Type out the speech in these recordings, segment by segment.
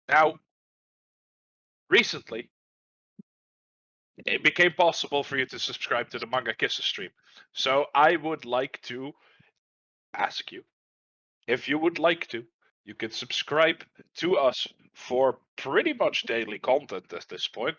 Now, recently, it became possible for you to subscribe to the Manga Kisses stream. So I would like to ask you, if you would like to, you can subscribe to us for pretty much daily content at this point.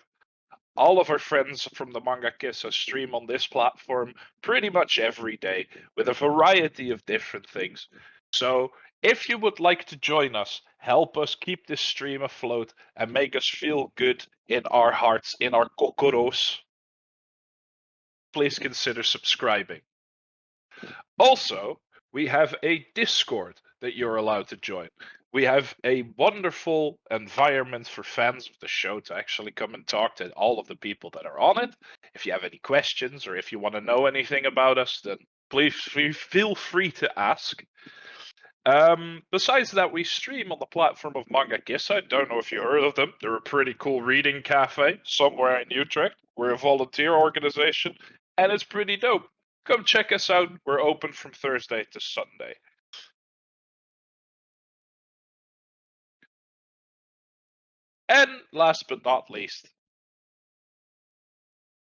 All of our friends from the Manga Kisses stream on this platform pretty much every day with a variety of different things. So if you would like to join us, help us keep this stream afloat and make us feel good in our hearts, in our kokoros, please consider subscribing. Also, we have a Discord that you're allowed to join. We have a wonderful environment for fans of the show to actually come and talk to all of the people that are on it. If you have any questions or if you want to know anything about us, then please feel free to ask. Besides that, we stream on the platform of Manga Kiss. I don't know if you heard of them. They're a pretty cool reading cafe somewhere in Utrecht. We're a volunteer organization, and it's pretty dope. Come check us out. We're open from Thursday to Sunday. And last but not least,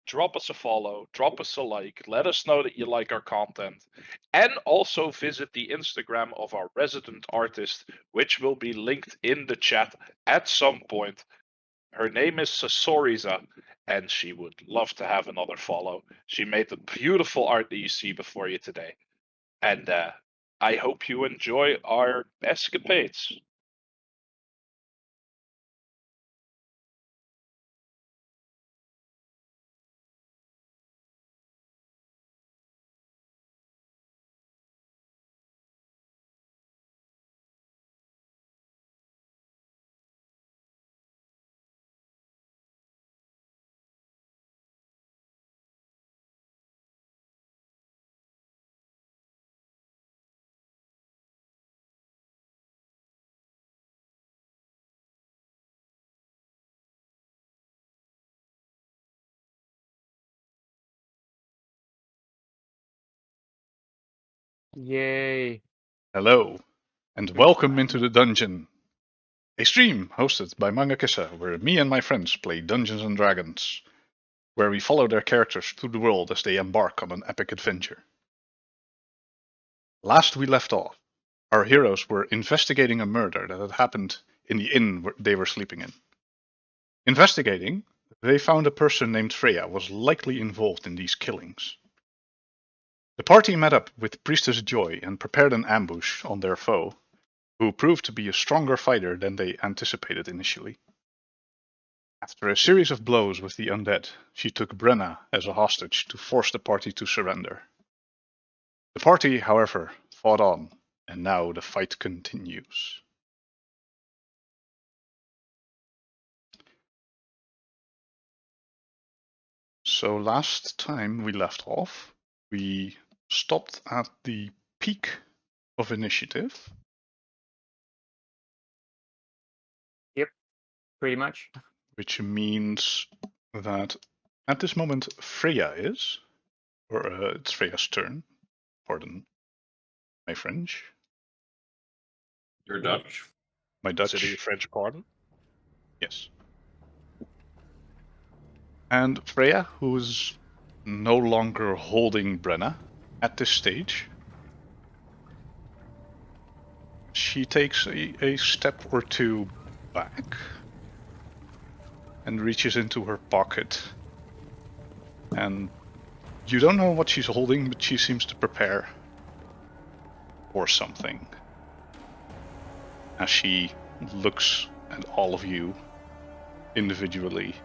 drop us a follow, drop us a like, let us know that you like our content, and also visit the Instagram of our resident artist, which will be linked in the chat at some point. Her name is Sasoriza, and she would love to have another follow. She made the beautiful art that you see before you today. And I hope you enjoy our escapades. Yay. Hello, and welcome into the dungeon, a stream hosted by Manga Kissa, where me and my friends play Dungeons and Dragons, where we follow their characters through the world as they embark on an epic adventure. Last we left off, our heroes were investigating a murder that had happened in the inn they were sleeping in. Investigating, they found a person named Freya was likely involved in these killings. The party met up with Priestess Joy and prepared an ambush on their foe, who proved to be a stronger fighter than they anticipated initially. After a series of blows with the undead, she took Brenna as a hostage to force the party to surrender. The party, however, fought on, and now the fight continues. So last time we left off, we stopped at the peak of initiative. Yep, pretty much. Which means that at this moment Freya is, or it's Freya's turn. Pardon my French. You're Dutch. My Dutch. Consider your French pardon. Yes. And Freya, who's no longer holding Brenna at this stage, she takes a step or two back and reaches into her pocket. And you don't know what she's holding, but she seems to prepare for something. As she looks at all of you individually.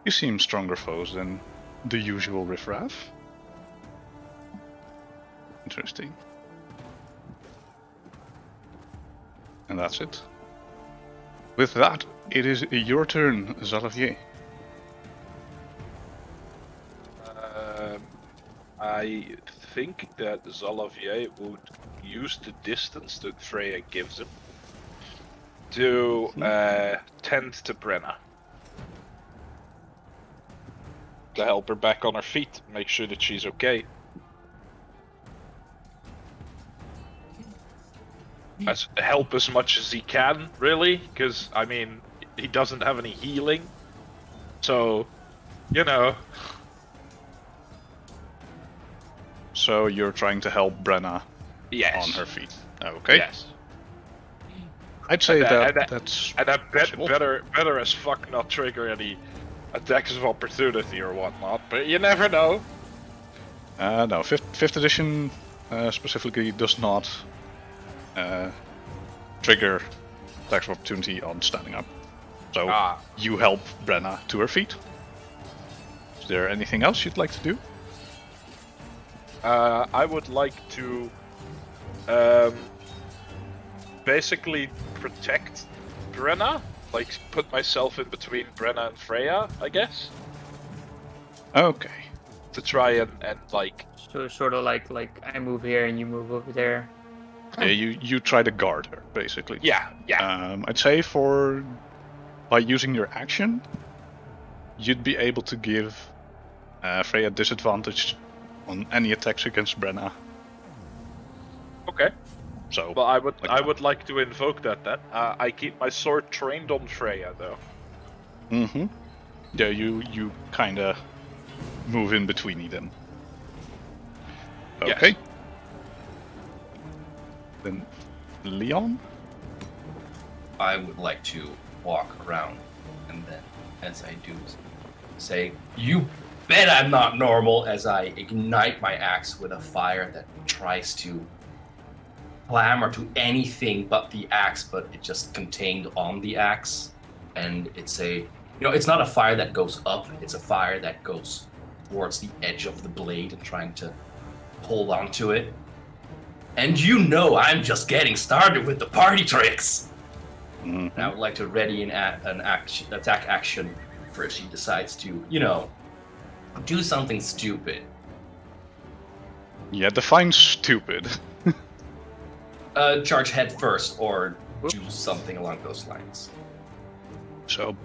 You seem stronger foes than the usual riffraff. Interesting. And that's it. With that, it is your turn, Zalavier. I think that Zalavier would use the distance that Freya gives him to tend to Brenna. To help her back on her feet, make sure that she's okay. help as much as he can, really, because I mean he doesn't have any healing, so you know. So you're trying to help Brenna Yes. on her feet. Okay. Yes. I'd say And that's And I bet possible. better as fuck not trigger any attacks of opportunity or whatnot, but you never know. No, fifth edition specifically does not trigger attacks of opportunity on standing up. So you help Brenna to her feet. Is there anything else you'd like to do? I would like to basically protect Brenna, like put myself in between Brenna and Freya, I guess, Okay. to try and like. So sort of like I move here and you move over there. Yeah, you try to guard her, basically. Yeah. I'd say by using your action, you'd be able to give Freya disadvantage on any attacks against Brenna. Okay. So. Well, I would like to invoke that then. I keep my sword trained on Freya though. Mm-hmm. Yeah, you kind of move in between them. Okay. Yes. Then, Leon? I would like to walk around, and then, as I do, say, "You bet I'm not normal," as I ignite my axe with a fire that tries to clamor to anything but the axe, but it just contained on the axe. And it's it's not a fire that goes up, it's a fire that goes towards the edge of the blade and trying to hold on to it. And I'm just getting started with the party tricks. Mm-hmm. And I would like to ready an attack action before she decides to, do something stupid. Yeah, define stupid. Charge head first or do something along those lines. So,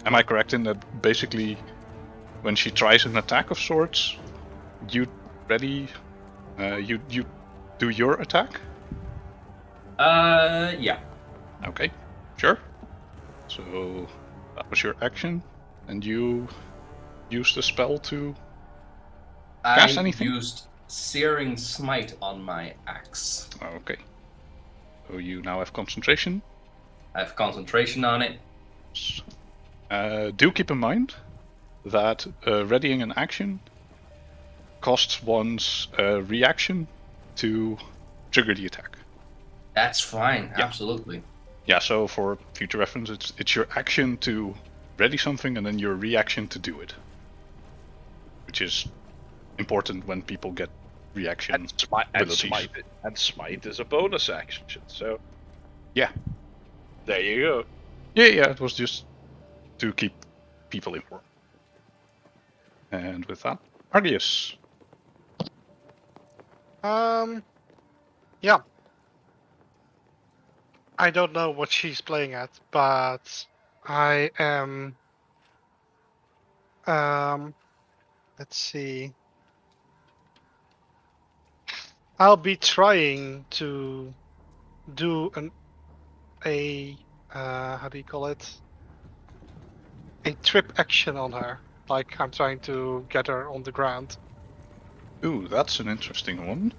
am I correct in that basically when she tries an attack of sorts, you ready, you do your attack? Yeah. Okay, sure. So, that was your action, and you used the spell to cast anything? I used Searing Smite on my axe. Okay. So you now have concentration. I have concentration on it. Do keep in mind that readying an action costs one's reaction to trigger the attack. That's fine, Yeah. absolutely. Yeah, so for future reference, it's your action to ready something and then your reaction to do it. Which is important when people get reaction abilities. And smite is a bonus action, so Yeah. there you go. Yeah, it was just to keep people informed. And with that, Argius. Yeah. I don't know what she's playing at, but I am. Let's see. I'll be trying to do how do you call it? A trip action on her. Like I'm trying to get her on the ground. Ooh, that's an interesting one.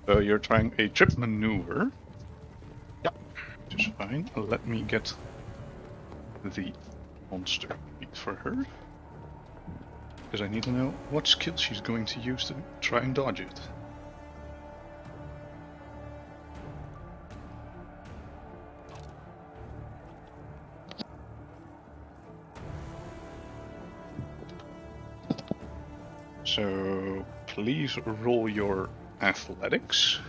So you're trying a trip maneuver. Yep. Which is fine. Let me get the monster feat for her. Because I need to know what skill she's going to use to try and dodge it. So please roll your athletics.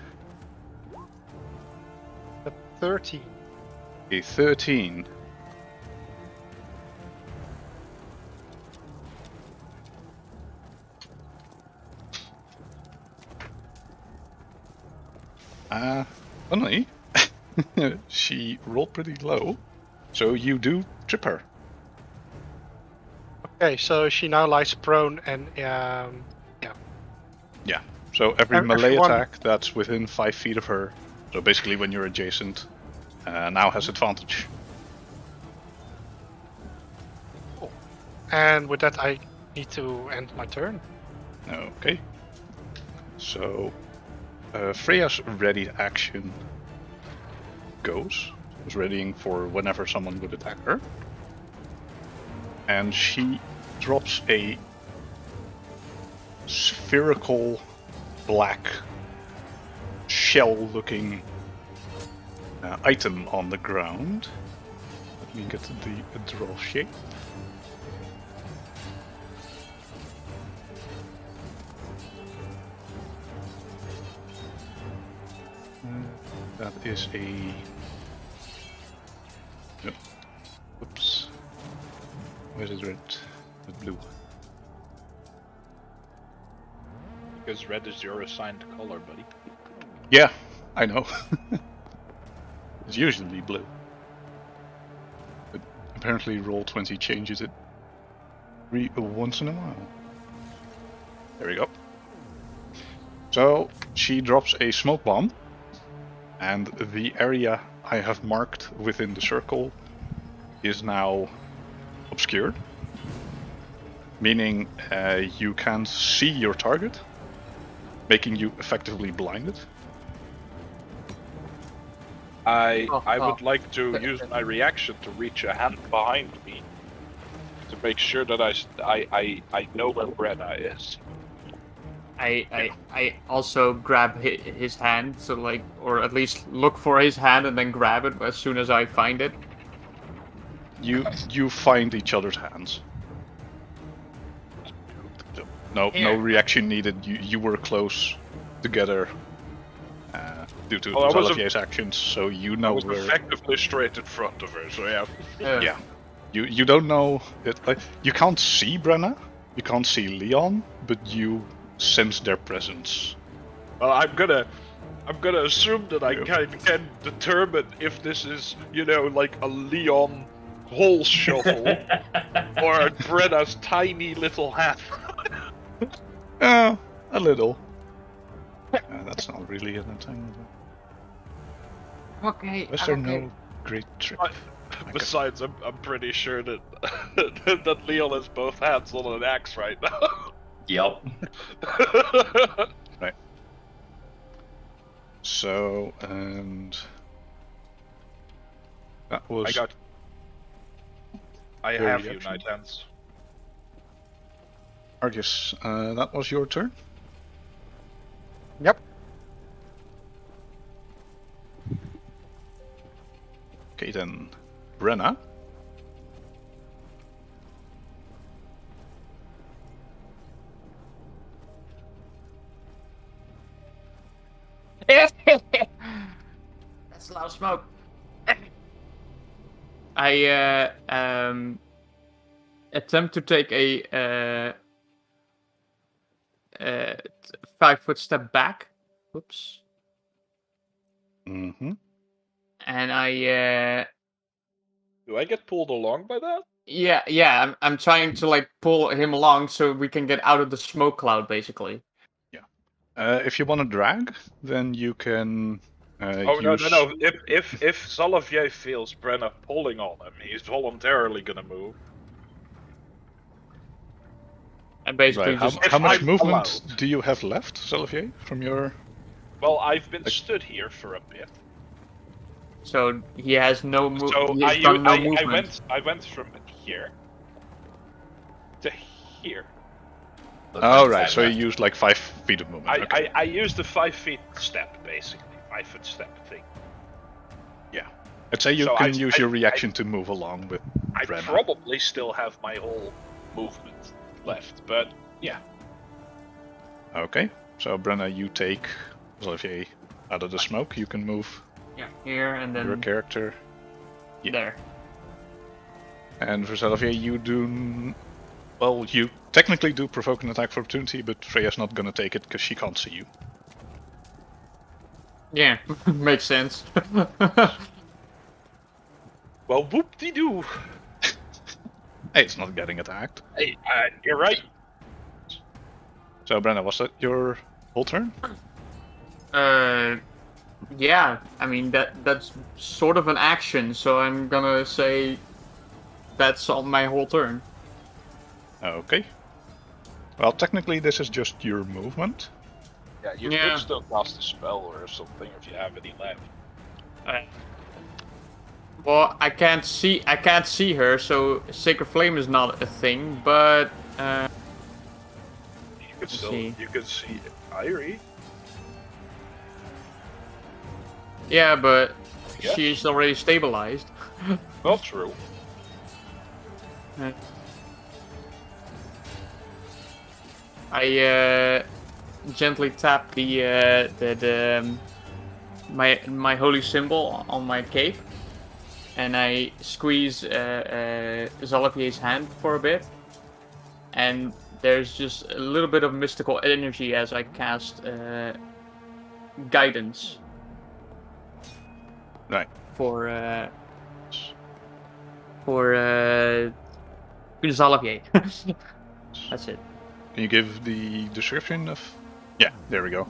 30. A 13. Funnily, she rolled pretty low, so you do trip her. Okay, so she now lies prone and So So every melee Everyone- attack that's within 5 feet of her, so basically when you're adjacent, now has advantage. And with that, I need to end my turn. Okay. So Freya's ready action goes. Is readying for whenever someone would attack her. And she drops a spherical black shell-looking item on the ground. Let me get the draw shape. That is a... No. Oops. Where is red? The blue. Because red is your assigned color, buddy. Yeah, I know. It's usually blue. But apparently Roll20 changes it once in a while. There we go. So, she drops a smoke bomb. And the area I have marked within the circle is now obscured. Meaning you can't see your target, making you effectively blinded. I Oh. would like to use my reaction to reach a hand behind me to make sure that I know where Brenna is. I also grab his hand, so like, or at least look for his hand and then grab it as soon as I find it. You find each other's hands. No Here. reaction needed. You were close together due to Oh, I was Olivier's actions, so you I know was where. effectively straight in front of her, so yeah. Yeah, you don't know it. You can't see Brenna, you can't see Leon, but you sense their presence. Well, I'm gonna assume that I Yeah. can determine if this is, like a Leon hole shovel or Brenna's tiny little hat. A little. That's not really an entanglement. Okay. Was there no great trick? Besides, I'm pretty sure that that Leon has both hands on an axe right now. Yep. Right. So, and that was I Very have action. Unite Hands. Argus. That was your turn. Yep. Okay, then Brenna. That's a lot of smoke. I attempt to take a 5-foot step back. Oops. Mm-hmm. And I Do I get pulled along by that? yeah, I'm trying to like pull him along so we can get out of the smoke cloud, basically. If you want to drag, then you can. Oh use... no! If Zalavier feels Brenna pulling on him, he's voluntarily gonna move. And basically Right. just How much I'm movement allowed. do you have left, Xalavier, from your? Well, I've been stood here for a bit, so he has no move. so He has done no movement. I went from here to here. Look, Oh, I'm right. fine So you left. used like 5 feet of movement. Okay. I used the 5 feet step, basically 5-foot step thing. I'd say you so can I- use I- your reaction to move along with I Brenna. probably still have my whole movement left, but yeah. Okay. So Brenna, you take Xalavier out of the smoke. You can move Yeah, here and then your character. Yeah. there. And for Xalavier, you do. Well, you technically do provoke an attack of opportunity, but Freya's not gonna take it because she can't see you. Yeah, makes sense. Well, whoop-de-doo. Hey, it's not getting attacked. Hey, you're right. So Brenna, was that your Whole turn? Yeah. I mean that's sort of an action, so I'm gonna say that's on my whole turn. Okay. Well, technically this is just your movement. Yeah, you Yeah. could still cast a spell or something if you have any left. Well, I can't see her, so Sacred Flame is not a thing. But You could Let's still see. you could see Irie. yeah, but Yes. she's already stabilized. Not true. I gently tap my holy symbol on my cape, and I squeeze Zolivier's hand for a bit, and there's just a little bit of mystical energy as I cast guidance Right. for Zolivier. That's it. Can you give the description of... Yeah, there we go.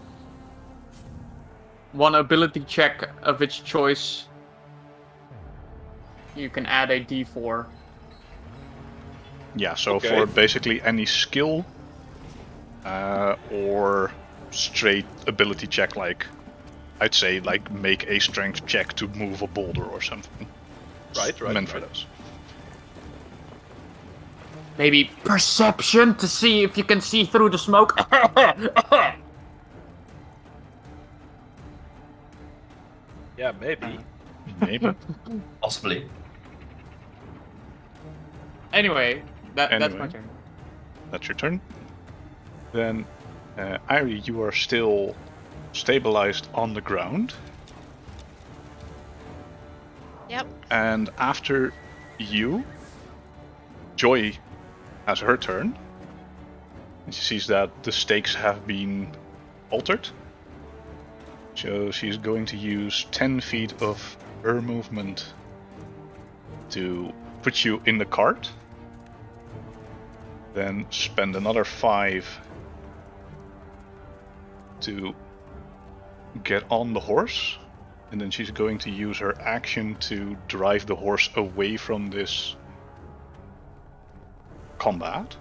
One ability check of its choice. You can add a D4. Yeah, so Okay. for basically any skill or straight ability check, like I'd say like make a strength check to move a boulder or something. Right. Meant for those. Maybe perception to see if you can see through the smoke. Yeah, maybe. Maybe. Possibly. Anyway, that's my Anyway. turn. That's your turn. Then, Irie, you are still stabilized on the ground. Yep. And after you, Joy has her turn. And she sees that the stakes have been altered. So she's going to use 10 feet of her movement to put you in the cart. Then spend another 5 to get on the horse. And then she's going to use her action to drive the horse away from this combat.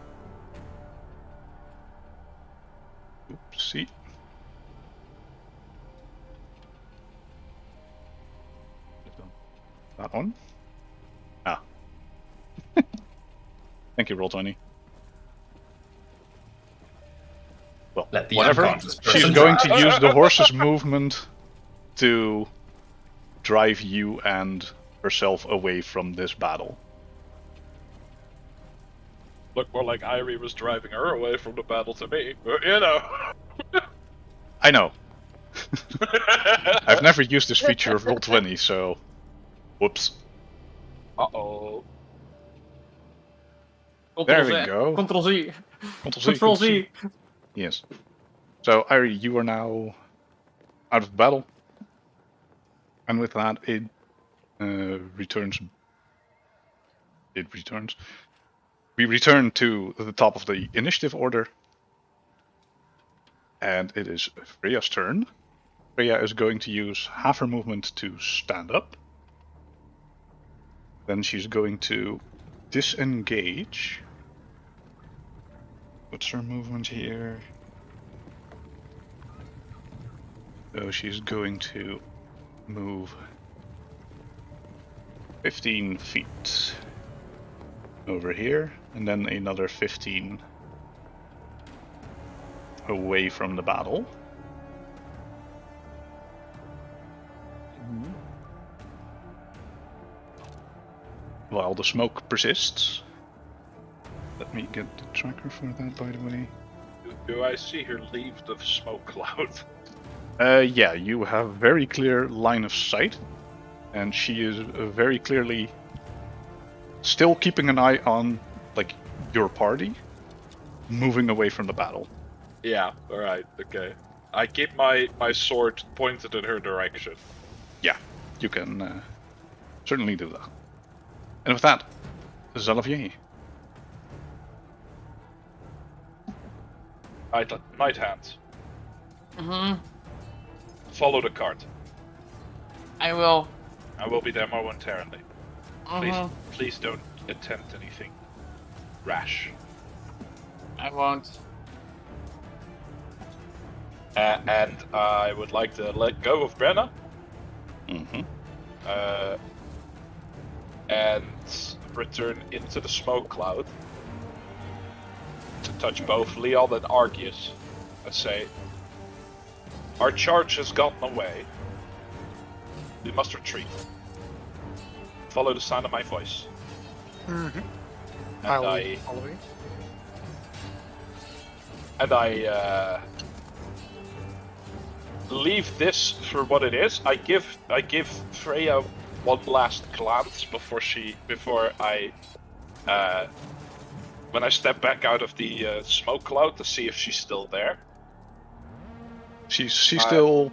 Oopsie. That one. Ah. Thank you, Roll20. Well, Let the whatever. unconscious She's person going drive. to use the horse's movement to drive you and herself away from this battle. Looked more like Irie was driving her away from the battle to me. You know. I know. I've never used this feature of Roll20, so... Whoops. Uh-oh. There we go. Control Z. Control Z. Yes. So, Irie, you are now out of battle. And with that, it returns. It returns. We return to the top of the initiative order. And it is Freya's turn. Freya is going to use half her movement to stand up. Then she's going to disengage. What's her movement here? So she's going to move 15 feet over here, and then another 15 away from the battle. While the smoke persists. Let me get the tracker for that, by the way. Do I see her leave the smoke cloud? Yeah, you have very clear line of sight, and she is very clearly still keeping an eye on, like, your party, moving away from the battle. Yeah, alright, okay. I keep my sword pointed in her direction. Yeah, you can certainly do that. And with that, Zalavier. Right hand. Mm-hmm. Follow the cart. I will. I will be there momentarily. Please, Mm-hmm. please don't attempt anything rash. I won't. And I would like to let go of Brenna. Mm-hmm. And return into the smoke cloud to touch both Leon and Arceus and say, our charge has gotten away. We must retreat. Follow the sound of my voice. Mm-hmm. And I'll I be following. and I leave this for what it is. I give Freya one last glance before I when I step back out of the smoke cloud to see if she's still there. She's still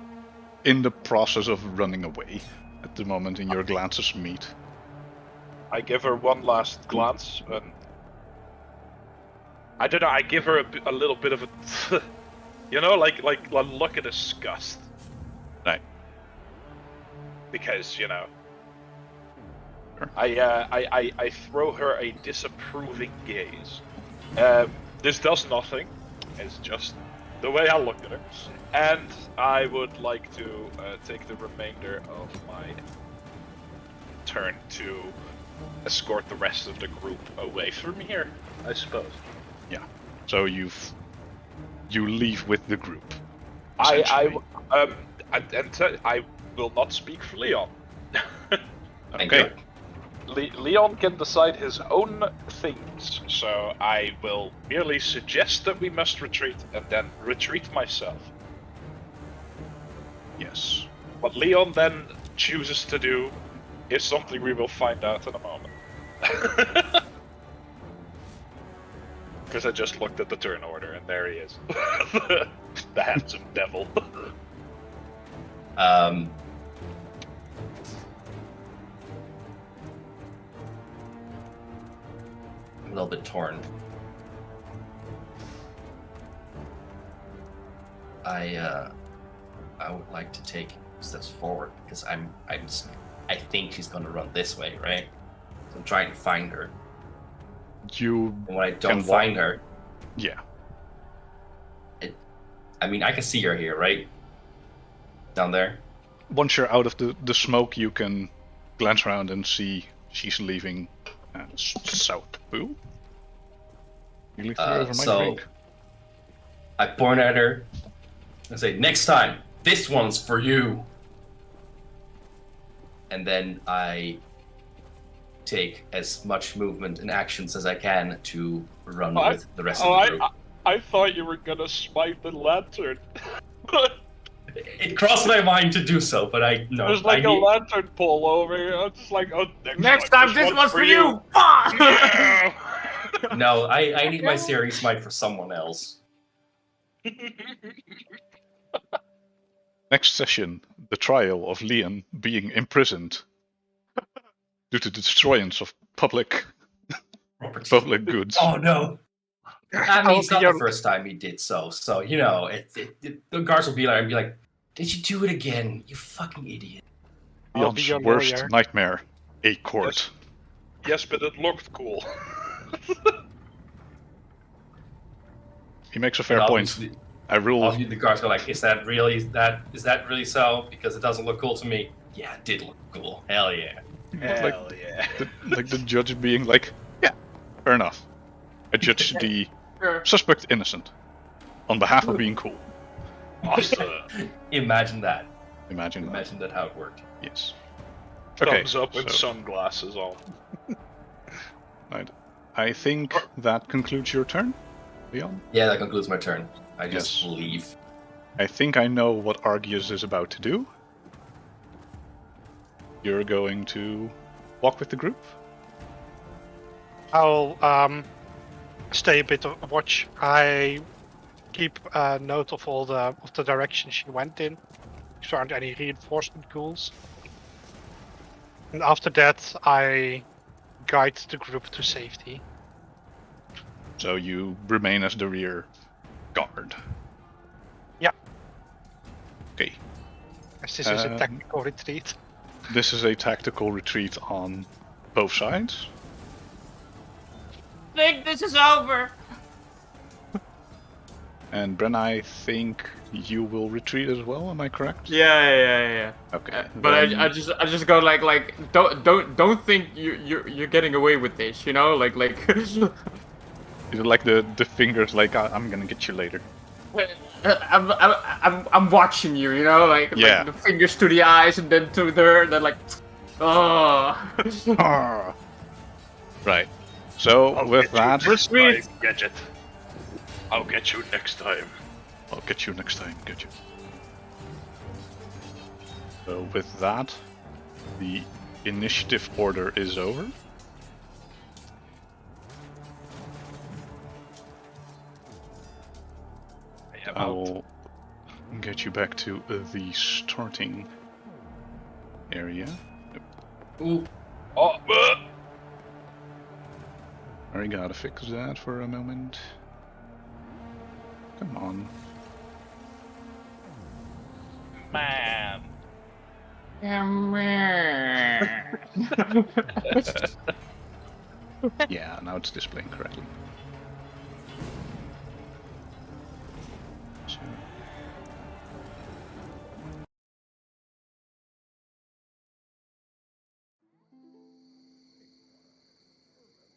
in the process of running away at the moment, and your glances meet. I give her one last glance, and I don't know. I give her a little bit of a, like a look of disgust, Right. because Sure. I throw her a disapproving gaze. This does nothing. It's just the way I look at her, and I would like to take the remainder of my turn to escort the rest of the group away from here, I suppose. Yeah. So you leave with the group. I essentially. I will not speak for Leon. Thank Okay. Leon can decide his own things, so I will merely suggest that we must retreat and then retreat myself. Yes. What Leon then chooses to do is something we will find out in a moment. Because I just looked at the turn order and there he is. The handsome devil. I'm a little bit torn. I would like to take steps forward because I think she's gonna run this way, right? So I'm trying to find her. You And when I don't can find walk- her, Yeah. I mean, I can see her here, right? Down there. Once you're out of the smoke, you can glance around and see she's leaving south. Boo? You leave the over my So drink. I point at her and say, "Next time, this one's for you." And then I take as much movement and actions as I can to run with the rest of the group. I thought you were gonna smite the lantern. It crossed my mind to do so, but I no. There's like I a need- lantern pole over here. I'm just like, oh, Next time, this one's for you. Yeah. No, I need my series smite for someone else. Next session, the trial of Leon being imprisoned due to the destruance of public goods. Oh no! I mean, I'll it's be not your- the first time he did so. So the guards will be like, "Did you do it again? You fucking idiot!" I'll be Leon's your worst lawyer. nightmare, a court. Yes, but it looked cool. He makes a fair And point. obviously- I rule. Obviously, the guards are like, "Is that really so? Because it doesn't look cool to me." Yeah, it did look cool. Hell yeah. Hell yeah. the judge being like, yeah, fair enough. I judge the Sure. suspect innocent on behalf of being cool. Awesome. Imagine that. Imagine that. Imagine that how it worked. Yes. Okay. Thumbs up with so, sunglasses on. right. I think that concludes your turn, Leon. Yeah, that concludes my turn. I just Yes. leave. I think I know what Arceus is about to do. You're going to walk with the group? I'll stay a bit of watch. I keep a note of all the directions she went in. If there aren't any reinforcement ghouls. And after that, I guide the group to safety. So you remain as the rear guard. Yeah. Okay. As this is a technical retreat. This is a tactical retreat on both sides. I think this is over. And Bren, I think you will retreat as well. Am I correct? Yeah. Okay. But then- I just go like don't think you're getting away with this, you know, like Is it like the fingers? Like I'm gonna get you later. I'm watching you, you know, like the fingers to the eyes and then to her, and then like, oh. Ah. Right. So I'll with get you that, next time, Gadget. I'll get you next time. I'll get you next time. Get you. So with that, the initiative order is over. I am I out. will get you back to the starting area. Ooh, Oh, I gotta fix that for a moment. Come on. man. Yeah, now it's displaying correctly. So.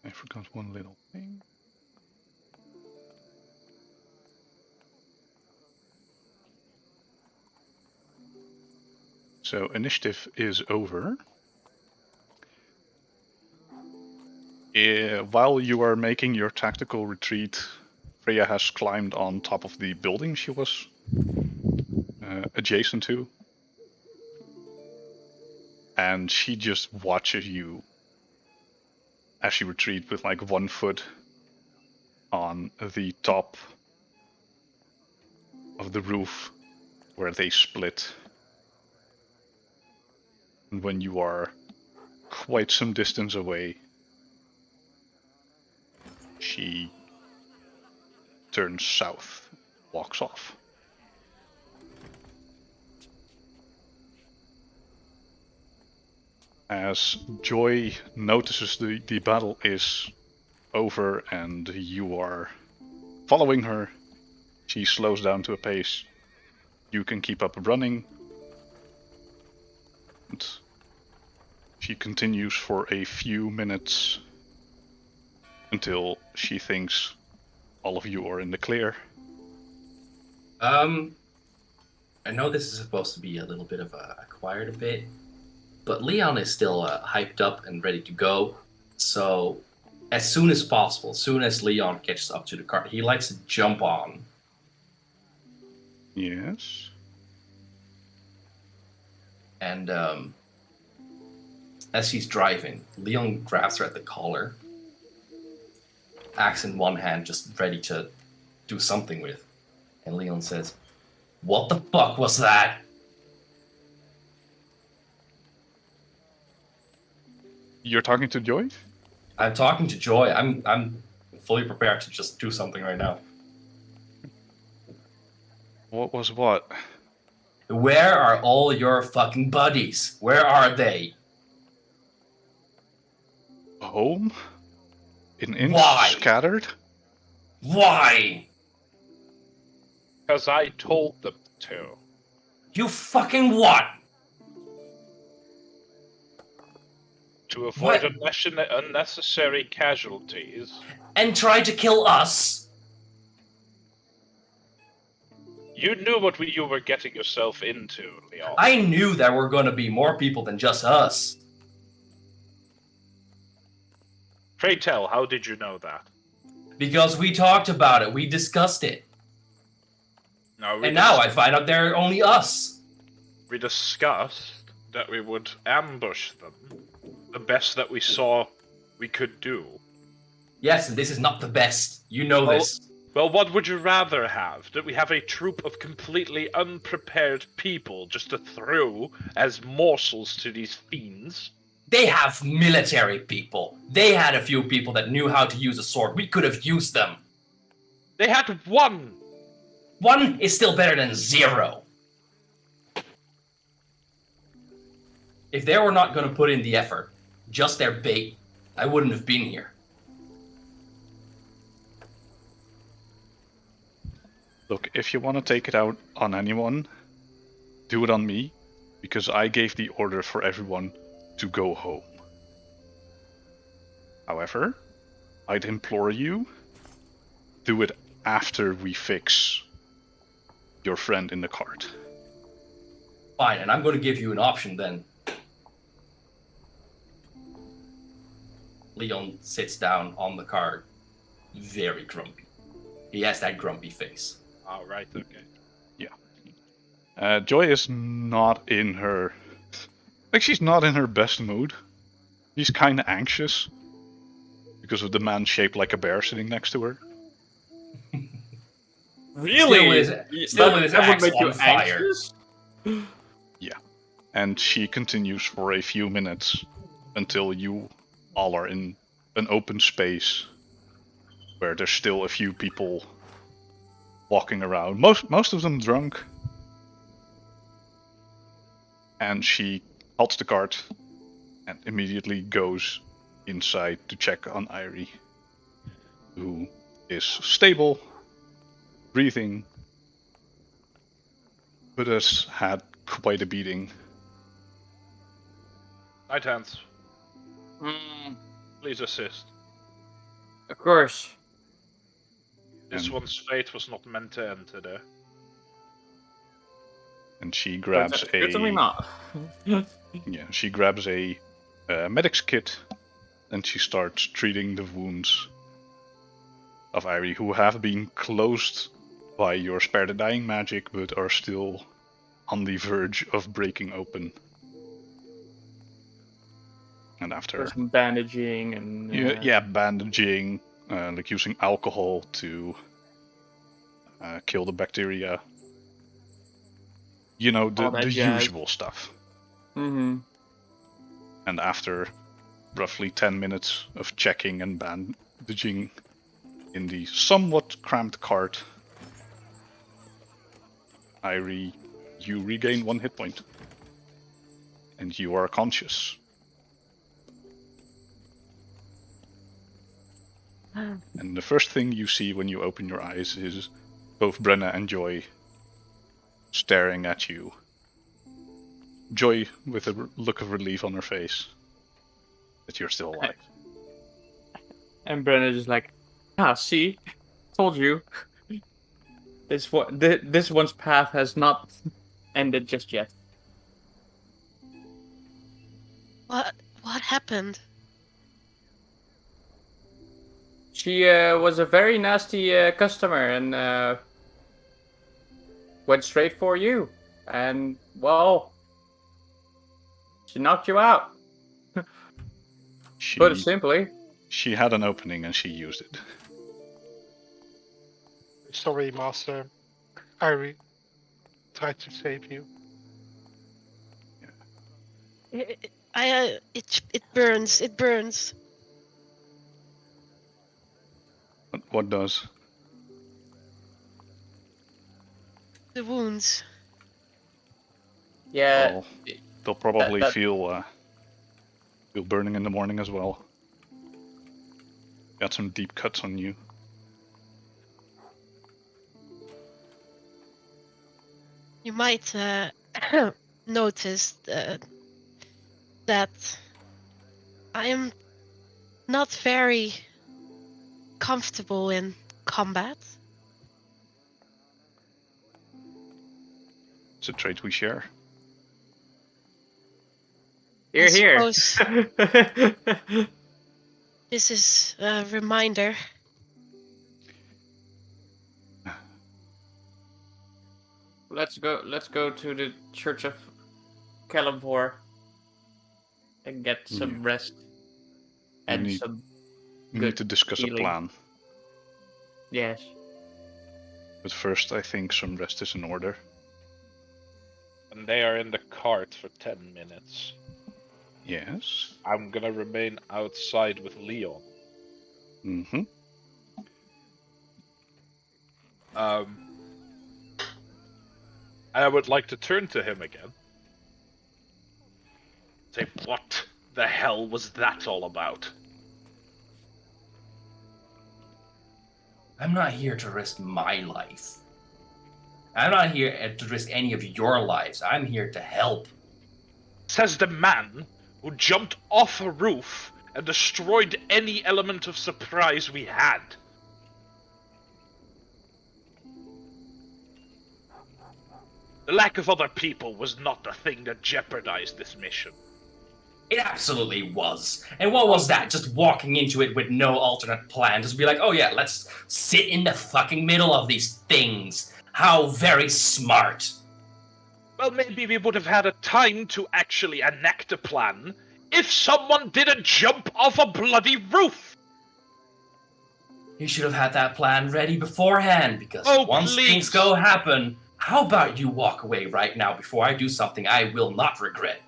I forgot one little thing. So initiative is over. While you are making your tactical retreat, Freya has climbed on top of the building she was adjacent to. And she just watches you as you retreat with like 1 foot on the top of the roof where they split. And when you are quite some distance away, she turns south, walks off. As Joy notices the battle is over and you are following her, she slows down to a pace you can keep up running. And she continues for a few minutes until she thinks all of you are in the clear. I know this is supposed to be a little bit of a quiet a bit, but Leon is still hyped up and ready to go. So, as soon as possible, as soon as Leon catches up to the cart, he likes to jump on. Yes. And as he's driving, Leon grabs her at the collar, axe in one hand, just ready to do something with. And Leon says, "What the fuck was that?" You're talking to Joy? I'm talking to Joy. I'm fully prepared to just do something right now. What was what? Where are all your fucking buddies? Where are they? Home? In inch Why? scattered? Why? Because I told them to. You fucking what? To avoid What? unnecessary casualties. And try to kill us? You knew what you were getting yourself into, Leon. I knew there were gonna be more people than just us. Pray tell, how did you know that? Because we talked about it, we discussed it. No, And now I find out there are only us. we discussed that we would ambush them. The best that we saw we could do. Yes, and this is not the best. You know Well- this. Well, what would you rather have? That we have a troop of completely unprepared people just to throw as morsels to these fiends? They have military people. They had a few people that knew how to use a sword. We could have used them. They had one! One is still better than zero. If they were not going to put in the effort, just their bait, I wouldn't have been here. Look, if you want to take it out on anyone, do it on me, because I gave the order for everyone to go home. However, I'd implore you, do it after we fix your friend in the cart. Fine, and I'm going to give you an option then. Leon sits down on the cart, very grumpy. He has that grumpy face. All right. Okay. Joy is not in her... Like, she's not in her best mood. She's kind of anxious because of the man shaped like a bear sitting next to her. Really? Still with his that would axe make you on fire. anxious? And she continues for a few minutes until you all are in an open space where there's still a few people walking around. Most of them drunk. And she halts the cart and immediately goes inside to check on Irie, who is stable, breathing, but has had quite a beating. Night hands, Mm, please assist. of course. This And- one's fate was not meant to end today. And she grabs Certainly a not. she grabs a medic's kit, and she starts treating the wounds of Irie, who have been closed by your spare the dying magic, but are still on the verge of breaking open. And after There's some bandaging and bandaging, like using alcohol to kill the bacteria. You know, All that the jazz. usual stuff. Mm-hmm. And after roughly 10 minutes of checking and bandaging in the somewhat cramped cart, Irie, you regain 1 hit point. And you are conscious. And the first thing you see when you open your eyes is both Brenna and Joy staring at you. Joy with a look of relief on her face that you're still alive. And Brenna's just like, see, told you. This one's path has not ended just yet. What happened? She was a very nasty customer and went straight for you. And, well, she knocked you out. Put it simply. She had an opening and she used it. Sorry, Master. I tried to save you. It burns. It burns. What does? The wounds. Yeah. Well, they'll probably that- feel burning in the morning as well. Got some deep cuts on you. You might notice that I am not very comfortable in combat. It's a trait we share. Here, here. suppose this is a reminder. Let's go to the Church of Calivor and get some rest and need- some. We Good need to discuss healing. a plan. Yes. But first, I think some rest is in order. And they are in the cart for 10 minutes. Yes. I'm gonna remain outside with Leon. Mm-hmm. I would like to turn to him again. Say, what the hell was that all about? I'm not here to risk my life. I'm not here to risk any of your lives. I'm here to help. Says the man who jumped off a roof and destroyed any element of surprise we had. The lack of other people was not the thing that jeopardized this mission. It absolutely was. And what was that? Just walking into it with no alternate plan. Just be like, oh yeah, let's sit in the fucking middle of these things. How very smart. Well, maybe we would have had a time to actually enact a plan if someone didn't jump off a bloody roof. You should have had that plan ready beforehand, because Oh, once please. things go happen, how about you walk away right now before I do something I will not regret?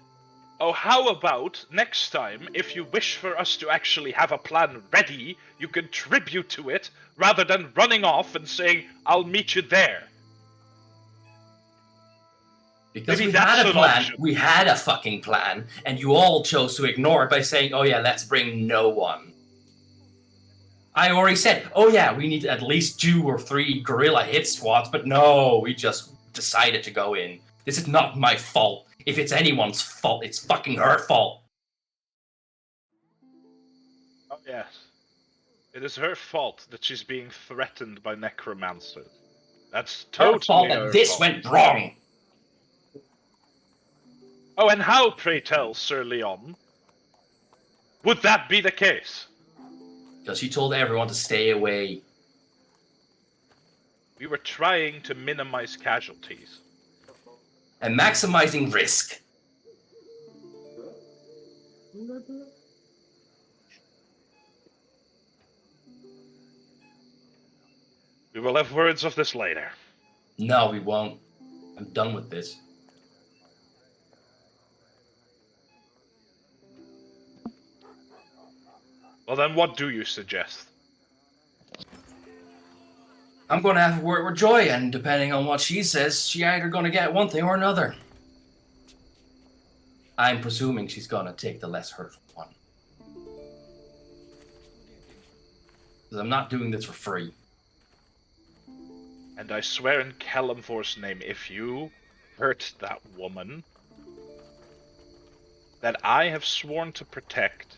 Oh, how about next time, if you wish for us to actually have a plan ready, you contribute to it rather than running off and saying, I'll meet you there. Because Maybe we that's had a an plan, option. we had a fucking plan, and you all chose to ignore it by saying, oh yeah, let's bring no one. I already said, oh yeah, we need at least 2 or 3 guerrilla hit squads, but no, we just decided to go in. This is not my fault. If it's anyone's fault, it's fucking her fault. Oh, yes. It is her fault that she's being threatened by necromancers. That's Her totally fault her that this fault. went wrong. Oh, and how, pray tell, Sir Leon, would that be the case? Because she told everyone to stay away. We were trying to minimize casualties. And maximizing risk. We will have words of this later. No, we won't. I'm done with this. Well, then what do you suggest? I'm going to have a word with Joy, and depending on what she says, she's either going to get one thing or another. I'm presuming she's going to take the less hurtful one. Because I'm not doing this for free. And I swear in Kalimvor's name, if you hurt that woman that I have sworn to protect,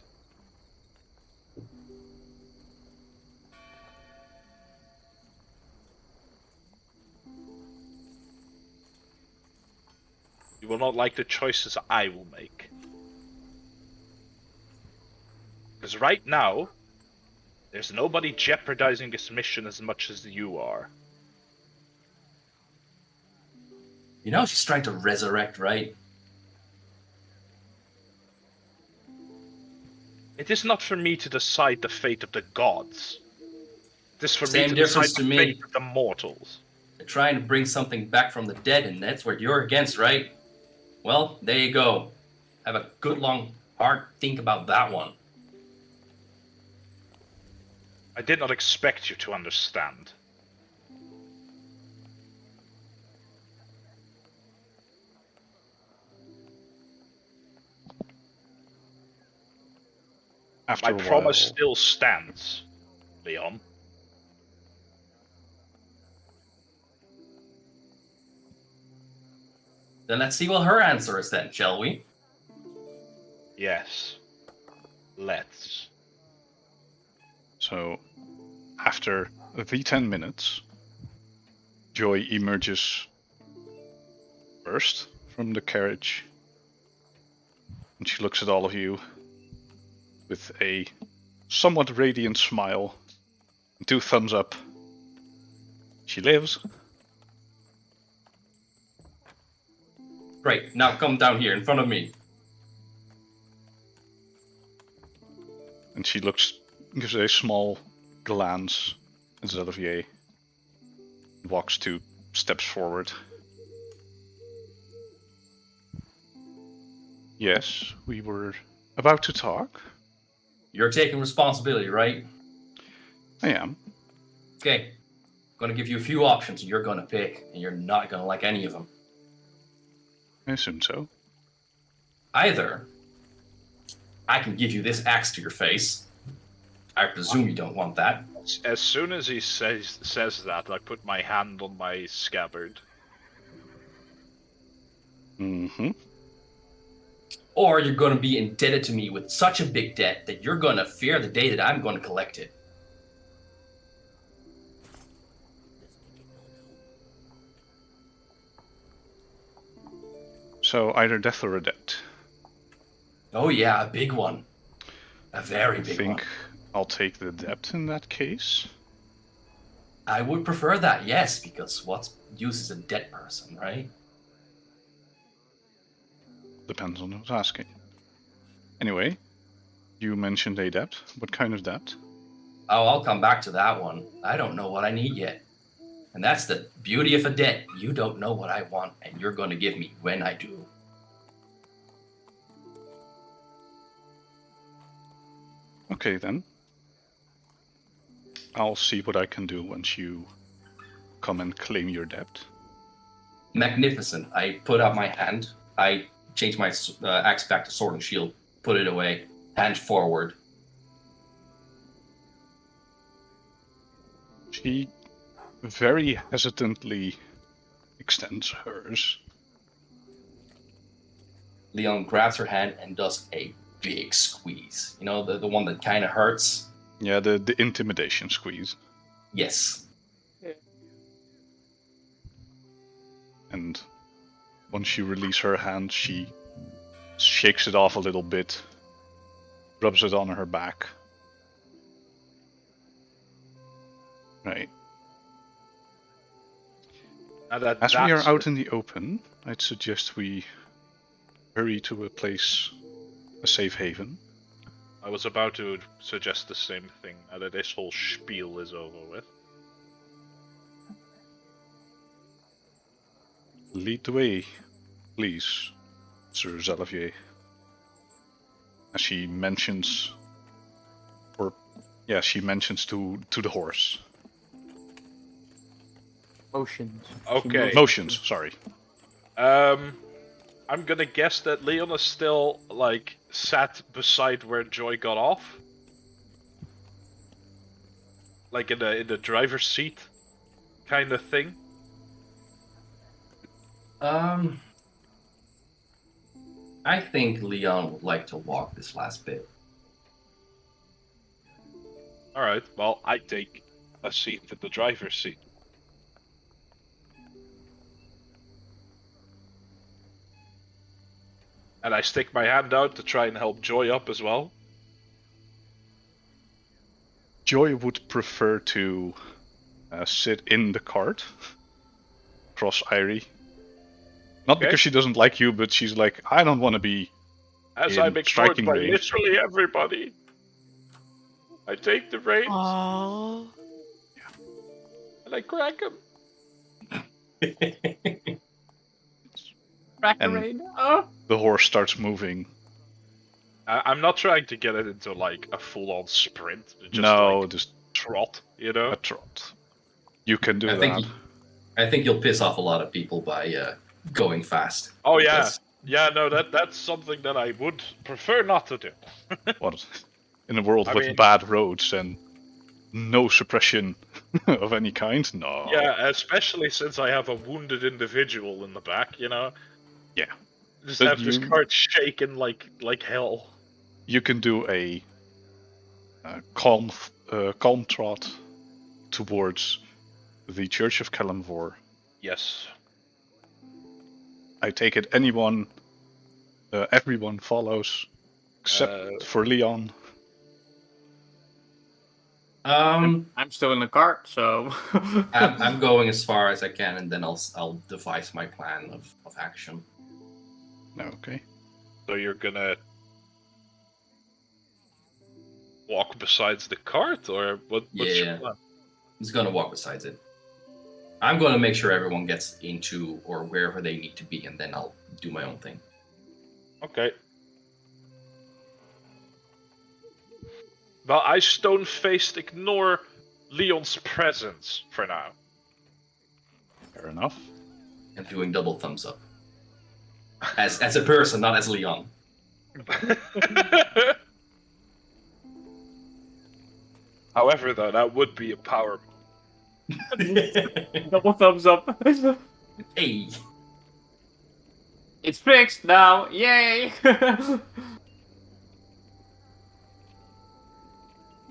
you will not like the choices I will make. Because right now, there's nobody jeopardizing this mission as much as you are. You know she's trying to resurrect, right? It is not for me to decide the fate of the gods. It is for Same me to difference decide to the me. fate of the mortals. They're trying to bring something back from the dead, and that's what you're against, right? Well, there you go. Have a good long, hard think about that one. I did not expect you to understand. After My a while, promise still stands, Leon. Then let's see what her answer is then, shall we? Yes. Let's. So, after the 10 minutes, Joy emerges first from the carriage, and she looks at all of you with a somewhat radiant smile and 2 thumbs up. She lives. Great, now come down here in front of me. And she gives a small glance at Xelivier, walks 2 steps forward. Yes, we were about to talk. You're taking responsibility, right? I am. Okay. I'm gonna give you a few options and you're gonna pick, and you're not gonna like any of them. I assume so. Either I can give you this axe to your face. I presume you don't want that. As soon as he says that, I put my hand on my scabbard. Mm-hmm. Or you're going to be indebted to me with such a big debt that you're going to fear the day that I'm going to collect it. So either death or a debt. Oh yeah, a big one. A very I big think one. I'll take the debt in that case. I would prefer that, yes, because what use is a dead person, right? Depends on who's asking. Anyway, you mentioned a debt. What kind of debt? Oh, I'll come back to that one. I don't know what I need yet. And that's the beauty of a debt. You don't know what I want, and you're going to give me when I do. Okay then. I'll see what I can do once you come and claim your debt. Magnificent. I put out my hand. I change my axe back to sword and shield. Put it away. Hand forward. She very hesitantly extends hers. Leon grabs her hand and does a big squeeze. You know, the one that kind of hurts? Yeah, the intimidation squeeze. Yes. And once you release her hand, she shakes it off a little bit, rubs it on her back. Right. As we are out in the open, I'd suggest we hurry to a safe haven. I was about to suggest the same thing, now that this whole spiel is over with. Lead the way, please, Sir Zalavier. As she mentions, she mentions to the horse. Motions. Okay. Motions, sorry. I'm gonna guess that Leon is still, like, sat beside where Joy got off. Like in the driver's seat kind of thing. I think Leon would like to walk this last bit. Alright, well, I take a seat in the driver's seat. And I stick my hand out to try and help Joy up as well. Joy would prefer to sit in the cart, cross Irie. Not because she doesn't like you, but she's like, I don't want to be As in I'm ignored striking by range. literally everybody. I take the reins Oh. and I crack him. And the horse starts moving. I'm not trying to get it into like a full-on sprint. Just trot, you know? A trot. You can do that. I think you'll piss off a lot of people by going fast. Oh yeah, yeah. No, that's something that I would prefer not to do. What? In a world with bad roads and no suppression of any kind? No. Yeah, especially since I have a wounded individual in the back, you know? Yeah. Just But have this cart shaking like hell. You can do a calm trot towards the Church of Kalimvor. Yes. I take it everyone follows, except for Leon. I'm still in the cart, so I'm going as far as I can, and then I'll devise my plan of action. Okay. So you're gonna walk besides the cart, or what's your plan? I'm just gonna walk beside it. I'm gonna make sure everyone gets into or wherever they need to be, and then I'll do my own thing. Okay. Well, I stone-faced ignore Leon's presence for now. Fair enough. I'm doing double thumbs up. As a person, not as Leon. However, though, that would be a power move. Double thumbs up. Hey. It's fixed now. Yay!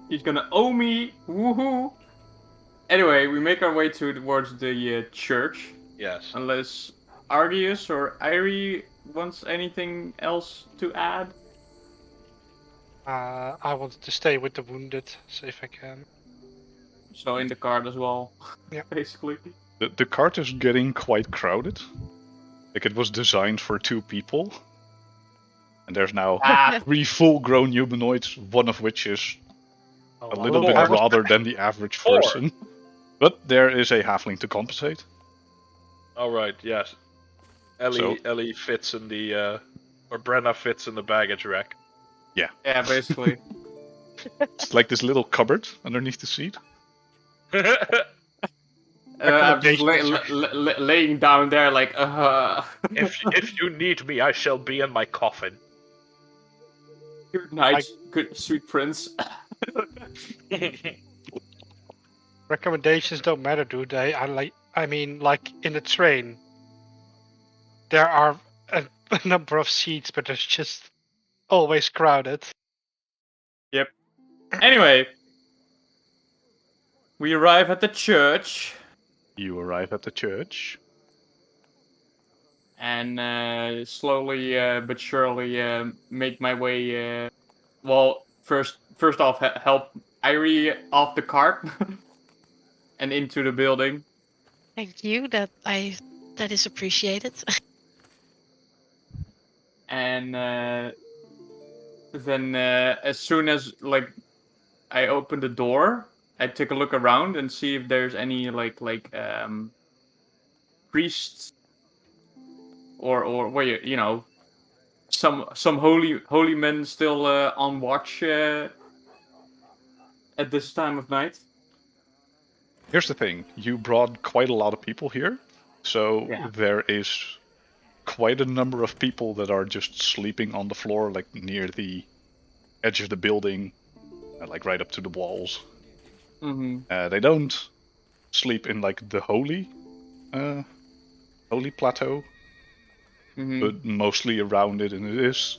He's gonna owe me. Woohoo! Anyway, we make our way towards the church. Yes. Unless Argius or Irie wants anything else to add. I wanted to stay with the wounded, see if I can. So in the cart as well. Yeah. Basically. The cart is getting quite crowded. Like it was designed for 2 people. And there's now Ah, 3 full-grown humanoids, one of which is a little bit Four. rather than the average 4. person. But there is a halfling to compensate. All right. Yes. Ellie fits in the, or Brenna fits in the baggage rack. yeah, basically. It's like this little cupboard underneath the seat. I'm just Recommendations laying down there like, if you need me, I shall be in my coffin. Good night, good sweet prince. Recommendations don't matter, do they? I mean, like in the train, there are a number of seats, but there's just always crowded. Anyway, we arrive at the church. You arrive at the church. And slowly but surely make my way. Well, first off, help Irie off the cart and into the building. Thank you. That is appreciated. And then as soon as I open the door, I take a look around and see if there's any priests or where you know some holy men still on watch at this time of night. Here's the thing, you brought quite a lot of people here, so Yeah. there is quite a number of people that are just sleeping on the floor, like near the edge of the building, like right up to the walls. Mm-hmm. They don't sleep in like the holy plateau, Mm-hmm. but mostly around it, and it is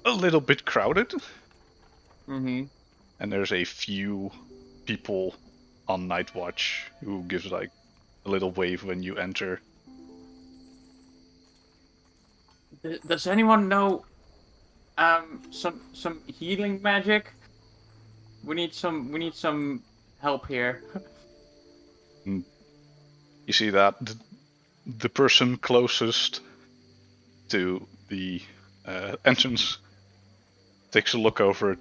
a little bit crowded. Mm-hmm. And there's a few people on night watch who gives like a little wave when you enter. Does anyone know some healing magic? We need some help here. You see that the person closest to the entrance takes a look over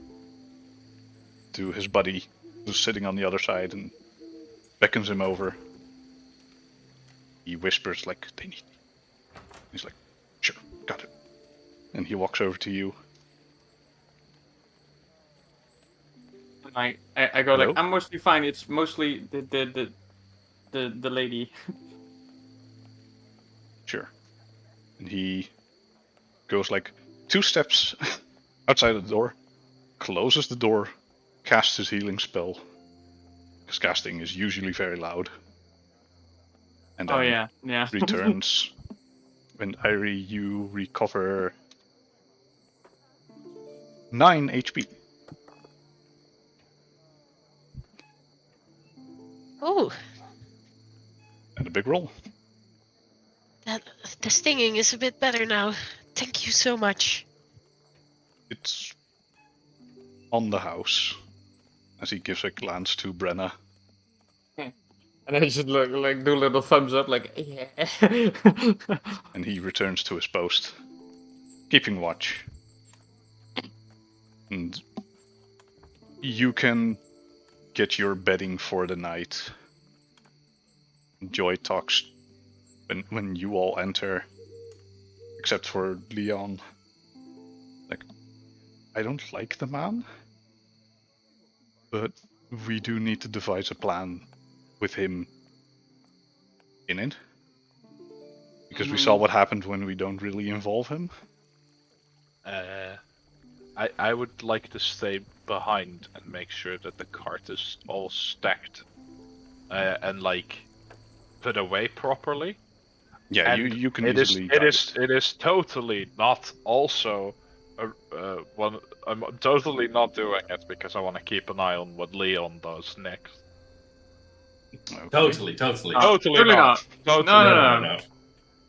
to his buddy who's sitting on the other side and beckons him over. He whispers like, "They need me." He's like, "Sure, got it." And he walks over to you. I go Hello? like, I'm mostly fine. It's mostly the lady. Sure. And he goes like 2 steps outside of the door, closes the door, casts his healing spell, because casting is usually very loud. And then Oh yeah. returns. And Irie, you recover 9 HP. Oh, And a big roll. the stinging is a bit better now. Thank you so much. It's on the house. As he gives a glance to Brenna. And I just look like do a little thumbs up like yeah. And he returns to his post, keeping watch. And you can get your bedding for the night. Joy talks when you all enter, except for Leon. Like, I don't like the man, but we do need to devise a plan with him in it. Because we saw what happened when we don't really involve him. I would like to stay behind and make sure that the cart is all stacked and like put away properly. Yeah, And you can it is easily it guide is it is totally not also one. I'm totally not doing it because I want to keep an eye on what Leon does next. Okay. Totally. Totally Totally not. not. Totally No, not. no.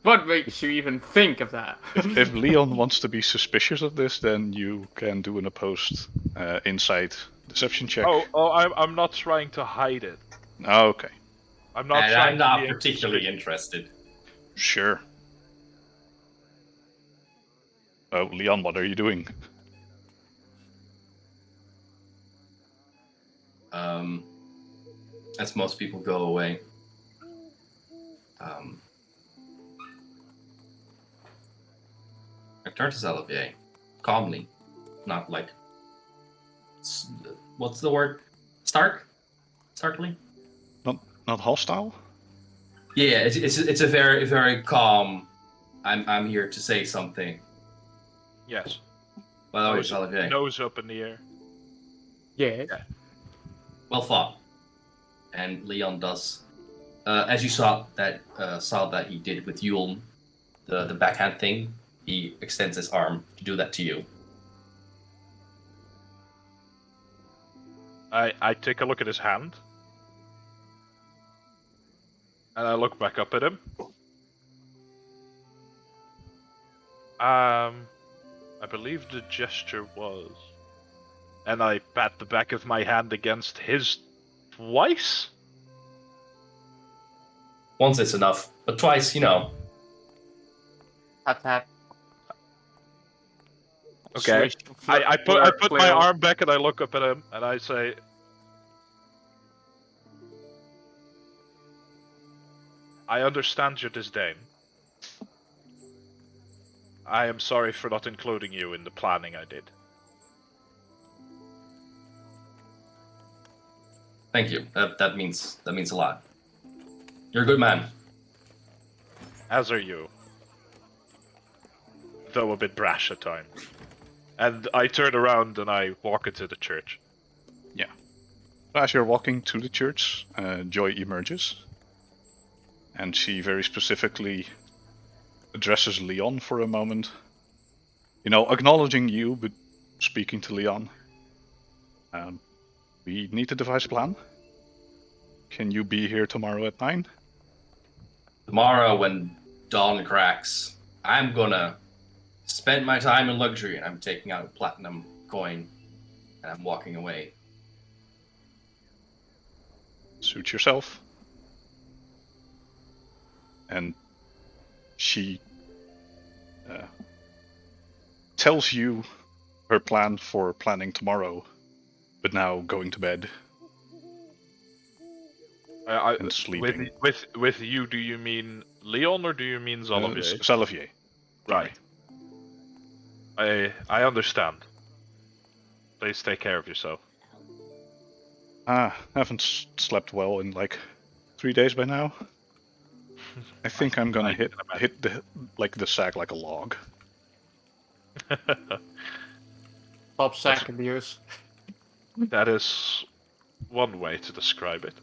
What makes you even think of that? If Leon wants to be suspicious of this, then you can do an opposed insight deception check. Oh, I'm not trying to hide it. Okay, I'm not And trying I'm not to be particularly suspicious. interested. sure. Oh, Leon, what are you doing? As most people go away. I turn to Xalavier, calmly, not like what's the word? Starkly? Not hostile? Yeah, it's a very very calm. I'm here to say something. Yes. By the way, Xalavier, Nose up in the air. Yes. Yeah. well thought. And Leon does, as you saw that he did with Yuln, the backhand thing. He extends his arm to do that to you. I take a look at his hand. And I look back up at him. I believe the gesture was. And I pat the back of my hand against his twice? Once is enough, but twice, you know. Tap tap. Okay. Swish, I flip, put my flail. arm back and I look up at him and I say, I understand your disdain. I am sorry for not including you in the planning I did. Thank you. That means a lot. You're a good man. As are you. Though a bit brash at times. And I turn around and I walk into the church. As you're walking to the church, Joy emerges. And she very specifically addresses Leon for a moment. You know, acknowledging you, but speaking to Leon. We need to devise a plan. Can you be here tomorrow at 9? Tomorrow, when dawn cracks, I'm gonna spend my time in luxury, and I'm taking out a platinum coin, and I'm walking away. Suit yourself. And she tells you her plan for planning tomorrow, but now going to bed and sleeping. With you, do you mean Leon or do you mean Xalavier? Xalavier. Right. I understand. Please take care of yourself. Haven't slept well in like 3 days by now. I think I'm gonna hit the sack like a log. Top sack abuse. That is one way to describe it.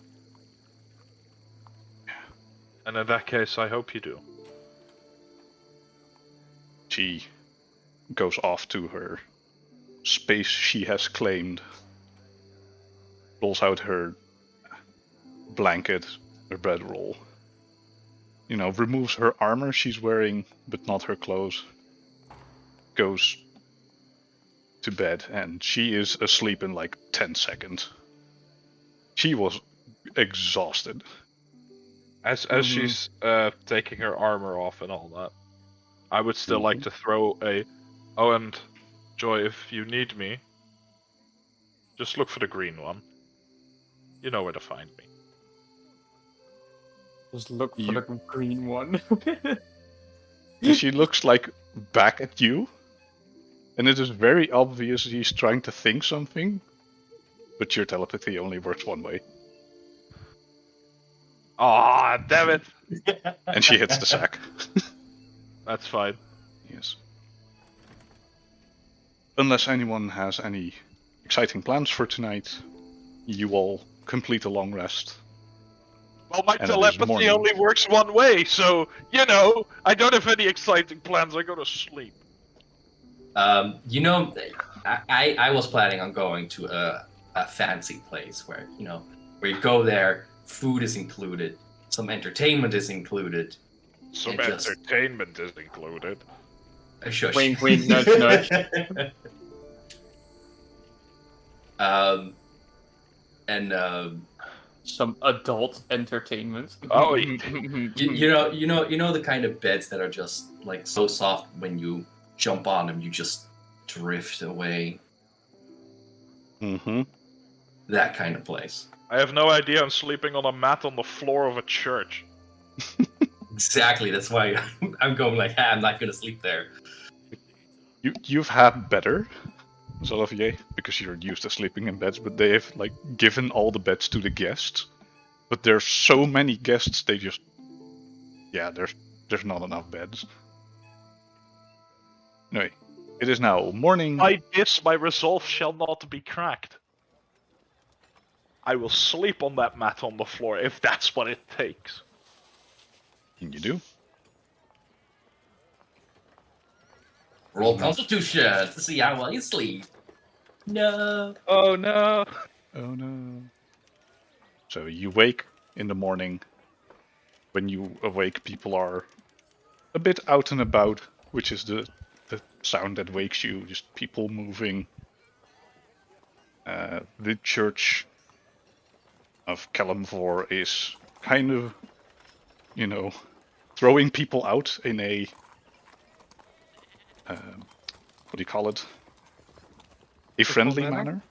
And in that case, I hope you do. She goes off to her space she has claimed, rolls out her blanket, her bedroll, removes her armor she's wearing, but not her clothes, goes to bed, and she is asleep in like 10 seconds. She was exhausted. As she's taking her armor off and all that, I would still like to throw a... Oh, and Joy, if you need me, just look for the green one. You know where to find me. Just look for the green one. She looks like back at you, and it is very obvious he's trying to think something, but your telepathy only works one way. Ah, damn it! And she hits the sack. That's fine. Yes. unless anyone has any exciting plans for tonight, you all complete a long rest. Well, my And it is telepathy morning. only works one way, so, I don't have any exciting plans. I go to sleep. You know, I was planning on going to a fancy place where where you go there, food is included, some entertainment is included. Some And just- entertainment is included. Shush. Wink, wink, nudge, nudge. And Some adult entertainment. Oh, you know the kind of beds that are just like so soft when you jump on them, you just drift away. Mm-hmm. That kind of place. I have no idea. I'm sleeping on a mat on the floor of a church. Exactly. That's why I'm going like, I'm not gonna sleep there. You've had better, Xolivier, because you're used to sleeping in beds, but they have like given all the beds to the guests. But there's so many guests, they just there's not enough beds. Anyway, it is now morning. By this, my resolve shall not be cracked. I will sleep on that mat on the floor if that's what it takes. And you do. Roll Constitution to see how well you sleep. No. Oh no! Oh no. So you wake in the morning. When you awake, people are a bit out and about, which is the sound that wakes you, just people moving. The church of Kalimvor is kind of, throwing people out in a, what do you call it? A friendly manner?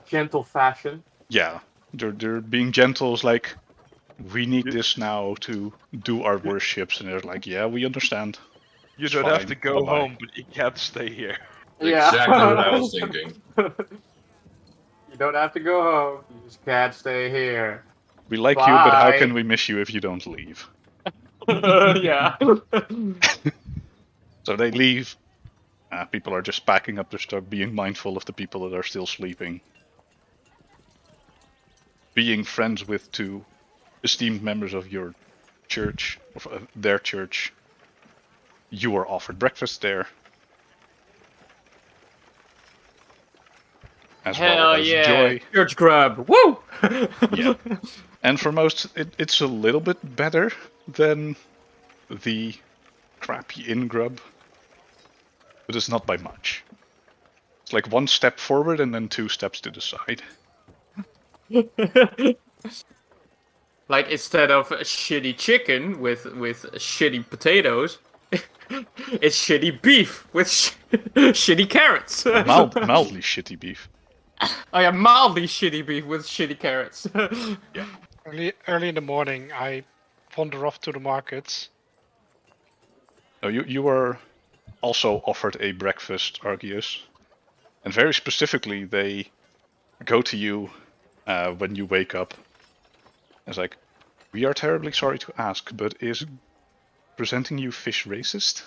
Gentle fashion. Yeah, they're being gentle. It's like, we need this now to do our worships, and they're like, yeah, we understand. You It's don't have fine. to go Bye-bye. home, but you can't stay here. Exactly what I was thinking. You don't have to go home. You just can't stay here. We like you, but how Bye. can we miss you if you don't leave? Yeah. So they leave. People are just packing up their stuff, being mindful of the people that are still sleeping. Being friends with two esteemed members of your church, of their church, you are offered breakfast there. As Hell well as yeah. joy. Church grub. Woo! Yeah. And for most, it's a little bit better than the crappy inn grub, but it's not by much. It's like one step forward and then 2 steps to the side. Like instead of shitty chicken with shitty potatoes, it's shitty beef with shitty carrots. Mildly shitty beef. Oh yeah, mildly shitty beef with shitty carrots. Yeah. Early in the morning, I wander off to the markets. No, you were also offered a breakfast, Arceus. And very specifically, they go to you when you wake up. It's like, we are terribly sorry to ask, but is presenting you fish racist?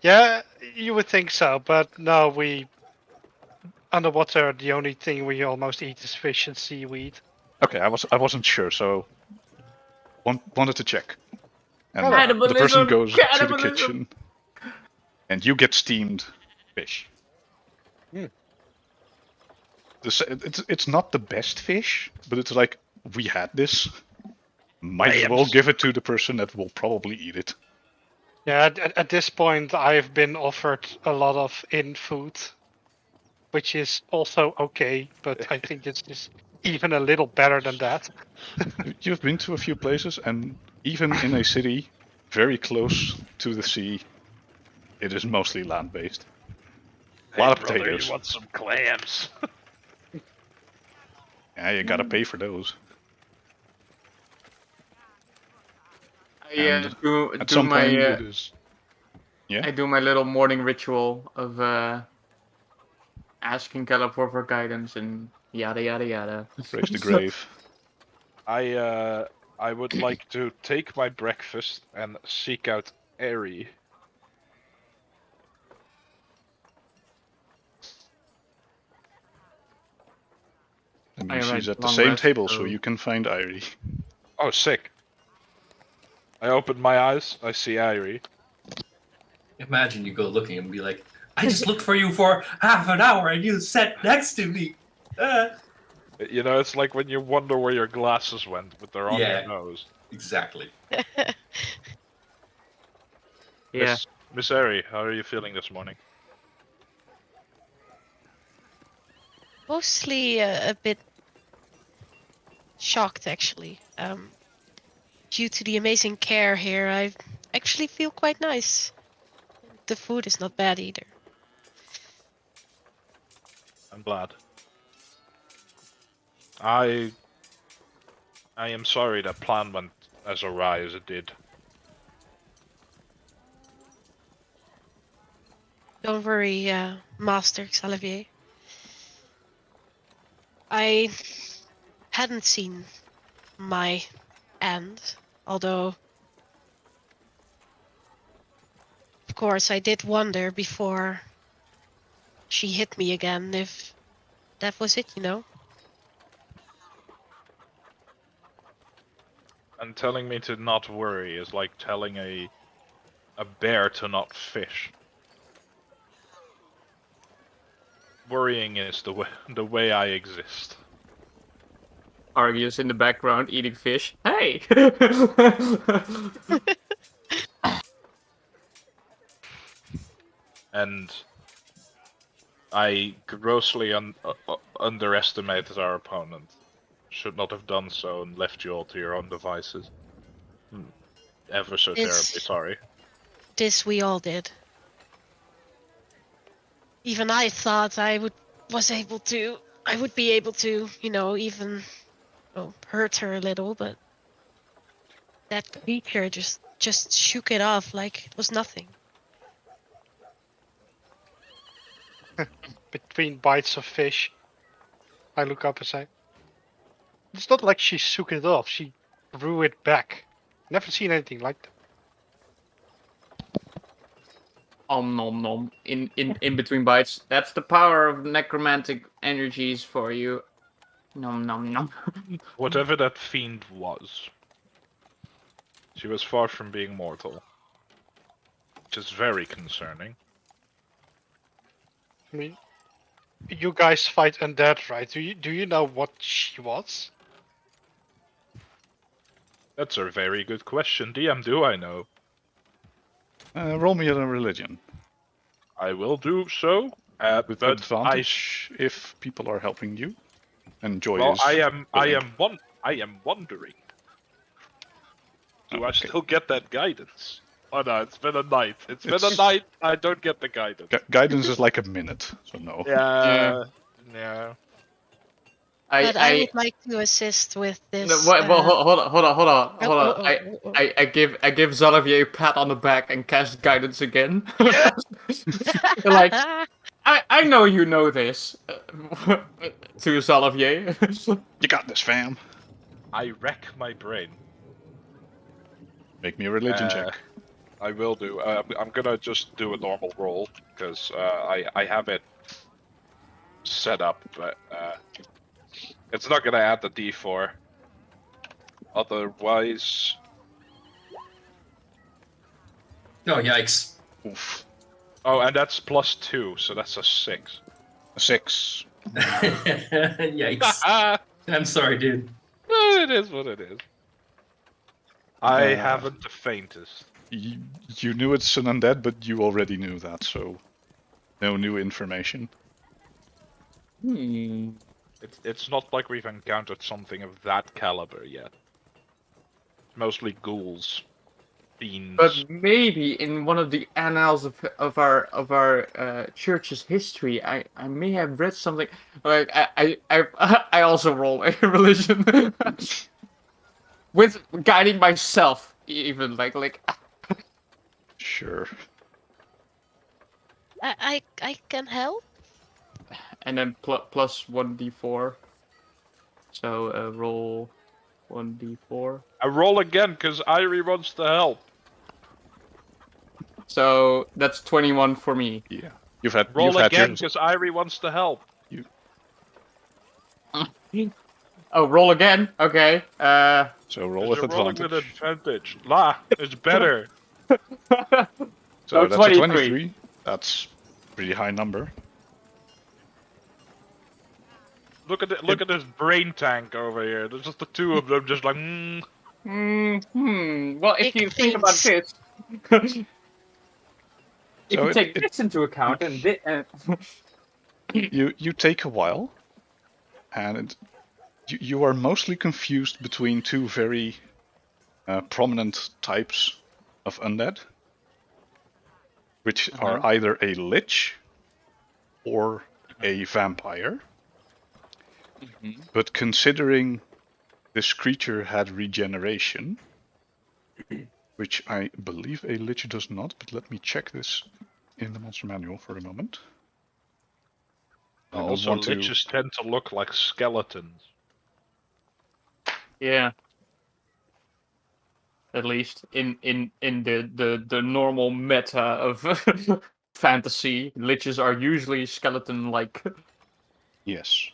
Yeah, you would think so, but no, underwater, the only thing we almost eat is fish and seaweed. Okay, I wasn't sure, so wanted to check. And Hello. the person Cannibalism! goes to the Cannibalism! kitchen, and you get steamed fish. It's not the best fish, but it's like, we had this. Might as well give it to the person that will probably eat it. Yeah, at this point, I've been offered a lot of inn food, which is also okay, but I think it's just even a little better than that. You've been to a few places, and even in a city very close to the sea, it is mostly land-based. A lot of brother, potatoes. You want some clams? Yeah, you gotta pay for those. I And do At some my point, it is. Yeah. I do my little morning ritual of asking Calipor for guidance and yada yada yada. Raise the grave. I would like to take my breakfast and seek out Airy mean, she's right, at the long same rest, table, so so- you can find Irie. Oh, sick. I open my eyes. I see Irie. Imagine you go looking and be like, I just looked for you for half an hour and you sat next to me. You know, it's like when you wonder where your glasses went, but they're on Yeah. your nose. Exactly. Yeah. Miss Airy, how are you feeling this morning? Mostly a bit shocked, actually. Due to the amazing care here, I actually feel quite nice. The food is not bad either. I'm glad. I am sorry that plan went as awry as it did. Don't worry, Master Xavier. I hadn't seen my end, although, of course, I did wonder before she hit me again if that was it, you know? And telling me to not worry is like telling a bear to not fish. Worrying is the way I exist. Argus in the background eating fish. Hey! And I grossly underestimated our opponent. Should not have done so and left you all to your own devices. Ever so terribly sorry. This we all did. Even I thought I would be able to, you know, even hurt her a little, but that creature just shook it off like it was nothing. Between bites of fish, I look up and say, it's not like she shook it off, she threw it back. Never seen anything like that. Nom nom. In between bites. That's the power of necromantic energies for you. Nom nom nom. Whatever that fiend was, she was far from being mortal. Which is very concerning. I mean, you guys fight undead, right? Do you know what she was? That's a very good question. DM, do I know? Roll me a religion. I will do so. With But advantage if people are helping you. And Joy well, is I am willing. wondering. Do Oh, I okay. still get that guidance? Oh no, it's been a night. It's been a night. I don't get the guidance. Guidance is like a minute, so no. Yeah. Yeah. But I would like to assist with this. No, well, hold on. oh. I give Xavier a pat on the back and cast guidance again. Like, I know you know this. To Xavier. You got this, fam. I wreck my brain. Make me a religion check. I will do. I'm gonna just do a normal roll because I have it set up, but it's not gonna add the D4. Otherwise, Oh, yikes. Oof. oh, and that's +2, so that's a 6. A 6. Yikes. I'm sorry, dude. It is what it is. I Uh, haven't the faintest. You knew it's an undead, but you already knew that, so no new information. It's not like we've encountered something of that caliber yet. Mostly ghouls, fiends. But maybe in one of the annals of our church's history, I may have read something. Like I also roll a religion with guiding myself, even like. Sure. I can help. And then plus 1d4. So roll 1d4. I roll again because Irie wants to help. So that's 21 for me. Yeah. Roll you've had again yours. because Irie wants to help. Oh, roll again. Okay. So roll You're with rolling with advantage. advantage. La, it's better. So No, that's a 23. 23. That's a pretty high number. Look at this brain tank over here. There's just the two of them, just like. Well, if Big you think about things. this, if So you take this into account, and you take a while, and you are mostly confused between two very prominent types of undead, which are either a lich or a vampire. But considering this creature had regeneration, which I believe a lich does not, but let me check this in the monster manual for a moment. I don't Also, want to. liches tend to look like skeletons. yeah, at least in the normal meta of fantasy, liches are usually skeleton-like. Yes.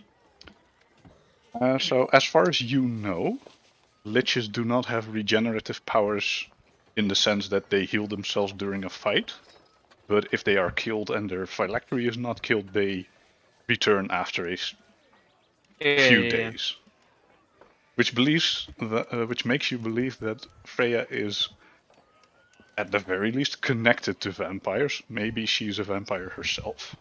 So as far as you know, liches do not have regenerative powers in the sense that they heal themselves during a fight. But if they are killed and their phylactery is not killed, they return after a few days. Which makes you believe that Freya is, at the very least, connected to vampires. Maybe she's a vampire herself.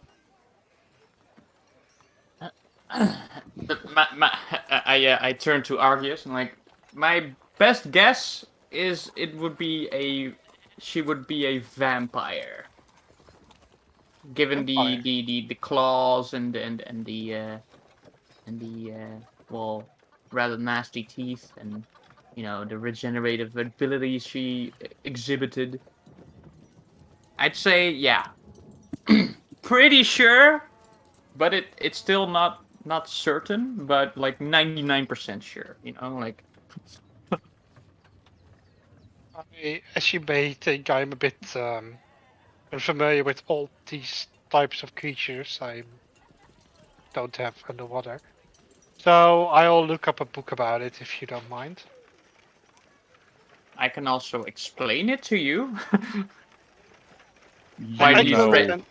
I turn to Argius and like, my best guess is she would be a vampire, given the claws and the well, rather nasty teeth, and the regenerative abilities she exhibited. I'd say, yeah, pretty sure, but it's still not certain, but like 99% sure. Like. As you may think, I'm a bit unfamiliar with all these types of creatures. I don't have underwater. So I'll look up a book about it if you don't mind. I can also explain it to you. You do you know threaten-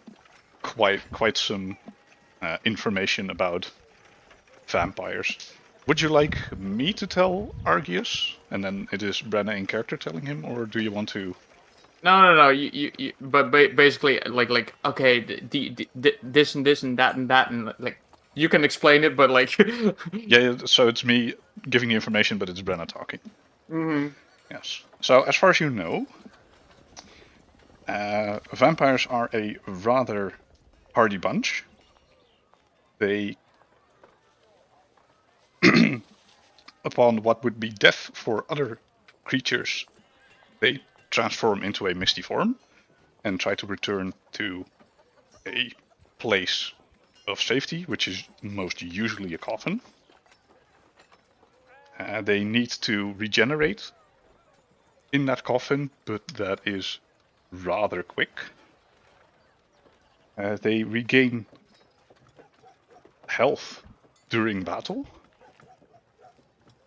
quite some information about vampires. Would you like me to tell Argius, and then it is Brenna in character telling him, or do you want to? No. You but basically, like, okay, this and that and like, you can explain it, but like. Yeah, so it's me giving you information, but it's Brenna talking. Mm-hmm. Yes. So as far as you know, vampires are a rather hardy bunch. They, upon what would be death for other creatures, they transform into a misty form and try to return to a place of safety, which is most usually a coffin. They need to regenerate in that coffin, but that is rather quick. They regain health during battle,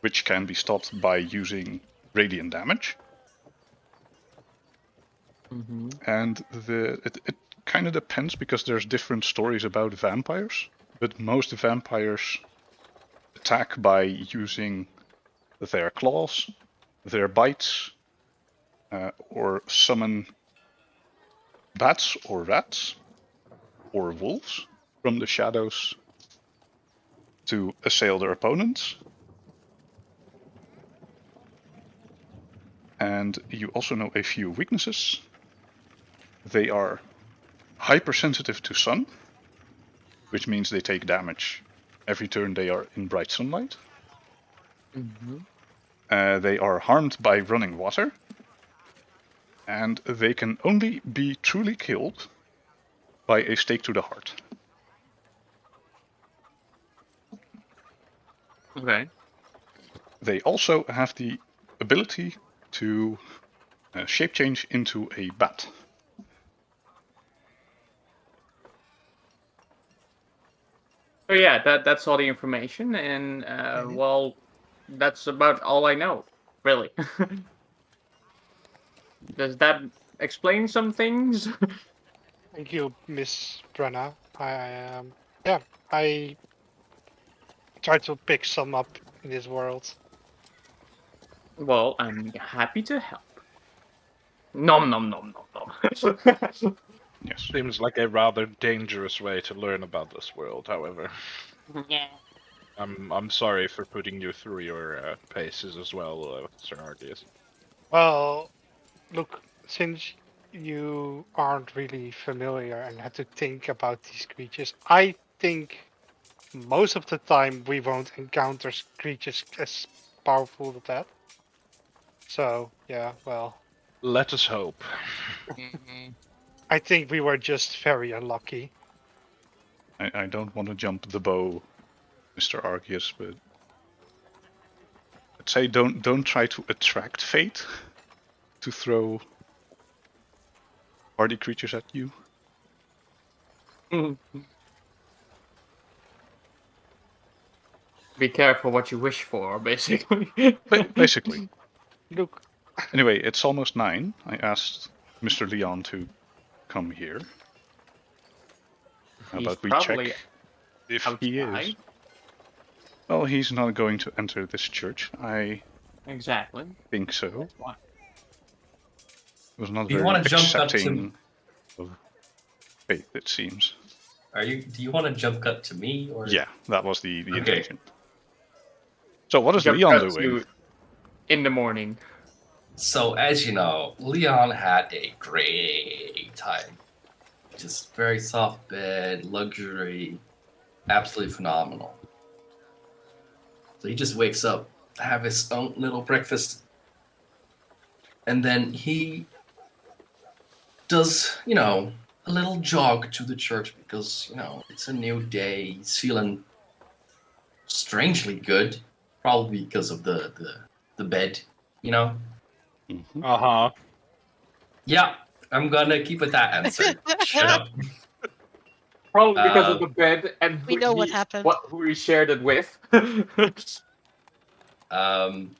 which can be stopped by using radiant damage. Mm-hmm. And it kind of depends, because there's different stories about vampires, but most vampires attack by using their claws, their bites, or summon bats or rats or wolves from the shadows to assail their opponents. And you also know a few weaknesses. They are hypersensitive to sun, which means they take damage every turn they are in bright sunlight. Mm-hmm. They are harmed by running water, and they can only be truly killed by a stake to the heart. Okay. They also have the ability to shape change into a bat. So yeah, that's all the information, and well, that's about all I know, really. Does that explain some things? Thank you, Miss Brenna. Yeah, I try to pick some up in this world. Well, I'm happy to help. Nom nom nom nom nom. Yes. Seems like a rather dangerous way to learn about this world, however. Yeah. I'm sorry for putting you through your paces as well, Sir Ardius. Well, look, since you aren't really familiar and had to think about these creatures, I think most of the time we won't encounter creatures as powerful as that. So, yeah, well, Let us hope. I think we were just very unlucky. I don't want to jump the bow, Mr. Arceus, but I'd say don't try to attract fate to throw party creatures at you. Be careful what you wish for, basically. Basically. Look, Anyway, it's almost 9. I asked Mr. Leon to come here. How He's about we probably check if he is? outside. Well, he's not going to enter this church. I Exactly. think so. That's why. He was not Do you very wanna jump cut to- accepting of fate, it seems. Do you want to jump cut to me or? Yeah, that was the Okay. intention. So what is Jump Leon cut doing? to in the morning. So as you know, Leon had a great time. Just very soft bed, luxury, absolutely phenomenal. So he just wakes up, have his own little breakfast, and then he does, a little jog to the church because, it's a new day. He's feeling strangely good, probably because of the bed, Mhm. Uh-huh. Yeah, I'm gonna keep with that answer. Shut up. Probably because of Uh, the bed and We know what happened. who he shared it with. Um,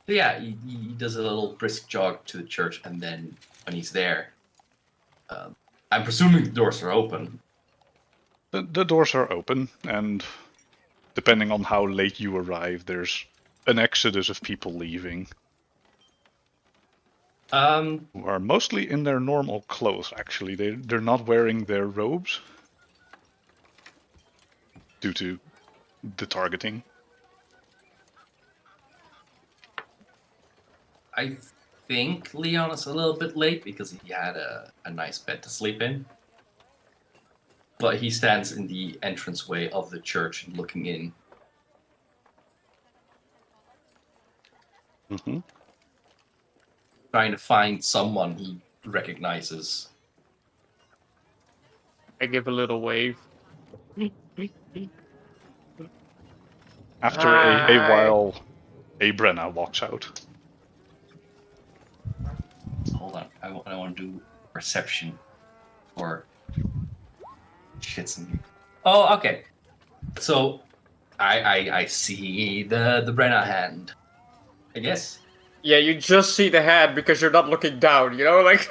but yeah, he does a little brisk jog to the church, and then when he's there, I'm presuming the doors are open. The doors are open, and depending on how late you arrive, there's an exodus of people leaving, who are mostly in their normal clothes, actually. They're not wearing their robes due to the targeting. I think Leon is a little bit late because he had a nice bed to sleep in. But he stands in the entranceway of the church looking in. Mm-hmm. Trying to find someone he recognizes. I give a little wave. After a Hi. while, a Brenna walks out. Hold on, I want to do perception for shits and giggles. Oh, okay. So I see the Brenna hand. I guess. Yeah, you just see the head because you're not looking down, like.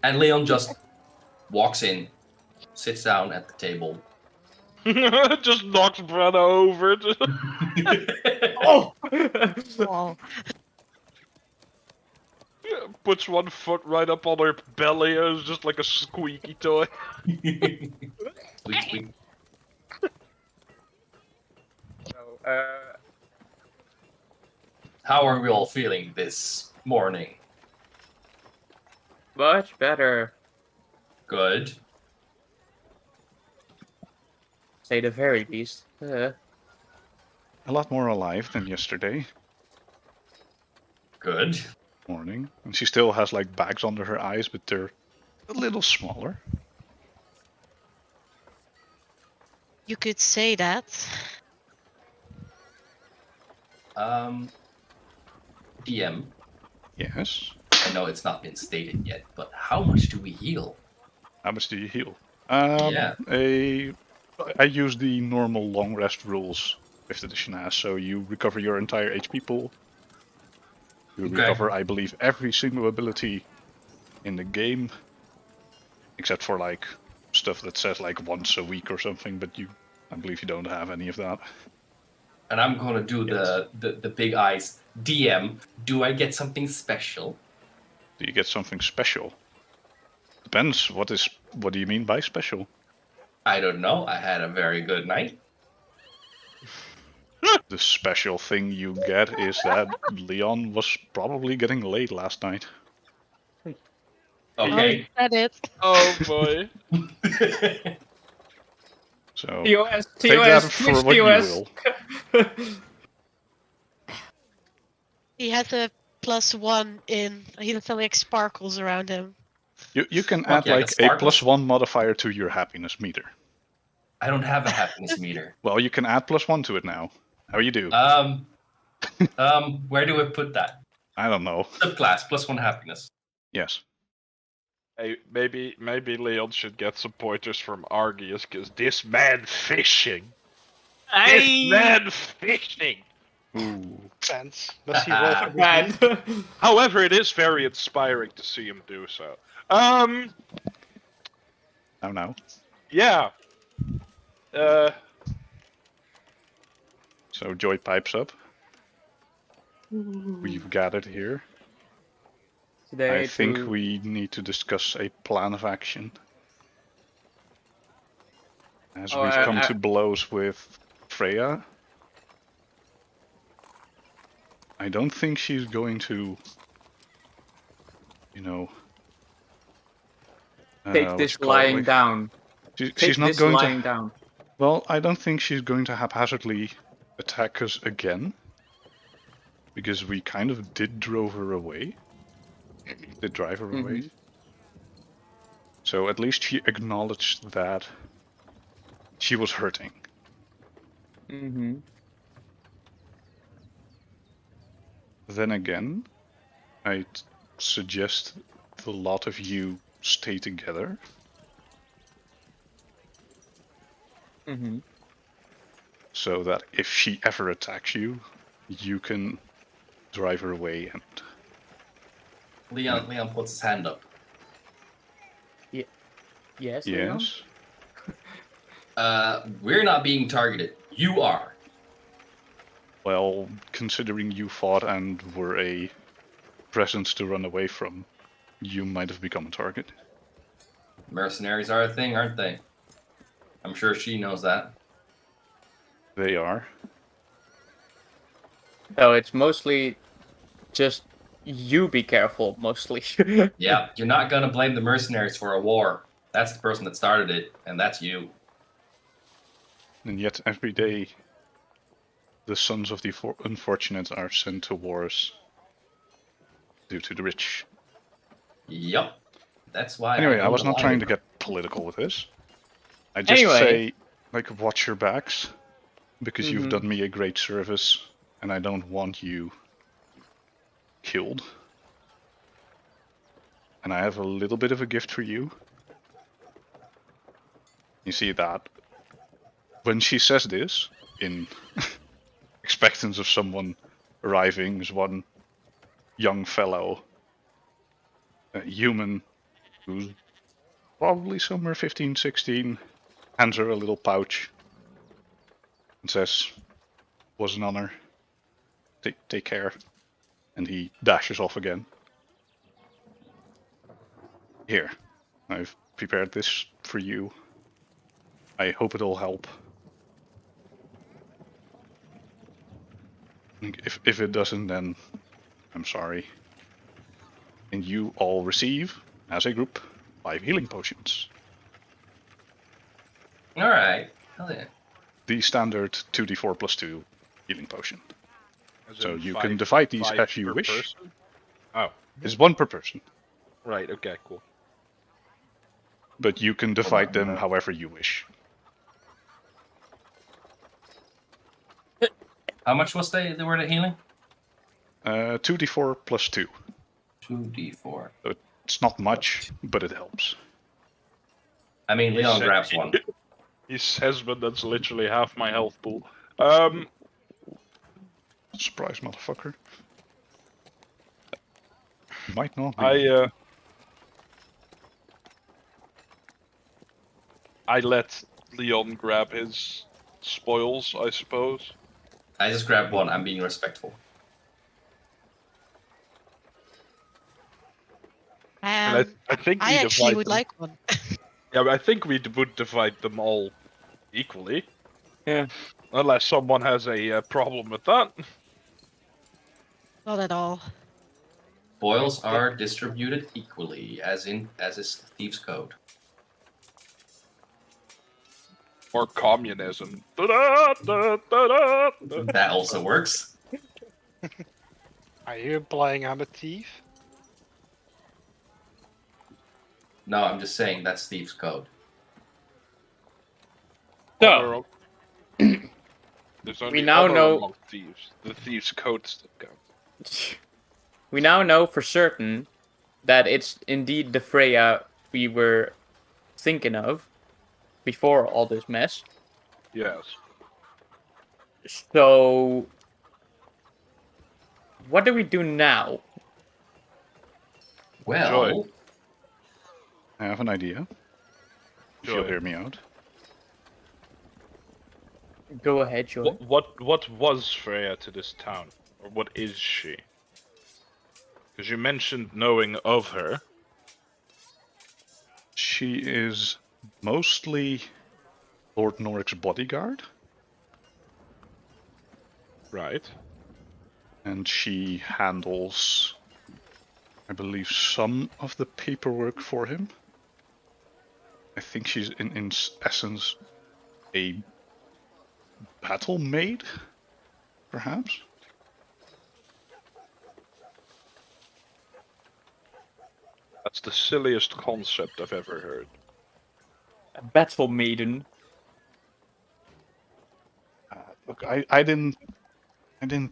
And Leon just walks in, sits down at the table. Just knocks Brenna over. Oh! Oh, Puts one foot right up on her belly. It's just like a squeaky toy. Squeak, squeak. So, How are we all feeling this morning? much better. Good. Say the very least. A lot more alive than yesterday Good. morning. And she still has like bags under her eyes, but they're a little smaller. you could say that. DM, Yes. I know it's not been stated yet, but how much do we heal? How much do you heal? Yeah. I use the normal long rest rules 5th edition has, so you recover your entire HP pool. You Okay. recover, I believe, every single ability in the game, except for like stuff that says like once a week or something, but I believe you don't have any of that. And I'm gonna do the big eyes. DM, do I get something special? Do you get something special? Depends. What do you mean by special? I don't know. I had a very good night. The special thing you get is that Leon was probably getting laid last night. Okay. Oh, you said it. Oh boy. So TOS, take that TOS, for Twitch what you TOS. will. He has a +1 in. He looks like sparkles around him. You can Fuck add yeah, like the a sparkles. +1 modifier to your happiness meter. I don't have a happiness meter. Well, you can add +1 to it now. How you do? Where do I put that? I don't know. Subclass +1 happiness. Yes. Hey, maybe Leon should get some pointers from Argius, because this man fishing. This man fishing. Ooh. Sense. Does he roll for this Man. game? However, it is very inspiring to see him do so. Now. Yeah. So Joy pipes up. We've gathered here. Today I think to- we need to discuss a plan of action. As Oh, we've come to blows with Freya. I don't think she's going to, take what's this it called? lying Like, down. she's not this going lying to. down. Well, I don't think she's going to haphazardly attack us again, because we kind of did drive her away. Mhm. So at least she acknowledged that she was hurting. Mm-hmm. Then again, I'd suggest the lot of you stay together. Mm-hmm. So that if she ever attacks you, you can drive her away and... Leon puts his hand up. Yes, Leon? Yes? We're not being targeted. You are. Well, considering you fought and were a presence to run away from, you might have become a target. Mercenaries are a thing, aren't they? I'm sure she knows that. They are. So it's mostly just you be careful, mostly. Yeah, you're not gonna blame the mercenaries for a war. That's the person that started it, and that's you. And yet every day, the sons of the unfortunate are sent to wars due to the rich. Yup. That's why. Anyway, I don't was not align trying with to her. get political with this. I just say, like, watch your backs, because you've done me a great service, and I don't want you killed. And I have a little bit of a gift for you. You see that when she says this, in expectance of someone arriving as one young fellow, a human who's probably somewhere 15, 16, hands her a little pouch and says, "Was an honor. Take care." And he dashes off again. Here, I've prepared this for you. I hope it'll help. If it doesn't, then I'm sorry. And you all receive, as a group, 5 healing potions. Alright. Hell yeah. The standard 2d4 plus 2 healing potion. As So in you five- can divide these five as you per wish. person? Oh, It's 1 per person, right. Okay, cool. but you can divide them however you wish. How much was they were the healing? 2d4 plus 2. 2d4. It's not much, but it helps. I mean, Leon grabs one. He says, but that's literally half my health pool. Surprise, motherfucker. Might not be. I let Leon grab his spoils, I suppose. I just grabbed one. I'm being respectful. And I think I we actually divide would them. like one. Yeah, but I think we would divide them all equally. Yeah. Unless someone has a problem with that. Not at all. Spoils are distributed equally, as is Thieves' Code. Or communism. Da-da-da-da-da-da. That also works. Are you implying I'm a thief? No, I'm just saying that's Thieves' Code. So, There's only now honor know- among thieves. The thieves' code still counts. we now know for certain that it's indeed the Freya we were thinking of before all this mess. Yes. So, what do we do now? Well, Joy. I have an idea. If you'll Joy. hear me out. Go ahead, Joy. What was Freya to this town? Or what is she? Because you mentioned knowing of her. She is mostly Lord Norik's bodyguard, Right. and she handles, I believe, some of the paperwork for him. I think she's in essence a battle maid, perhaps? That's the silliest concept I've ever heard. A battle maiden. Look, I didn't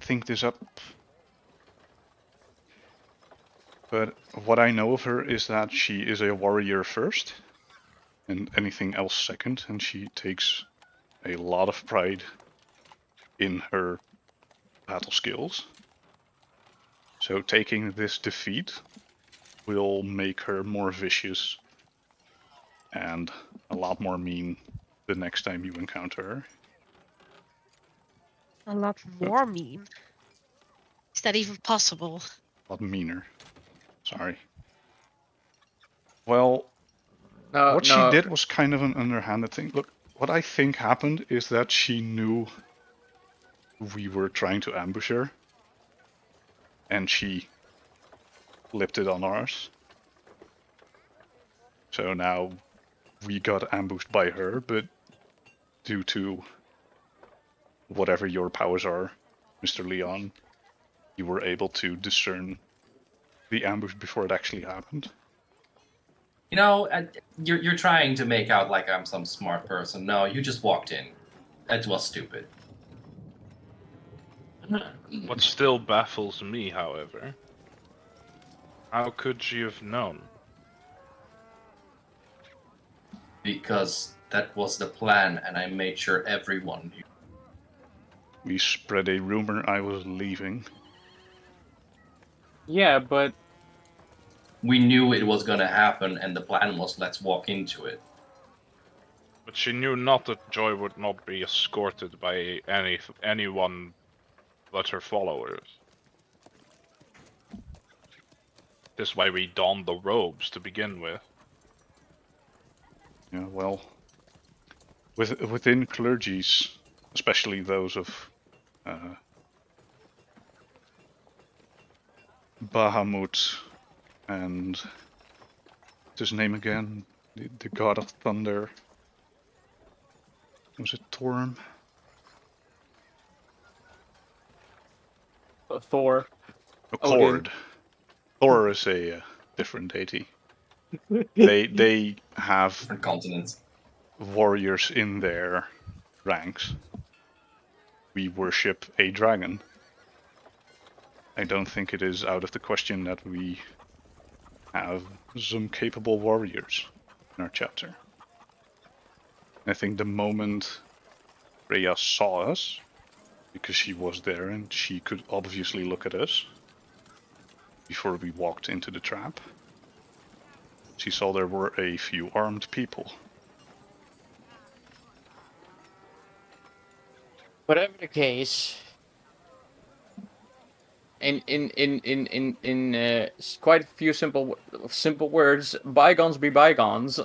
think this up, but what I know of her is that she is a warrior first, and anything else second, and she takes a lot of pride in her battle skills. So taking this defeat will make her more vicious and a lot more mean the next time you encounter her. A lot more mean. Is that even possible? A lot meaner. Sorry. Well, No, what no. she did was kind of an underhanded thing. Look, what I think happened is that she knew we were trying to ambush her, and she flipped it on ours. So now we got ambushed by her, but due to whatever your powers are, Mr. Leon, you were able to discern the ambush before it actually happened. you know, you're trying to make out like I'm some smart person. No, you just walked in. That was stupid. What still baffles me, however, how could she have known? Because that was the plan, and I made sure everyone knew. We spread a rumor I was leaving. Yeah, but We knew it was gonna happen, and the plan was let's walk into it. But she knew not that Joy would not be escorted by anyone but her followers. This is why we donned the robes to begin with. Yeah, well, within clergies, especially those of Bahamut and what's his name again? The god of thunder. Was it Torm? Thor. Cord. Thor is a different deity. They have Different continents. warriors in their ranks. We worship a dragon. I don't think it is out of the question that we have some capable warriors in our chapter. I think the moment Freya saw us, because she was there and she could obviously look at us before we walked into the trap, she saw there were a few armed people. Whatever the case, in quite a few simple words, bygones be bygones.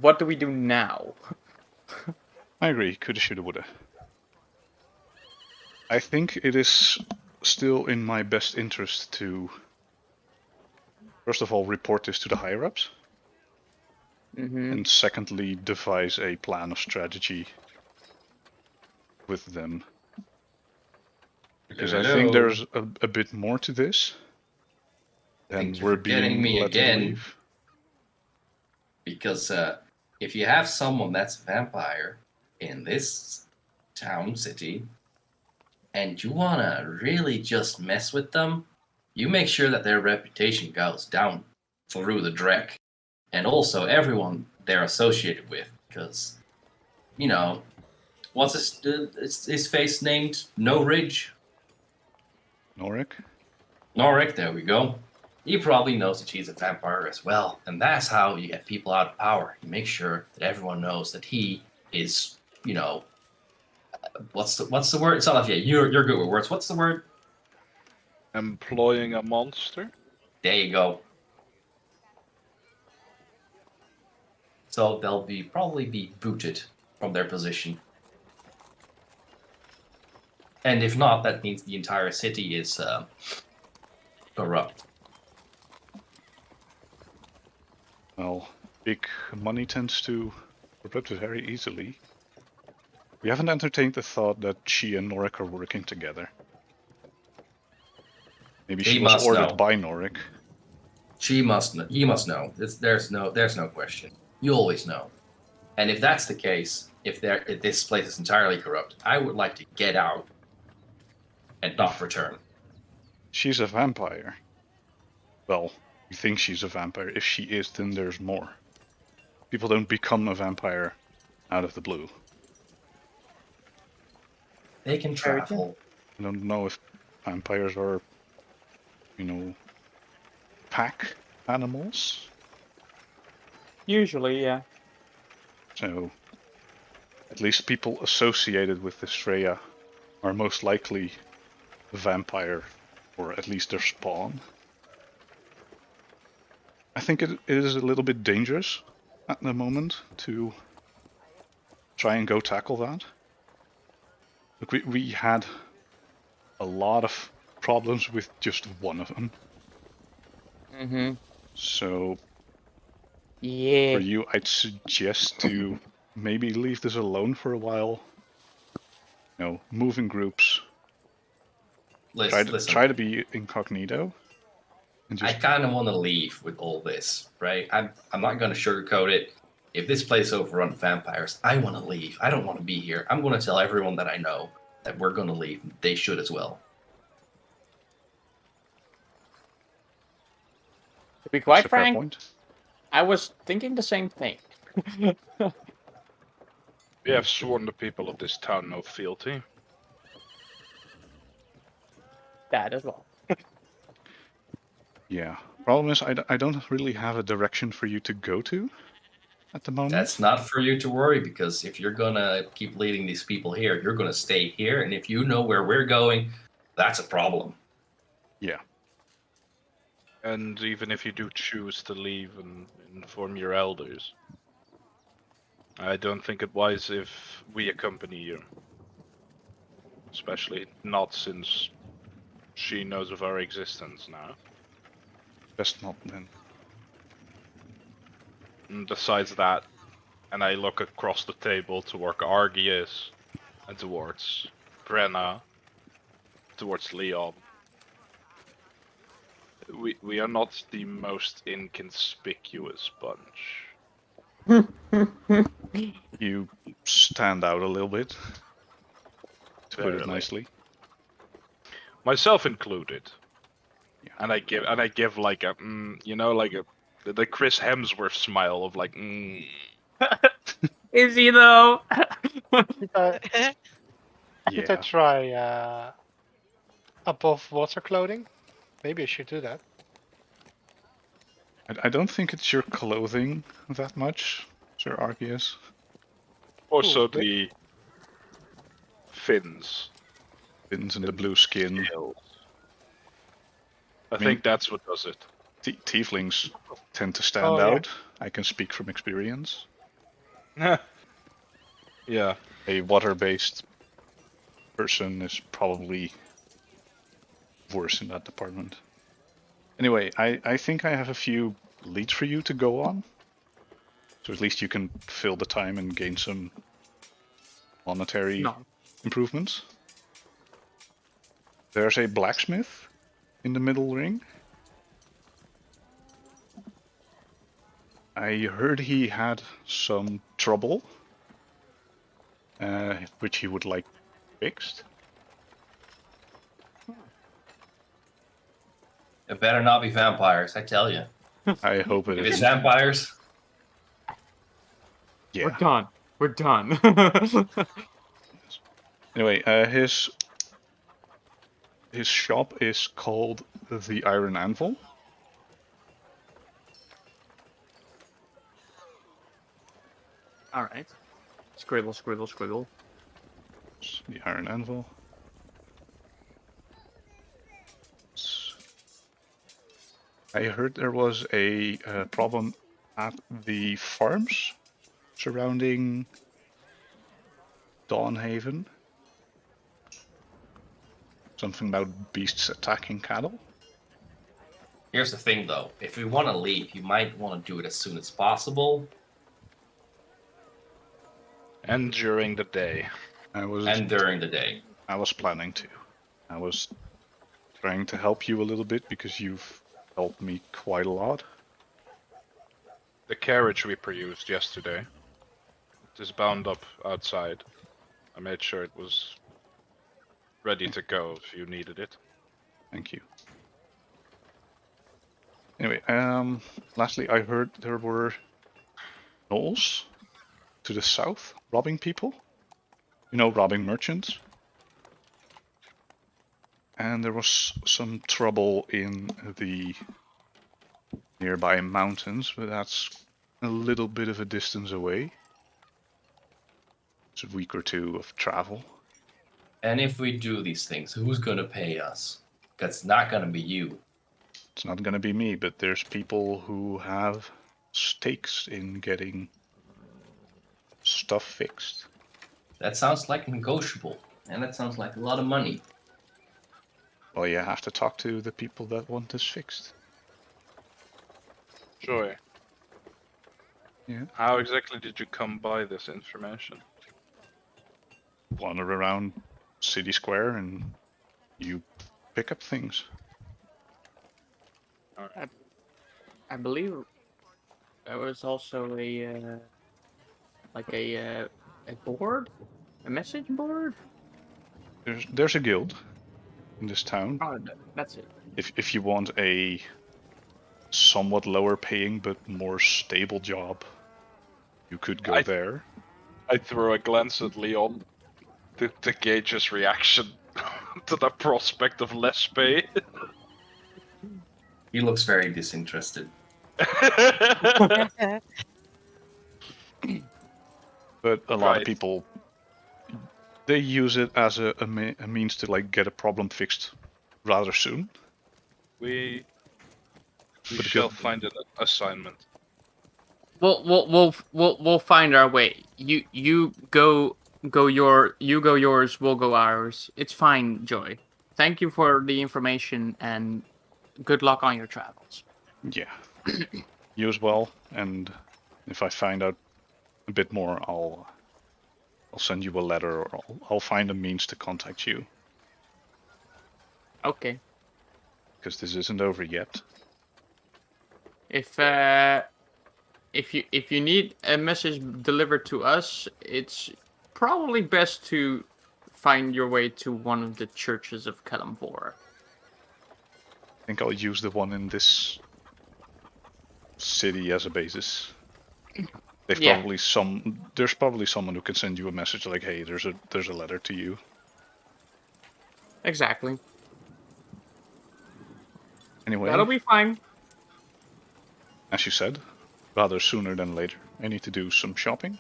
What do we do now? I agree, coulda, shoulda, woulda. I think it is still in my best interest to, first of all, report this to the higher-ups, and secondly, devise a plan of strategy with them. Because I think there's a bit more to this than we're being let to believe. Because if you have someone that's a vampire in this town, city, and you want to really just mess with them, you make sure that their reputation goes down through the dreck. And also everyone they're associated with. Because, you know, what's his face named? No Ridge? Norik? Norik, there we go. He probably knows that she's a vampire as well, and that's how you get people out of power. You make sure that everyone knows that he is, you know, what's the word? It's not like you're good with words. What's the word? Employing a monster? There you go. So they'll probably be booted from their position. And if not, that means the entire city is corrupt. Well, big money tends to corrupt very easily. We haven't entertained the thought that she and Norik are working together. Maybe she was ordered by Norik. She must know. He must know. There's no question. You always know. And if that's the case, if this place is entirely corrupt, I would like to get out and not return. She's a vampire. Well, we think she's a vampire. If she is, then there's more. People don't become a vampire out of the blue. They can travel. I don't know if vampires are, you know, pack animals. Usually, yeah. So, at least people associated with this Freya are most likely a vampire, or at least their spawn. I think it is a little bit dangerous at the moment to try and go tackle that. Look, we had a lot of problems with just one of them. So, yeah, for you, I'd suggest to maybe leave this alone for a while. You know, move in groups. Try to be incognito. And I kind of want to leave with all this, right? I'm not going to sugarcoat it. If this place overrun with vampires, I want to leave. I don't want to be here. I'm going to tell everyone that I know that we're going to leave. They should as well. to be quite That's a fair frank, point. I was thinking the same thing. We have sworn the people of this town no fealty. That as well. Yeah. Problem is, I don't really have a direction for you to go to at the moment. That's not for you to worry, because if you're going to keep leading these people here, you're going to stay here. And if you know where we're going, that's a problem. Yeah. And even if you do choose to leave and inform your elders, I don't think it wise if we accompany you. Especially not since she knows of our existence now. Best not then. And besides that, and I look across the table to where Argy is, and towards Brenna, towards Leon. We are not the most inconspicuous bunch. You stand out a little bit, to put it Barely. nicely. Myself included. Yeah. And I give like a you know, like the Chris Hemsworth smile of like Is he though? Did I Yeah. try above water clothing? Maybe I should do that. I don't think it's your clothing that much, Sir Arceus. Also Ooh, the fins. Fins and the blue skin. Scales. I mean- think that's what does it. Tieflings tend to stand Oh, yeah. out. I can speak from experience. Yeah. A water-based person is probably worse in that department. Anyway, I think I have a few leads for you to go on. So at least you can fill the time and gain some monetary No. improvements. There's a blacksmith in the middle ring. I heard he had some trouble, which he would like fixed. It better not be vampires, I tell you. I hope it If it's is. vampires, We're Yeah. done. We're done. Anyway, his shop is called the Iron Anvil. All right. Scribble, scribble, scribble. The Iron Anvil. I heard there was a problem at the farms surrounding Dawnhaven. Something about beasts attacking cattle. here's the thing though. If we want to leave, you might want to do it as soon as possible. And during the day. And during the day. I was planning to. I was trying to help you a little bit because you've helped me quite a lot. The carriage we produced yesterday. It is bound up outside. I made sure it was ready to go if you needed it. Thank you. Anyway, lastly, I heard there were gnolls to the south robbing people. You know, robbing merchants. And there was some trouble in the nearby mountains, but that's a little bit of a distance away. It's a week or two of travel. And if we do these things, who's going to pay us? Because it's not going to be you. It's not gonna be me, but there's people who have stakes in getting stuff fixed. That sounds like negotiable. And that sounds like a lot of money. Well, you have to talk to the people that want this fixed. Joy. Yeah. How exactly did you come by this information? Wander around City Square and you pick up things. I believe there was also a board, a message board. There's a guild in this town. Oh, that's it. If you want a somewhat lower paying but more stable job, you could go there. I threw a glance at Leon to gauge his reaction to the prospect of less pay. He looks very disinterested. But a lot of Right. people, they use it as a means to like get a problem fixed rather soon. We But shall good. find an assignment. We'll find our way. You go yours. We'll go ours. It's fine, Joy. Thank you for the information and good luck on your travels. Yeah. You as well, and if I find out a bit more, I'll send you a letter, or I'll find a means to contact you, Okay. because this isn't over yet. If you need a message delivered to us, it's probably best to find your way to one of the churches of Kalimvor. I think I'll use the one in this city as a basis. They've Yeah. probably there's probably someone who can send you a message like, hey, there's a letter to you. Exactly. Anyway, That'll be fine. as you said, rather sooner than later. I need to do some shopping.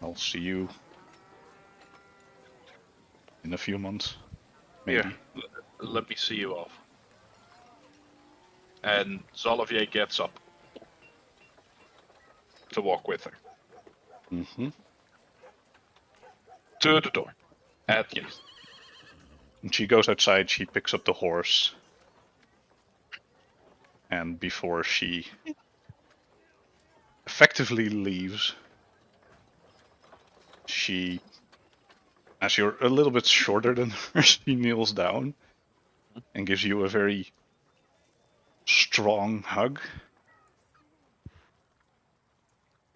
I'll see you in a few months, maybe. Here, let me see you off. And Zolovier gets up to walk with her Mm-hmm. to the door, at least. And she goes outside, she picks up the horse, and before she effectively leaves, she, as you're a little bit shorter than her, she kneels down and gives you a very strong hug.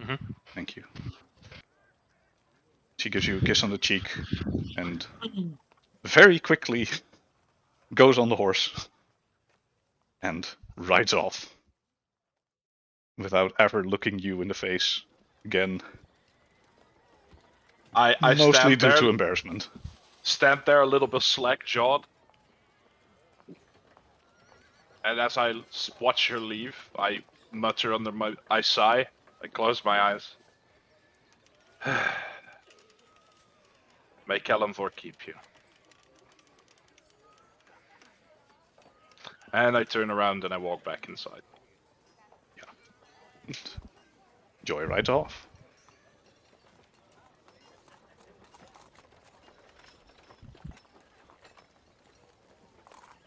Mm-hmm. Thank you. She gives you a kiss on the cheek and very quickly goes on the horse and rides off without ever looking you in the face again. I Mostly stand due there, to embarrassment. stand there a little bit slack-jawed, and as I watch her leave, I mutter I sigh, I close my eyes. May Kalimvor keep you. And I turn around and I walk back inside. Joy rides off.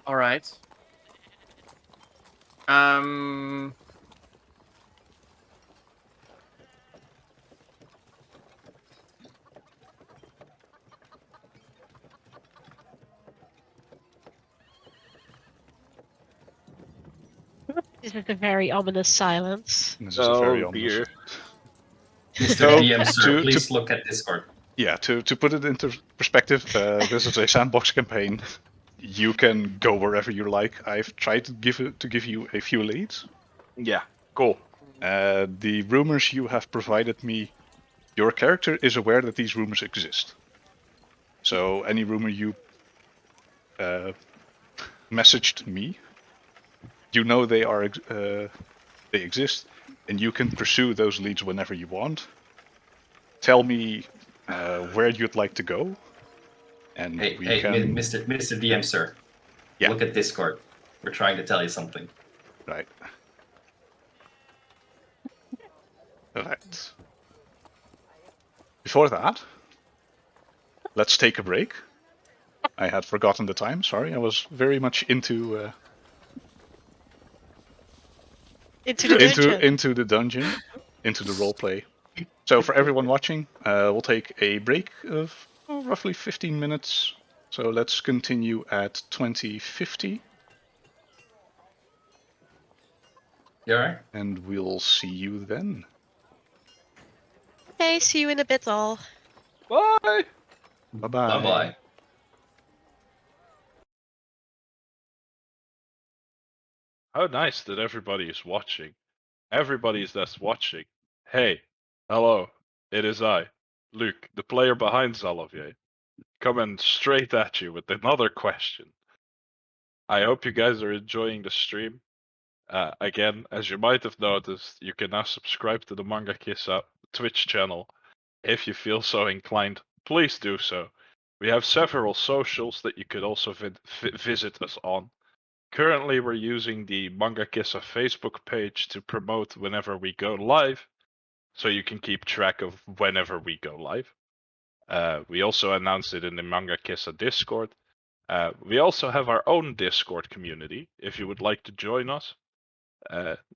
All right. This is a very ominous silence. This is a very Oh ominous. dear. Mr. So, DM, sir, to- please look at Discord. Yeah, to put it into perspective, this is a sandbox campaign. You can go wherever you like. I've tried to give you a few leads. Yeah, cool. The rumors you have provided me, your character is aware that these rumors exist. So any rumor you messaged me, you know they are they exist, and you can pursue those leads whenever you want. Tell me where you'd like to go, and Hey, we hey, can. Mr. DM, sir. Yeah. Look at Discord. We're trying to tell you something. Right. Right. Before that, let's take a break. I had forgotten the time. Sorry, I was very much into Into the dungeon. into the dungeon, into the roleplay. So for everyone watching, we'll take a break of roughly 15 minutes. So let's continue at 2050, You alright? and we'll see you then. Okay, see you in a bit, all. Bye! Bye-bye. Bye-bye. How nice that everybody is watching. Everybody is thus watching. Hey, hello, it is I, Luke, the player behind Zolovier, coming straight at you with another question. I hope you guys are enjoying the stream. Again, as you might have noticed, you can now subscribe to the Manga Kissa Twitch channel. If you feel so inclined, please do so. We have several socials that you could also visit us on. Currently, we're using the Manga Kissa Facebook page to promote whenever we go live, so you can keep track of whenever we go live. We also announced it in the Manga Kissa Discord. We also have our own Discord community. If you would like to join us,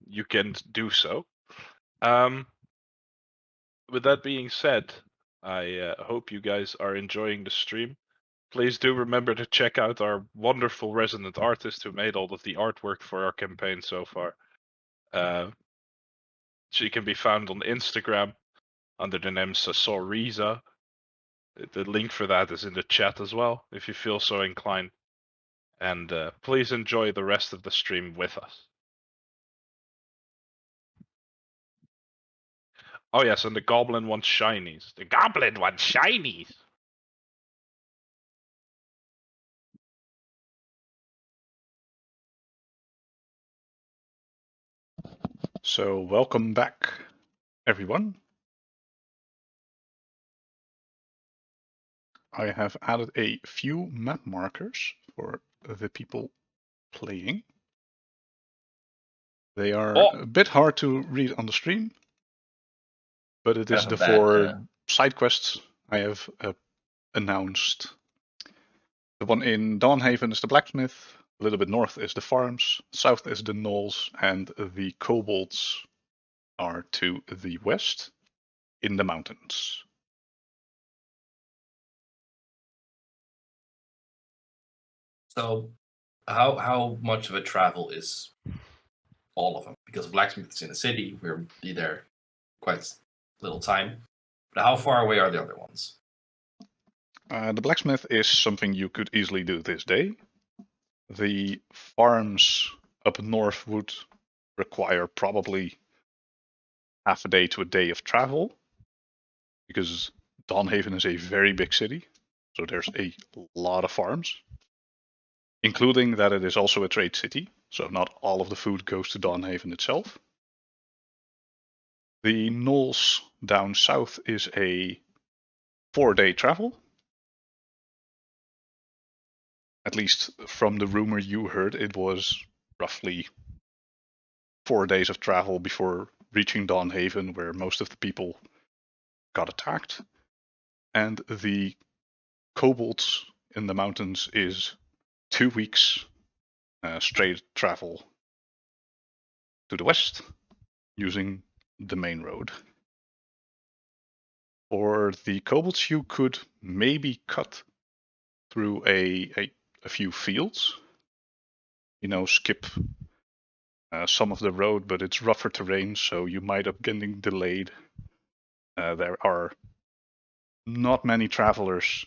you can do so. With that being said, I hope you guys are enjoying the stream. Please do remember to check out our wonderful resident artist who made all of the artwork for our campaign so far. She can be found on Instagram under the name Sasoriza. The link for that is in the chat as well, if you feel so inclined. And please enjoy the rest of the stream with us. Oh yes, and the goblin wants shinies. The goblin wants shinies. So welcome back, everyone. I have added a few map markers for the people playing. They are a bit hard to read on the stream, but it is Kind the of a bad, 4 side quests I have announced. The one in Dawnhaven is the blacksmith, a little bit north is the farms, south is the gnolls, and the kobolds are to the west in the mountains. So, how much of a travel is all of them? Because blacksmith is in the city, we'll be there quite little time. But how far away are the other ones? The blacksmith is something you could easily do this day. The farms up north would require probably half a day to a day of travel, because Dawnhaven is a very big city, so there's a lot of farms, including that it is also a trade city, so not all of the food goes to Dawnhaven itself. The gnolls down south is a 4-day travel. At least from the rumor you heard, it was roughly 4 days of travel before reaching Dawnhaven, where most of the people got attacked. And the kobolds in the mountains is 2 weeks straight travel to the west using the main road. For the kobolds, you could maybe cut through a few fields, skip some of the road, but it's rougher terrain, so you might end up getting delayed. There are not many travelers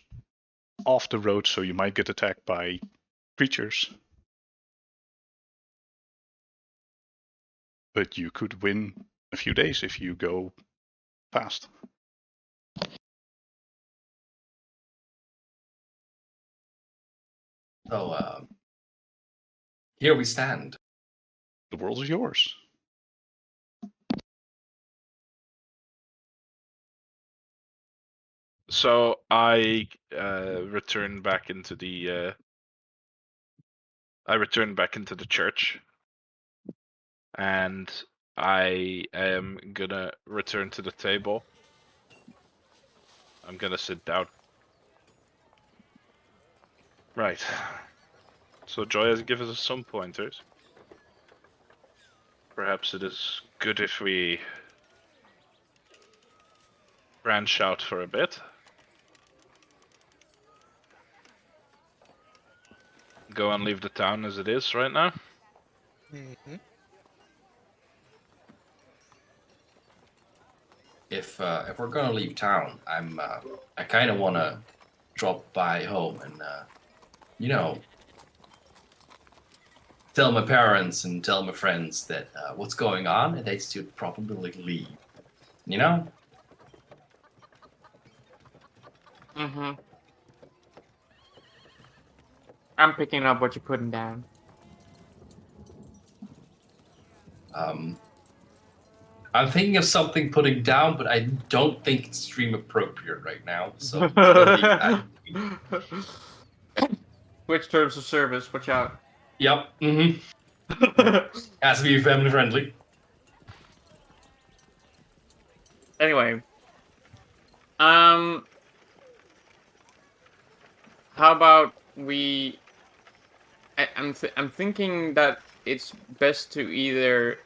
off the road, so you might get attacked by creatures. But you could win a few days if you go fast. So, here we stand. The world is yours. So I return back into the church, and I am gonna return to the table. I'm gonna sit down. Right. So Joy has given us some pointers. Perhaps it is good if we branch out for a bit. Go and leave the town as it is right now. Mm-hmm. If we're gonna leave town, I kind of want to drop by home and tell my parents and tell my friends that what's going on, and they should probably leave. You know? Mm-hmm. I'm picking up what you're putting down. I'm thinking of something putting down, but I don't think it's stream appropriate right now. So we'll leave that. Which terms of service? Watch out. Yep. Mm-hmm. Has to be family friendly. Anyway, how about we? I'm thinking that it's best to either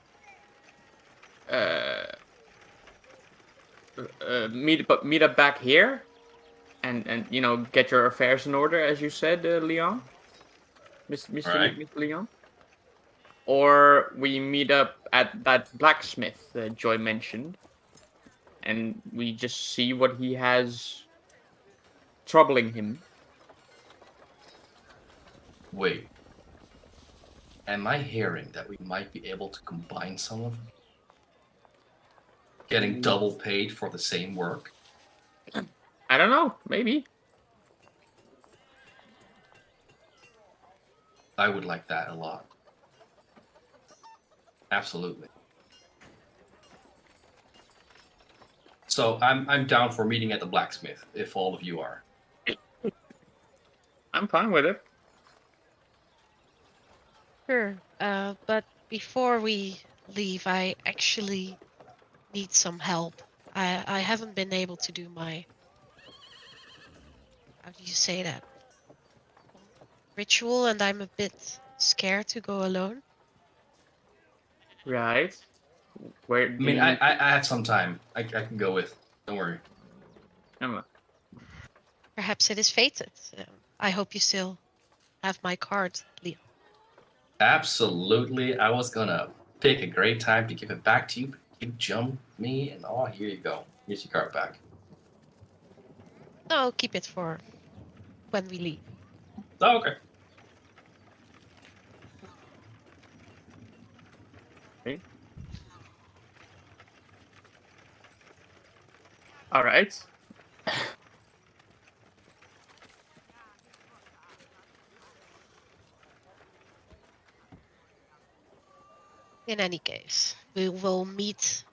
meet up back here, and get your affairs in order, as you said, Leon, Mr. Right. Mr. Leon, or we meet up at that blacksmith Joy mentioned, and we just see what he has troubling him. Wait. Am I hearing that we might be able to combine some of them? getting double paid for the same work? I don't know. Maybe. I would like that a lot. Absolutely. So I'm down for meeting at the blacksmith if all of you are. I'm fine with it. Sure. But before we leave, I actually need some help. I haven't been able to do my, how do you say that, ritual, and I'm a bit scared to go alone. Right. Where I do mean, you... I have some time. I can go with. Don't worry. Perhaps it is fated. I hope you still have my card, Leon. Absolutely. I was gonna pick a great time to give it back to you, but you jumped me, and oh, here you go. Here's your card back. No, keep it for when we leave. Oh, okay. All right. In any case, we will meet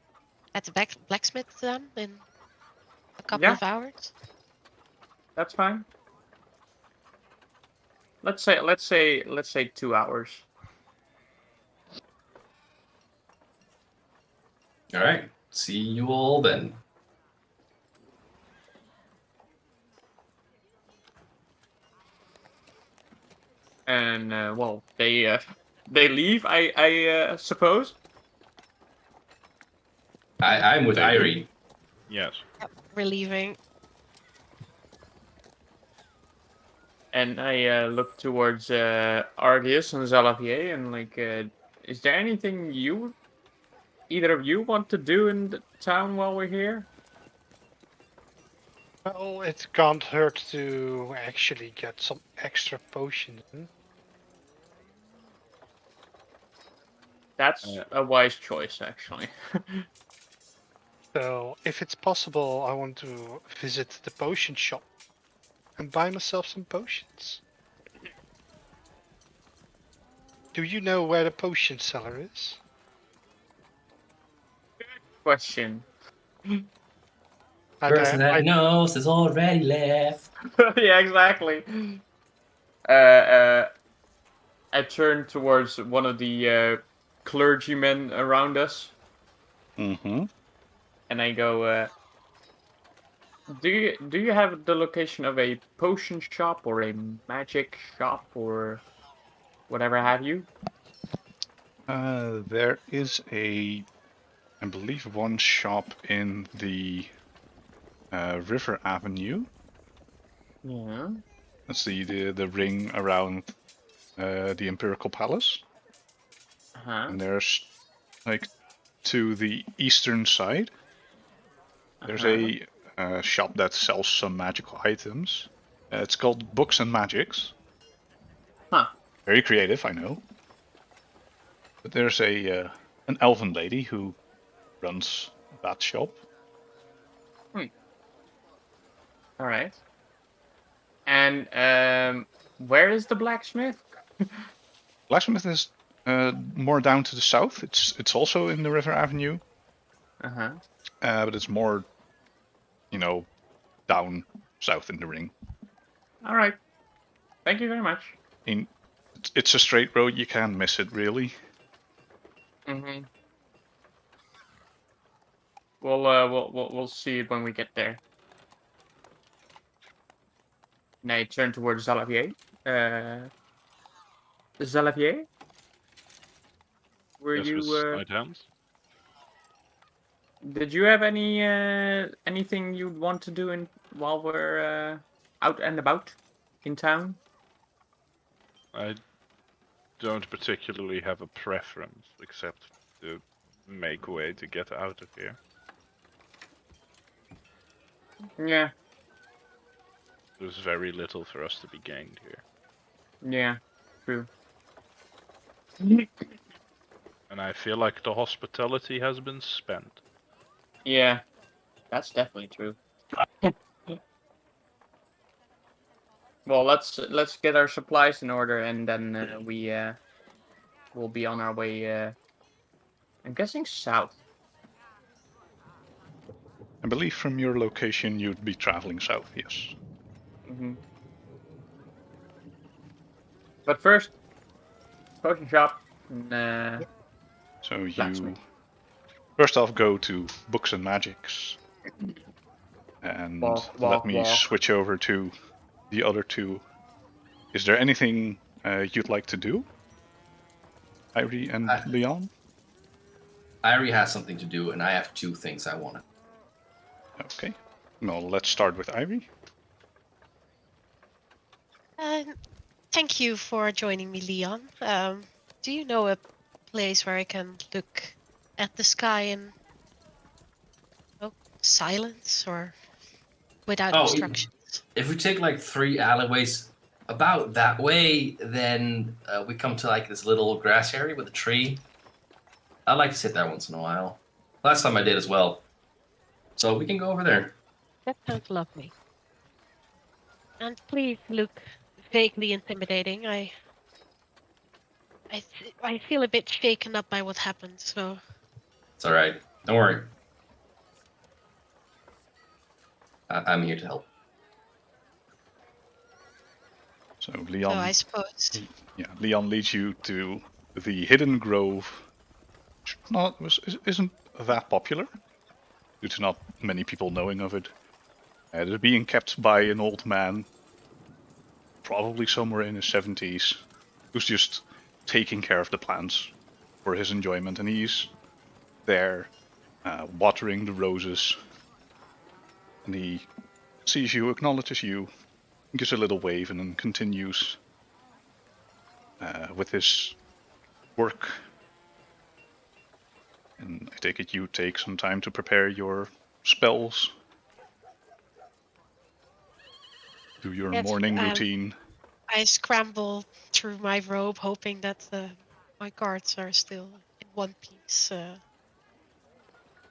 at the blacksmith then in a couple Yeah. of hours. That's fine. Let's say 2 hours. All right. See you all then. And well, they leave. I suppose. I'm with They do. Irene. Yes. We're leaving. And I look towards Argus and Zalavier and like, is there anything either of you want to do in the town while we're here? Well, it can't hurt to actually get some extra potions in. That's a wise choice, actually. So, if it's possible, I want to visit the potion shop and buy myself some potions. Do you know where the potion seller is? Question. Person that knows has already left. Yeah, exactly. I turn towards one of the clergymen around us, Mm-hmm. and I go, do you have the location of a potion shop or a magic shop or whatever have you? There is I believe, one shop in the River Avenue. Yeah. That's the ring around the Imperial Palace. Uh-huh. And there's, like, to the eastern side, there's a shop that sells some magical items. It's called Books and Magics. Huh. Very creative, I know. But there's an elven lady who runs that shop. All right. And where is the blacksmith? Blacksmith is more down to the south. It's also in the River Avenue, Uh-huh. but it's more, down south in the ring. All right. Thank you very much. I mean, it's a straight road. You can't miss it, really. Mm-hmm. We'll see it when we get there. And I turn towards Zalavier. Zalavier? Were Yes, you with side hands. did you have anything you'd want to do while we're out and about in town? I don't particularly have a preference, except to make way to get out of here. Yeah. There's very little for us to be gained here. Yeah. True. And I feel like the hospitality has been spent. Yeah, that's definitely true. Well, let's get our supplies in order, and then we'll be on our way. I'm guessing south. I believe from your location you'd be traveling south, yes. Hmm. But first, potion shop. And, So you blacksmith. first off go to Books and Magics, and Walk, let walk, me walk. switch over to the other two. Is there anything you'd like to do, Irie and I- Leon? Irie has something to do, and I have 2 things I want to. Okay. Well, let's start with Irie. Thank you for joining me, Leon. Do you know a place where I can look at the sky in silence or without Oh, obstructions? if we take like 3 alleyways about that way, then we come to like this little grass area with a tree. I like to sit there once in a while. Last time I did as well. So we can go over there. That sounds lovely. And please look vaguely intimidating. I feel a bit shaken up by what happened, so It's all right. Don't worry. I'm here to help. So so Leon, I suppose. Leon leads you to the Hidden Grove. Isn't that popular due to not many people knowing of it. It is being kept by an old man, probably somewhere in his 70s, who's just taking care of the plants for his enjoyment, and he's there watering the roses. And he sees you, acknowledges you, gives a little wave, and then continues with his work. And I take it you take some time to prepare your spells, do your Yes, morning routine. I scramble through my robe, hoping that my guards are still in one piece.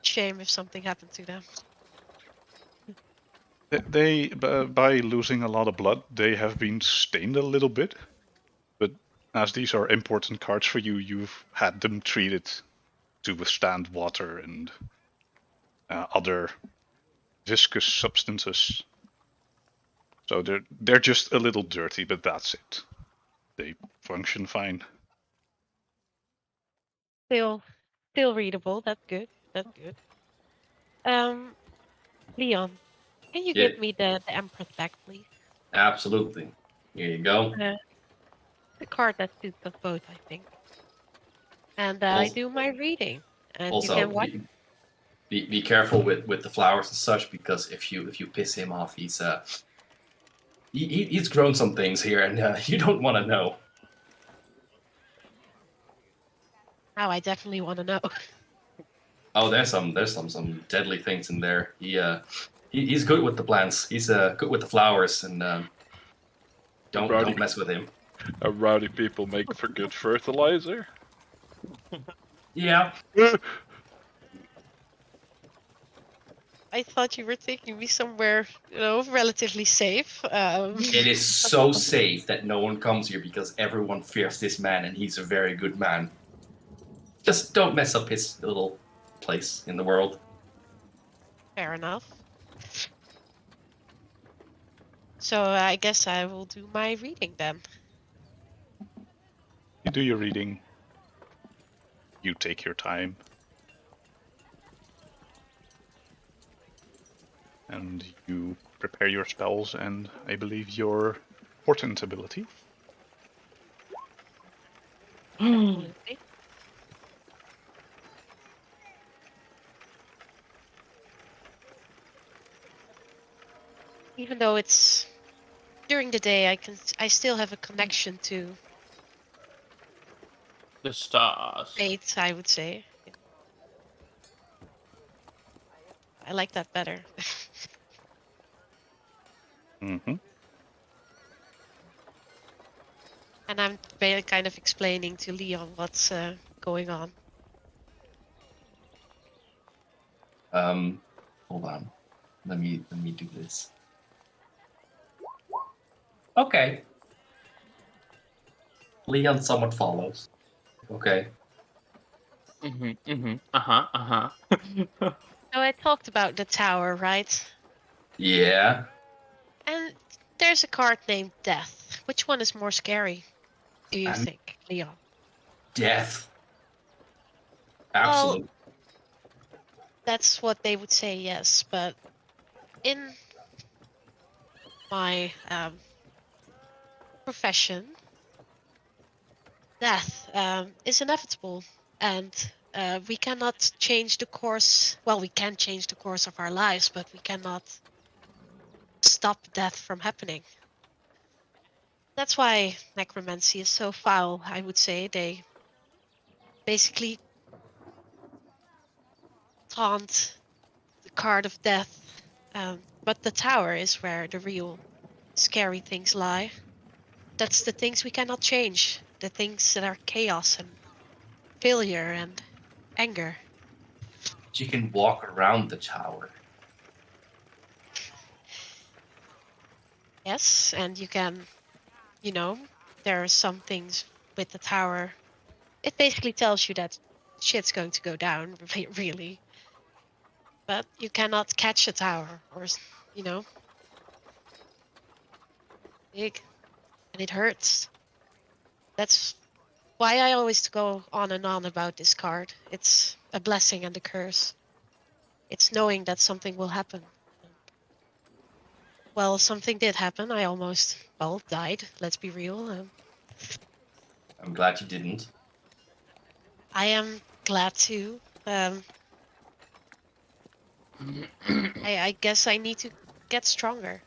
Shame if something happened to them. They, by losing a lot of blood, they have been stained a little bit. But as these are important cards for you, you've had them treated to withstand water and other viscous substances. So they're just a little dirty, but that's it. They function fine. Still readable. That's good. That's good. Leon, can you Yeah, give me the Empress back, please? absolutely. Here you go. The card that suits us both, I think. And I Also, do my reading, and you also can watch. be careful with the flowers and such, because if you piss him off, he's grown some things here, and you don't want to know. Now I definitely want to know. Oh, there's some deadly things in there. He's good with the plants. He's good with the flowers, and don't mess with him. Rowdy people make for good fertilizer. Yeah. I thought you were taking me somewhere, relatively safe. It is so safe that no one comes here because everyone fears this man, and he's a very good man. Just don't mess up his little place in the world. Fair enough. So I guess I will do my reading then. You do your reading. You take your time. And you prepare your spells and I believe your portent ability. Even though it's during the day, I still have a connection to The stars. fate, I would say. I like that better. Mm-hmm. And I'm kind of explaining to Leon what's going on. Hold on. Let me do this. Okay. Leon somewhat follows. Okay. So I talked about the tower, right? Yeah. And there's a card named Death. Which one is more scary, do you And- think, Leon? Death. Well, Absolute. that's what they would say, yes. But in my profession, death is inevitable. And we cannot change the course. Well, we can change the course of our lives, but we cannot stop death from happening. That's why necromancy is so foul, I would say. They basically taunt the card of death. But the tower is where the real scary things lie. That's the things we cannot change. The things that are chaos and failure and anger. You can walk around the tower. Yes, and you can, there are some things with the tower. It basically tells you that shit's going to go down, really. But you cannot catch a tower or, you know, big. And it hurts. That's why I always go on and on about this card. It's a blessing and a curse. It's knowing that something will happen. Well, something did happen. I almost, died. Let's be real. I'm glad you didn't. I am glad too. I guess I need to get stronger.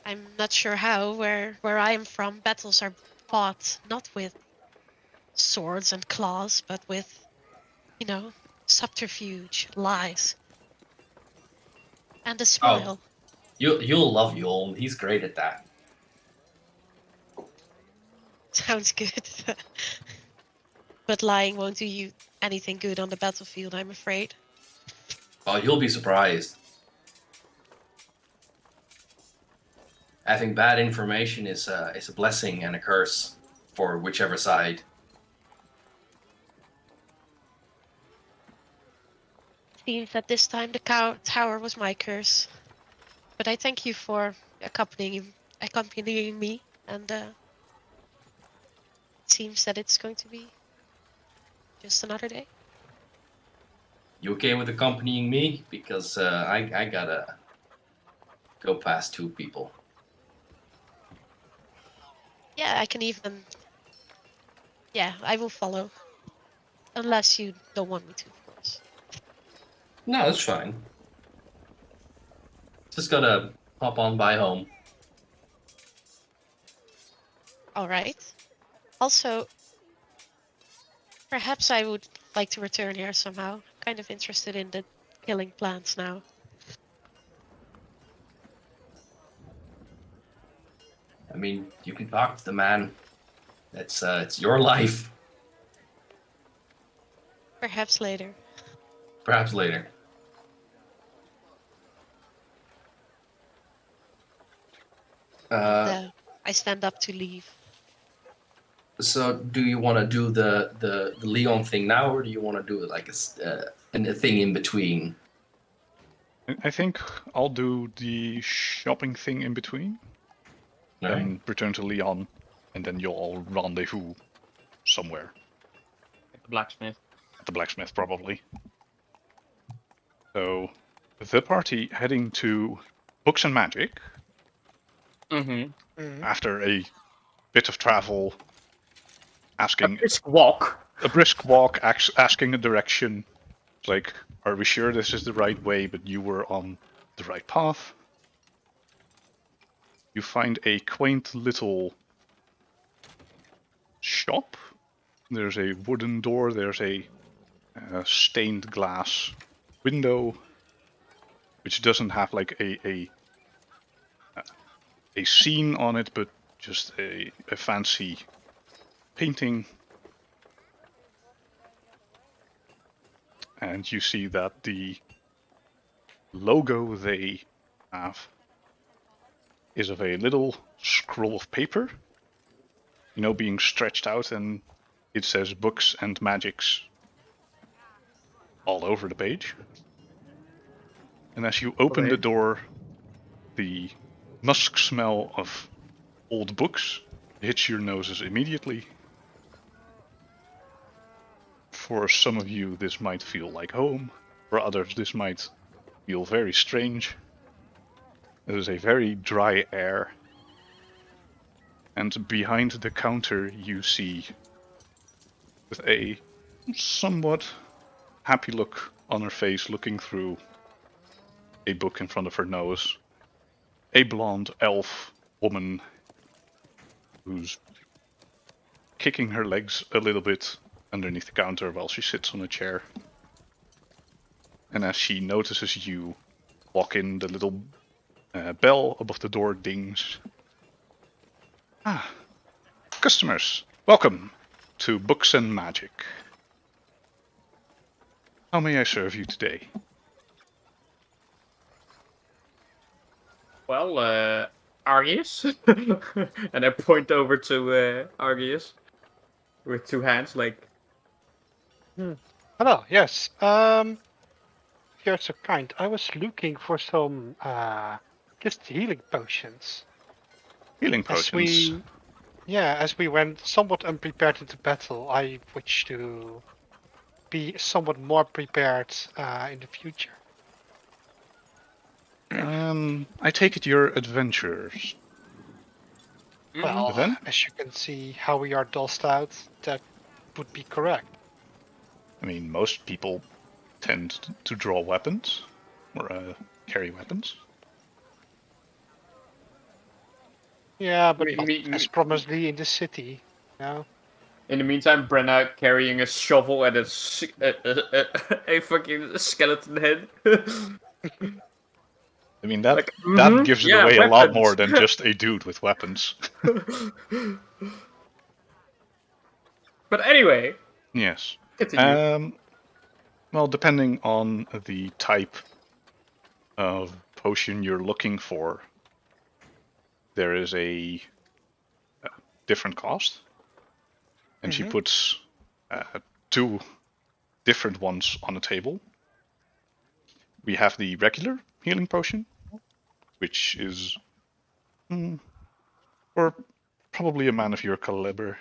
I'm not sure how. Where I am from, battles are fought not with swords and claws, but with, subterfuge, lies, and a smile. You'll love Yulm. He's great at that. Sounds good. But lying won't do you anything good on the battlefield, I'm afraid. Oh, you'll be surprised. Having bad information is a blessing and a curse for whichever side. Seems that this time the tower was my curse. But I thank you for accompanying me, and it seems that it's going to be just another day. You okay with accompanying me? Because I gotta go past 2 people. Yeah, I can even. Yeah, I will follow. Unless you don't want me to, of course. No, that's fine. Just gotta hop on by home. Alright. Also, perhaps I would like to return here somehow. Kind of interested in the killing plants now. I mean, you can talk to the man. It's your life. Perhaps later. Perhaps later. I stand up to leave. So, do you want to do the Leon thing now, or do you want to do it like a thing in between? I think I'll do the shopping thing in between, All right. then return to Leon, and then you'll all rendezvous somewhere. The blacksmith. At the blacksmith, probably. So, the party heading to Books and Magic Mm-hmm. after a bit of travel, asking A brisk walk. asking a direction. It's like, are we sure this is the right way? But you were on the right path. You find a quaint little shop. There's a wooden door. There's a stained glass window, which doesn't have like a scene on it, but just a fancy painting. and you see that the logo they have is of a little scroll of paper, being stretched out, and it says books and magics all over the page. And as you open the door, the musk smell of old books hits your noses immediately. For some of you, this might feel like home. For others, this might feel very strange. There is a very dry air. And behind the counter, you see, with a somewhat happy look on her face, looking through a book in front of her nose, a blonde elf woman who's kicking her legs a little bit underneath the counter while she sits on a chair. And as she notices you walk in, the little bell above the door dings. Ah, customers, welcome to Books and Magic. How may I serve you today? Well, Argius. And I point over to Argius with two hands, like. Hello, yes. You're so kind. I was looking for some just healing potions. Healing potions. As we went somewhat unprepared into battle, I wish to be somewhat more prepared in the future. I take it you're adventurers. Well, Then? as you can see how we are dossed out, that would be correct. I mean, most people tend to draw weapons, or carry weapons. Yeah, but not as prominently in the city, In the meantime, Brenna carrying a shovel and a fucking skeleton head. I mean, that Like, that gives it away a lot weapons. more than just a dude with weapons. But anyway, Yes. continue. Well, depending on the type of potion you're looking for, there is a different cost. And she puts two different ones on the table. We have the regular healing potion, which is for probably a man of your caliber,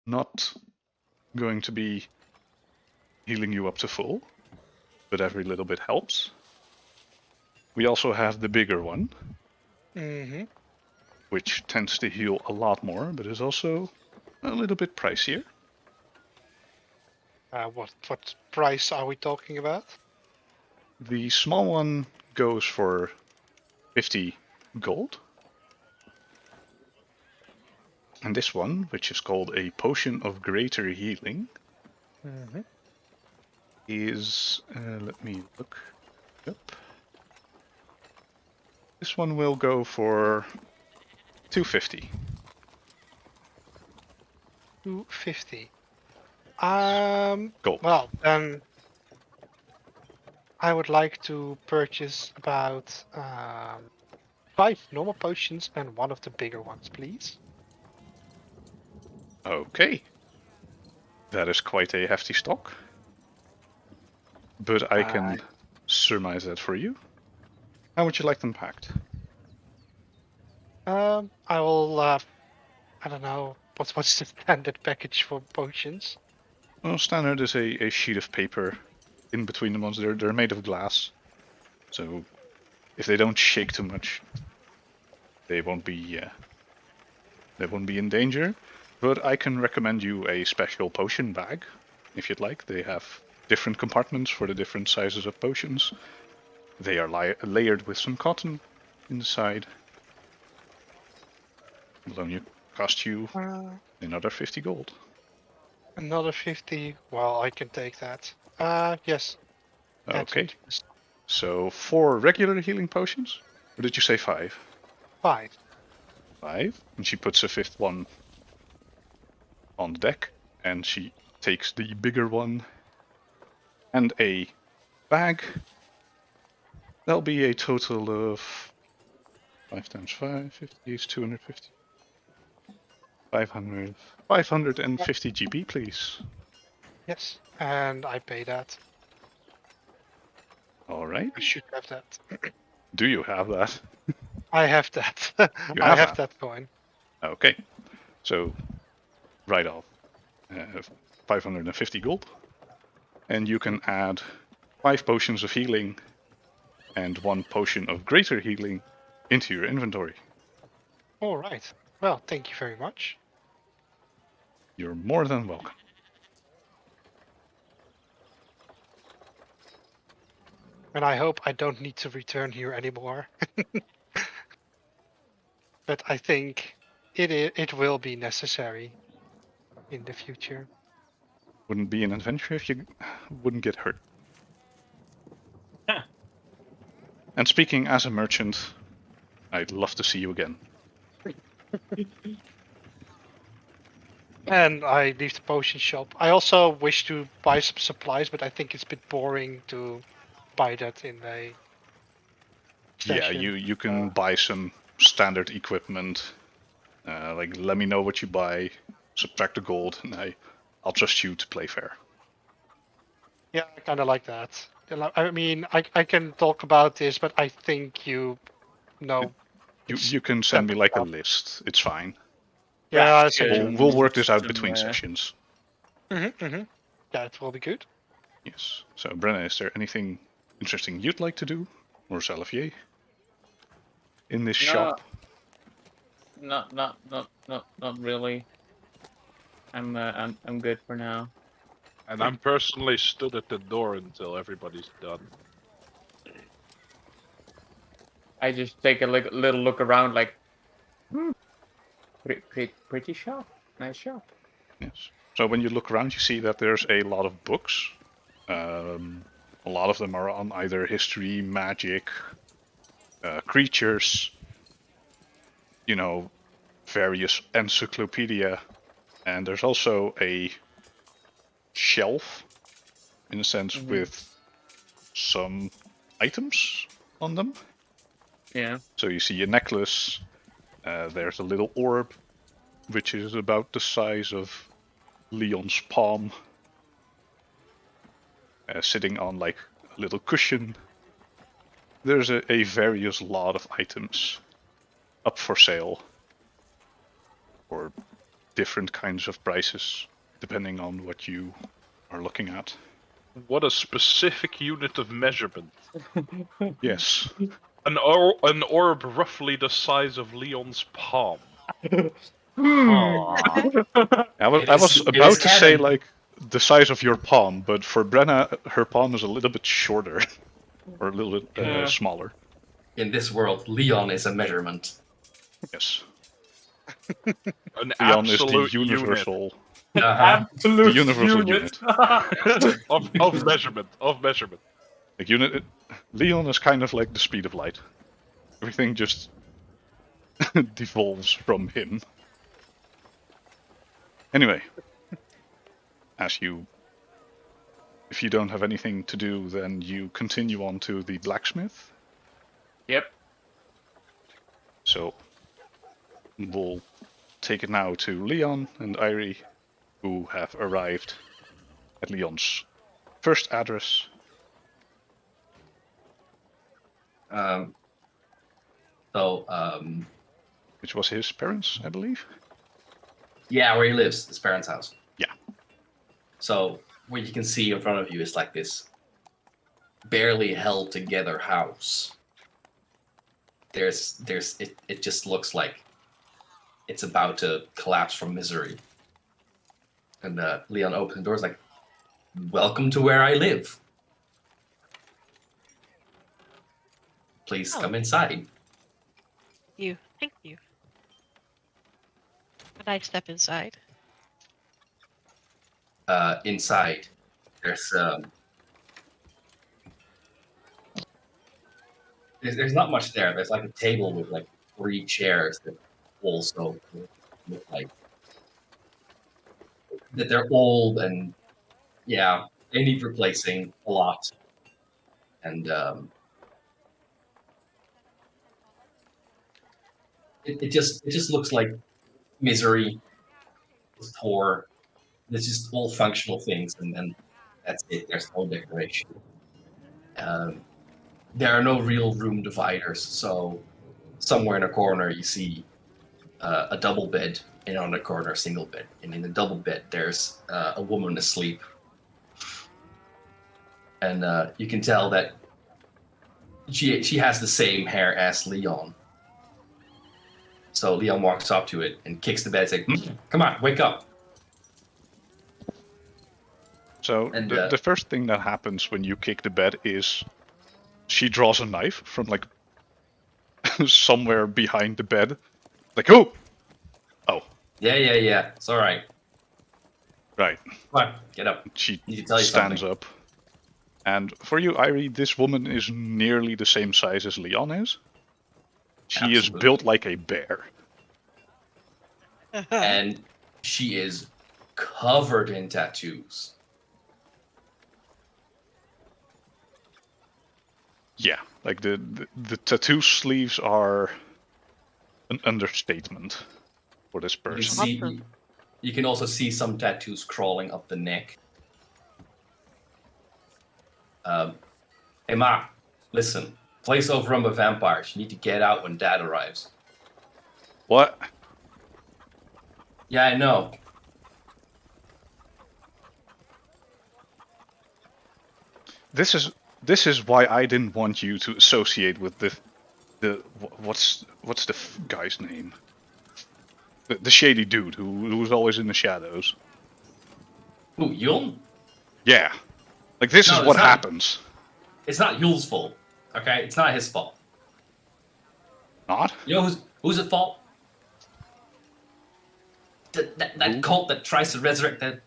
not going to be healing you up to full, but every little bit helps. We also have the bigger one, which tends to heal a lot more, but is also a little bit pricier. What price are we talking about? The small one goes for 50 gold. And this one, which is called a Potion of Greater Healing, is, let me look up. This one will go for 250. 250. Gold. Well, then I would like to purchase about 5 normal potions and one of the bigger ones, please. Okay. That is quite a hefty stock. But I can surmise that for you. How would you like them packed? I will, I don't know, what's the standard package for potions? Well, standard is a sheet of paper in between the ones. They're made of glass. So if they don't shake too much, they won't be in danger. But I can recommend you a special potion bag, if you'd like. They have different compartments for the different sizes of potions. They are layered with some cotton inside. Will only cost you another 50 gold. Another 50? Well, I can take that. Yes. Okay. So 4 regular healing potions? Or did you say 5? 5. 5. And she puts a 5th one on the deck, and she takes the bigger one and a bag. That'll be a total of 5 times 5, 50 is 250. 500, 550 GP, please. Yes, and I pay that. All right. I should have that. Do you have that? I have that. You I have have that. that coin. Okay. So, write off 550 gold. And you can add 5 potions of healing and 1 potion of greater healing into your inventory. All right. Well, thank you very much. You're more than welcome. And I hope I don't need to return here anymore. But I think it will be necessary in the future. Wouldn't be an adventure if you wouldn't get hurt. Huh. And speaking as a merchant, I'd love to see you again. And I leave the potion shop. I also wish to buy some supplies, but I think it's a bit boring to buy that in a Yeah, session. you can buy some standard equipment. Like, let me know what you buy, subtract the gold, and I'll trust you to play fair. Yeah, I kind of like that. I mean, I can talk about this, but I think you know. You can send me like a separate. list. It's fine. Yeah, Craft, so We'll work this out some, between sessions. That will be good. Yes. So, Brenna, is there anything interesting you'd like to do, or Salavier, in this shop? Not really. I'm good for now. And I'm personally stood at the door until everybody's done. I just take a little look around, like, pretty shop, nice shop. Yes. So when you look around, you see that there's a lot of books. A lot of them are on either history, magic, creatures, various encyclopedia, and there's also a shelf, in a sense, with some items on them. Yeah. So you see a necklace. There's a little orb, which is about the size of Leon's palm, sitting on like a little cushion. There's a various lot of items up for sale for different kinds of prices, depending on what you are looking at. What a specific unit of measurement. Yes. An orb roughly the size of Leon's palm. I was about to say like the size of your palm, but for Brenna, her palm is a little bit shorter, or a little bit smaller. In this world, Leon is a measurement. Yes. An Leon is absolute the universal, Absolute the universal unit. of measurement. Of measurement. Like Leon is kind of like the speed of light. Everything just devolves from him. Anyway, if you don't have anything to do, then you continue on to the blacksmith. Yep. So we'll take it now to Leon and Irie, who have arrived at Leon's first address. Which was his parents, I believe. Yeah, where he lives, his parents' house. Yeah. So what you can see in front of you is like this barely held together house. It just looks like it's about to collapse from misery. And Leon opens the doors like, "Welcome to where I live. Please come inside." Thank you. And I step inside. Inside, there's not much there. There's like a table with like 3 chairs that also look like that they're old and yeah, they need replacing a lot, and it just looks like misery. It's poor. It's just all functional things, and that's it. There's no decoration. There are no real room dividers, so somewhere in a corner you see a double bed, and on the corner a single bed, and in the double bed there's a woman asleep, and you can tell that she has the same hair as Leon. So Leon walks up to it and kicks the bed, saying, "Come on, wake up!" So And, the first thing that happens when you kick the bed is she draws a knife from like somewhere behind the bed. Like, oh! Yeah. It's all right. Right. Come on, get up. She Need to tell you stands something. up. And for you, Irie, this woman is nearly the same size as Leon is. She is Absolutely. built like a bear. And she is covered in tattoos. Yeah, like the tattoo sleeves are an understatement for this You can person. see, you can also see some tattoos crawling up the neck. Hey Ma, listen. Place overrun by vampires. You need to get out when Dad arrives. What? Yeah, I know. This is why I didn't want you to associate with the what's the guy's name? The shady dude who's always in the shadows. Ooh, Yuln? Yeah, like this No, is it's what not. happens. It's not Yul's fault. Okay, it's not his fault. Not? You know who's at fault? Who? That cult that tries to resurrect that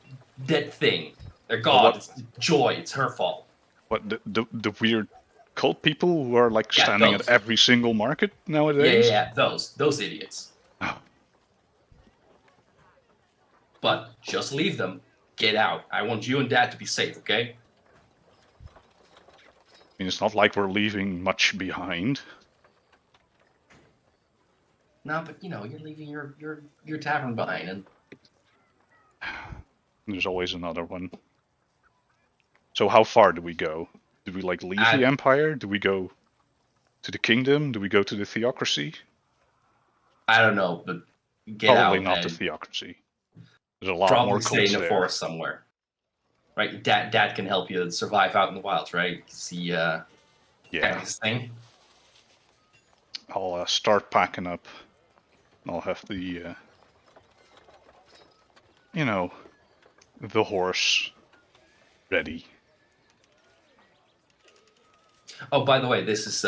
dead thing. Their what- god. It's Joy. It's her fault. What the weird cult people who are like Yeah, standing those. at every single market Yeah, nowadays? yeah. Those idiots. Oh. But just leave them. Get out. I want you and Dad to be safe, okay? I mean, it's not like we're leaving much behind. No, but you know, you're leaving your tavern behind, and There's always another one. So how far do we go? Do we like leave the Empire? Do we go to the Kingdom? Do we go to the Theocracy? I don't know, but get Probably out not the and Theocracy. There's a lot probably more stay cults in the there. forest somewhere. Right? Dad can help you survive out in the wilds, right? See, kind Yeah, of his thing. I'll start packing up. I'll have the, the horse ready. Oh, by the way, this is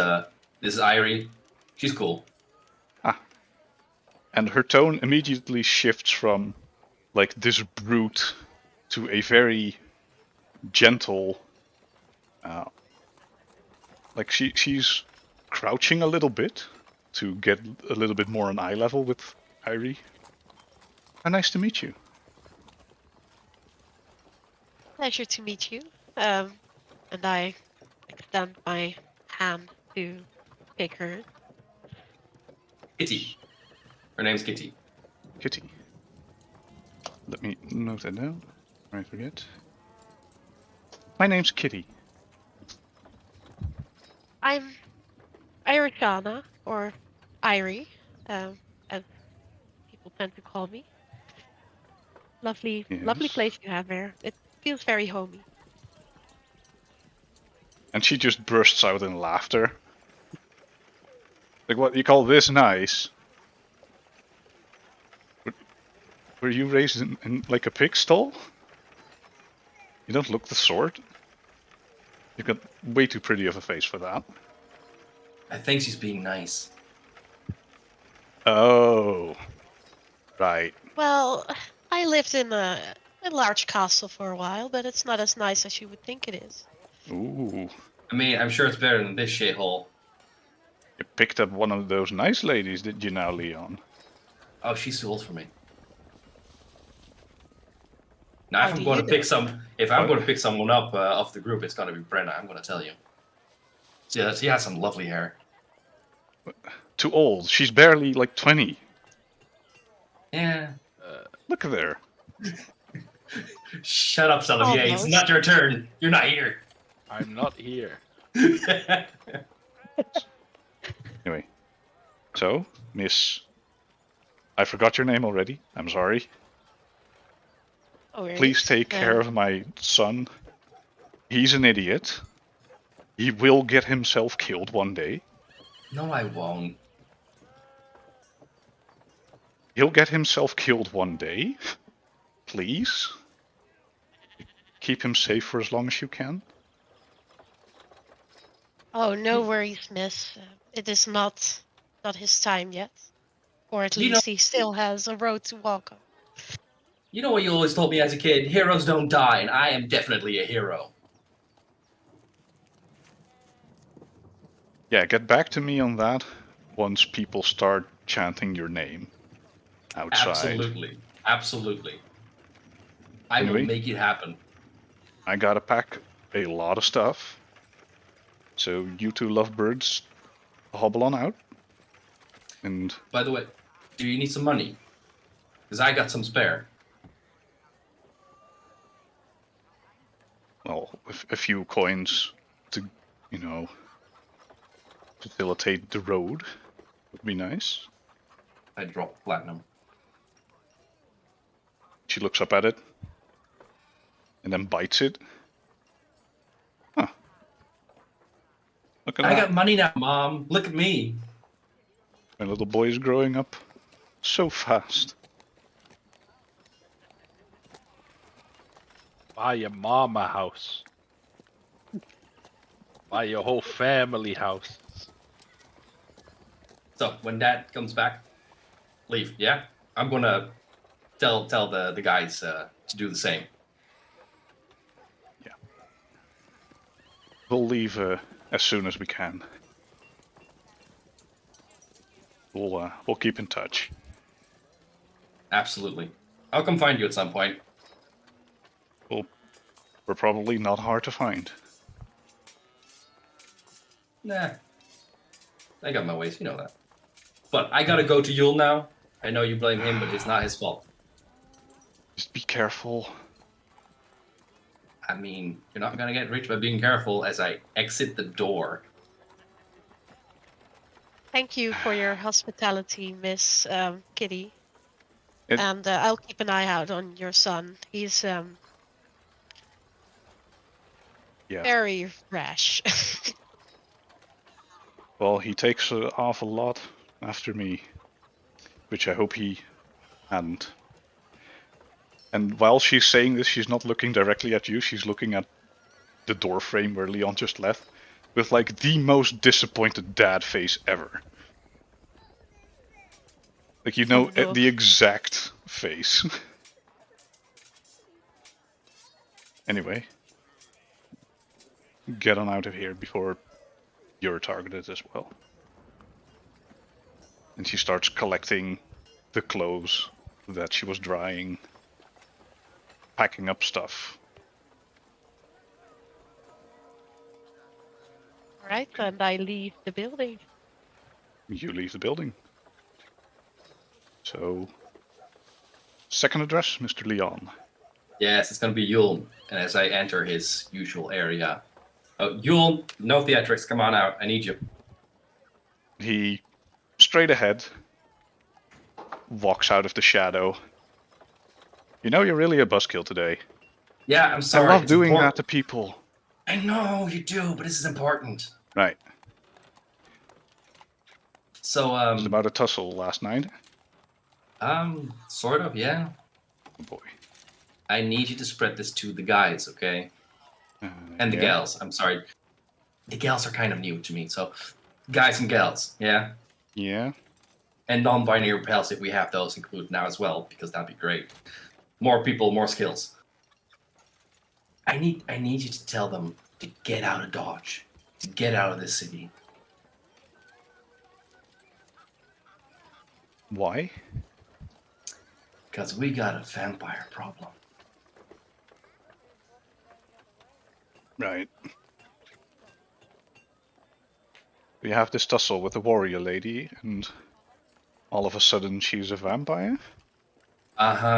Irie. She's cool. And her tone immediately shifts from like this brute to a very gentle, like she's crouching a little bit to get a little bit more on eye level with Irie. How nice to meet you. Pleasure to meet you. And I extend my hand to take her. Kitty. Her name's Kitty. Kitty. Let me note that down. I forget. My name's Kitty. I'm Irishana, or Irie, as people tend to call me. Lovely Yes. place you have here. It feels very homey. And she just bursts out in laughter. Like, what, you call this nice? Were you raised in like a pig stall? You don't look the sort. You've got way too pretty of a face for that. I think she's being nice. Oh. Right. Well, I lived in a large castle for a while, but it's not as nice as you would think it is. Ooh. I mean, I'm sure it's better than this shithole. You picked up one of those nice ladies, did you now, Leon? Oh, she's too old for me. Now, How if I'm do going you to pick know? if I'm going to pick someone up off the group, it's going to be Brenna. I'm going to tell you. She has some lovely hair. Too old. She's barely like 20. Yeah. Look at her. Shut up, Olivier. It's Almost. not your turn. You're not here. I'm not here. Anyway. So, Miss... I forgot your name already. I'm sorry. Oh, really? Please take care of my son. He's an idiot. He will get himself killed one day. No, I won't. He'll get himself killed one day. Please. Keep him safe for as long as you can. Oh, no worries, miss. It is not his time yet. Or at You know- least he still has a road to walk on. You know what you always told me as a kid? Heroes don't die, and I am definitely a hero. Yeah, get back to me on that once people start chanting your name outside. Absolutely. Absolutely. I Anyway. will make it happen. I gotta pack a lot of stuff. So you two lovebirds hobble on out. And By the way, do you need some money? Because I got some spare. well, a few coins to, you know, facilitate the road would be nice. I dropped platinum. She looks up at it and then bites it. Huh. Look at I that. got money now, Mom. Look at me. My little boy is growing up so fast. Buy your mama house. Buy your whole family house. So when Dad comes back, leave. Yeah, I'm gonna tell the guys to do the same. We'll leave as soon as we can. We'll keep in touch. Absolutely. I'll come find you at some point. We're probably not hard to find. Nah. I got my ways, you know that. But I gotta go to Yule now. I know you blame him, but it's not his fault. Just be careful. I mean, you're not gonna get rich by being careful as I exit the door. Thank you for your hospitality, Miss Kitty. It- And I'll keep an eye out on your son. He's Yeah. very rash. Well, he takes an awful lot after me, which I hope he hadn't. And while she's saying this, she's not looking directly at you, she's looking at the door frame where Leon just left, with like the most disappointed dad face ever. Like, you know, Oh, no. the exact face. Anyway. Get on out of here before you're targeted as well. And she starts collecting the clothes that she was drying, packing up stuff. Alright, and I leave the building. You leave the building. So, second address, Mr. Leon. Yes, it's gonna be Yule. And as I enter his usual area. Oh, Yule, no theatrics, come on out. I need you. He, straight ahead, walks out of the shadow. You know, you're really a buzzkill today. Yeah, I'm sorry. I love it's doing important. that to people. I know you do, but this is important. Right. So, It was about a tussle last night. sort of, yeah. Oh boy. I need you to spread this to the guys, okay? And the yeah. gals. I'm sorry. The gals are kind of new to me, so guys and gals, yeah? Yeah. And non-binary pals, if we have those included now as well, because that'd be great. More people, more skills. I need you to tell them to get out of Dodge, to get out of this city. Why? Because we got a vampire problem. Right. We have this tussle with the warrior lady, and all of a sudden she's a vampire?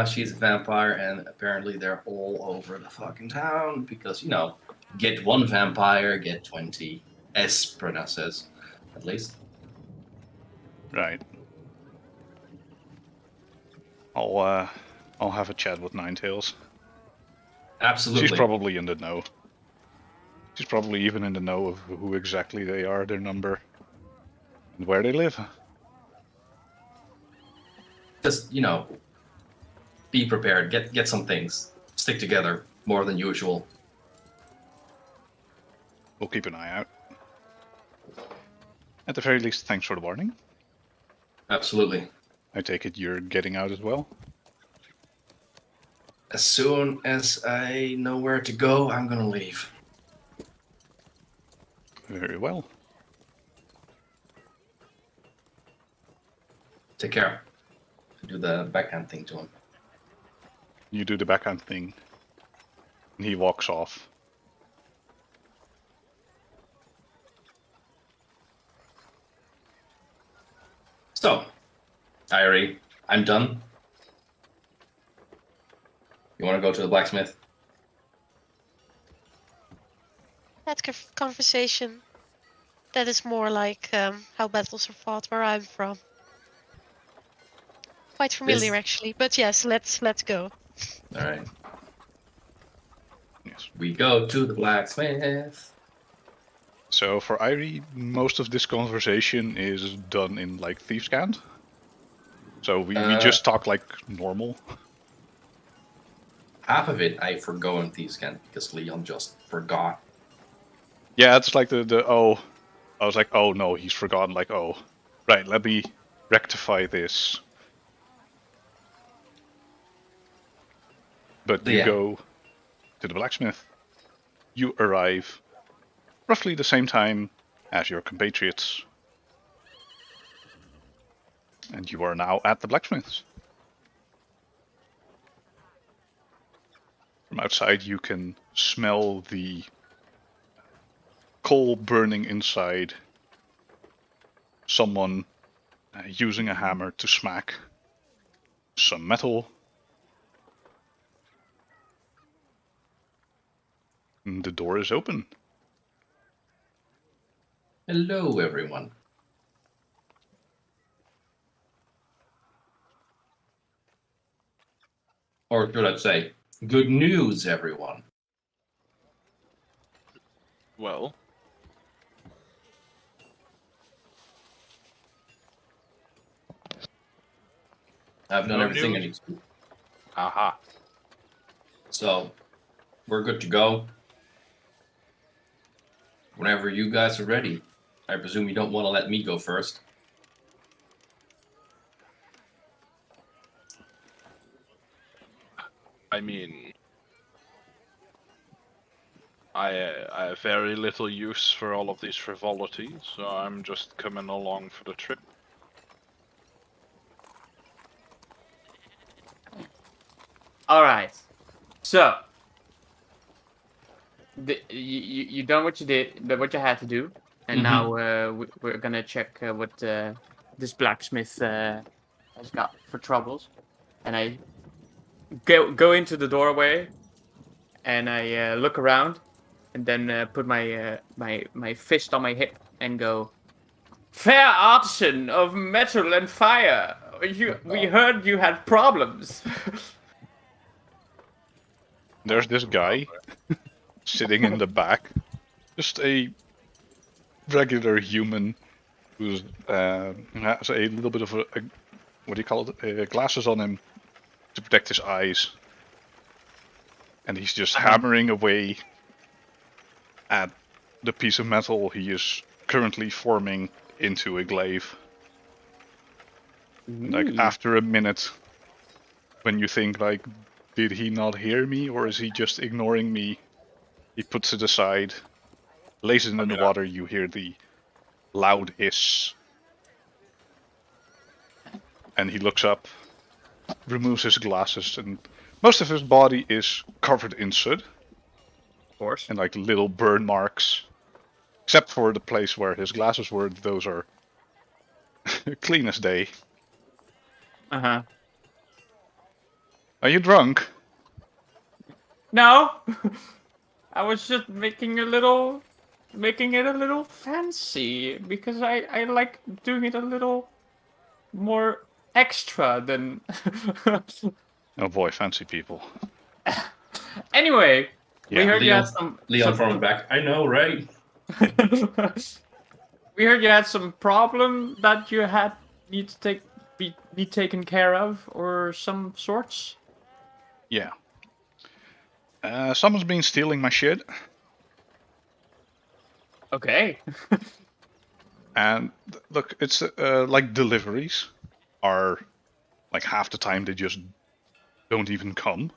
She's a vampire, and apparently they're all over the fucking town because, you know, get one vampire, get 20. As Prina says, at least. Right. I'll have a chat with Ninetails. Absolutely. She's probably in the know. She's probably even in the know of who exactly they are, their number, and where they live. Just, you know, be prepared. Get some things. Stick together more than usual. We'll keep an eye out. At the very least, thanks for the warning. Absolutely. I take it you're getting out as well? As soon as I know where to go, I'm gonna leave. Very well. Take care. Do the backhand thing to him. You do the backhand thing, and he walks off. So, Irie, I'm done. You want to go to the blacksmith? That conversation. That is more like how battles are fought where I'm from. Quite familiar, actually. But yes, let's go. All right. Yes. We go to the blacksmith. So for Irie, most of this conversation is done in like Thieves' Cant. So we just talk like normal. Half of it I forgo in Thieves' Cant because Leon just forgot. Yeah, it's like the oh, I was like, oh no, he's forgotten. Like, oh, right, let me rectify this. But you Yeah. go to the blacksmith. You arrive roughly the same time as your compatriots. And you are now at the blacksmith's. From outside you can smell the coal burning inside. Someone using a hammer to smack some metal. And the door is open. Hello, everyone. Or should I say, good news, everyone. Well, I've done No everything I need news? to do. aha. So, we're good to go. Whenever you guys are ready. I presume you don't want to let me go first. I mean, I have very little use for all of these frivolities, so I'm just coming along for the trip. All right. So, you done what you did, what you had to do, and now we're gonna check what this blacksmith has got for troubles. And I go into the doorway, and I look around, and then put my fist on my hip and go, "Fair artisan of metal and fire, we heard you had problems." There's this guy sitting in the back. Just a regular human who's has a little bit of a what do you call it? Glasses on him to protect his eyes. And he's just hammering away at the piece of metal he is currently forming into a glaive. And, like after a minute, when you think like, did he not hear me or is he just ignoring me? He puts it aside, lays it in the water. You hear the loud hiss, and he looks up, removes his glasses, and most of his body is covered in soot. course. and like little burn marks. Except for the place where his glasses were, those are clean as day. Uh-huh. Are you drunk? No! I was just making it a little fancy because I like doing it a little more extra than Oh boy, fancy people. Anyway, we Yeah. heard you had Leon from the back. I know, right? we heard you had some problem that you had need to be taken care of or some sorts. Yeah. Someone's been stealing my shit, Okay. and look, it's like deliveries are like half the time they just don't even come.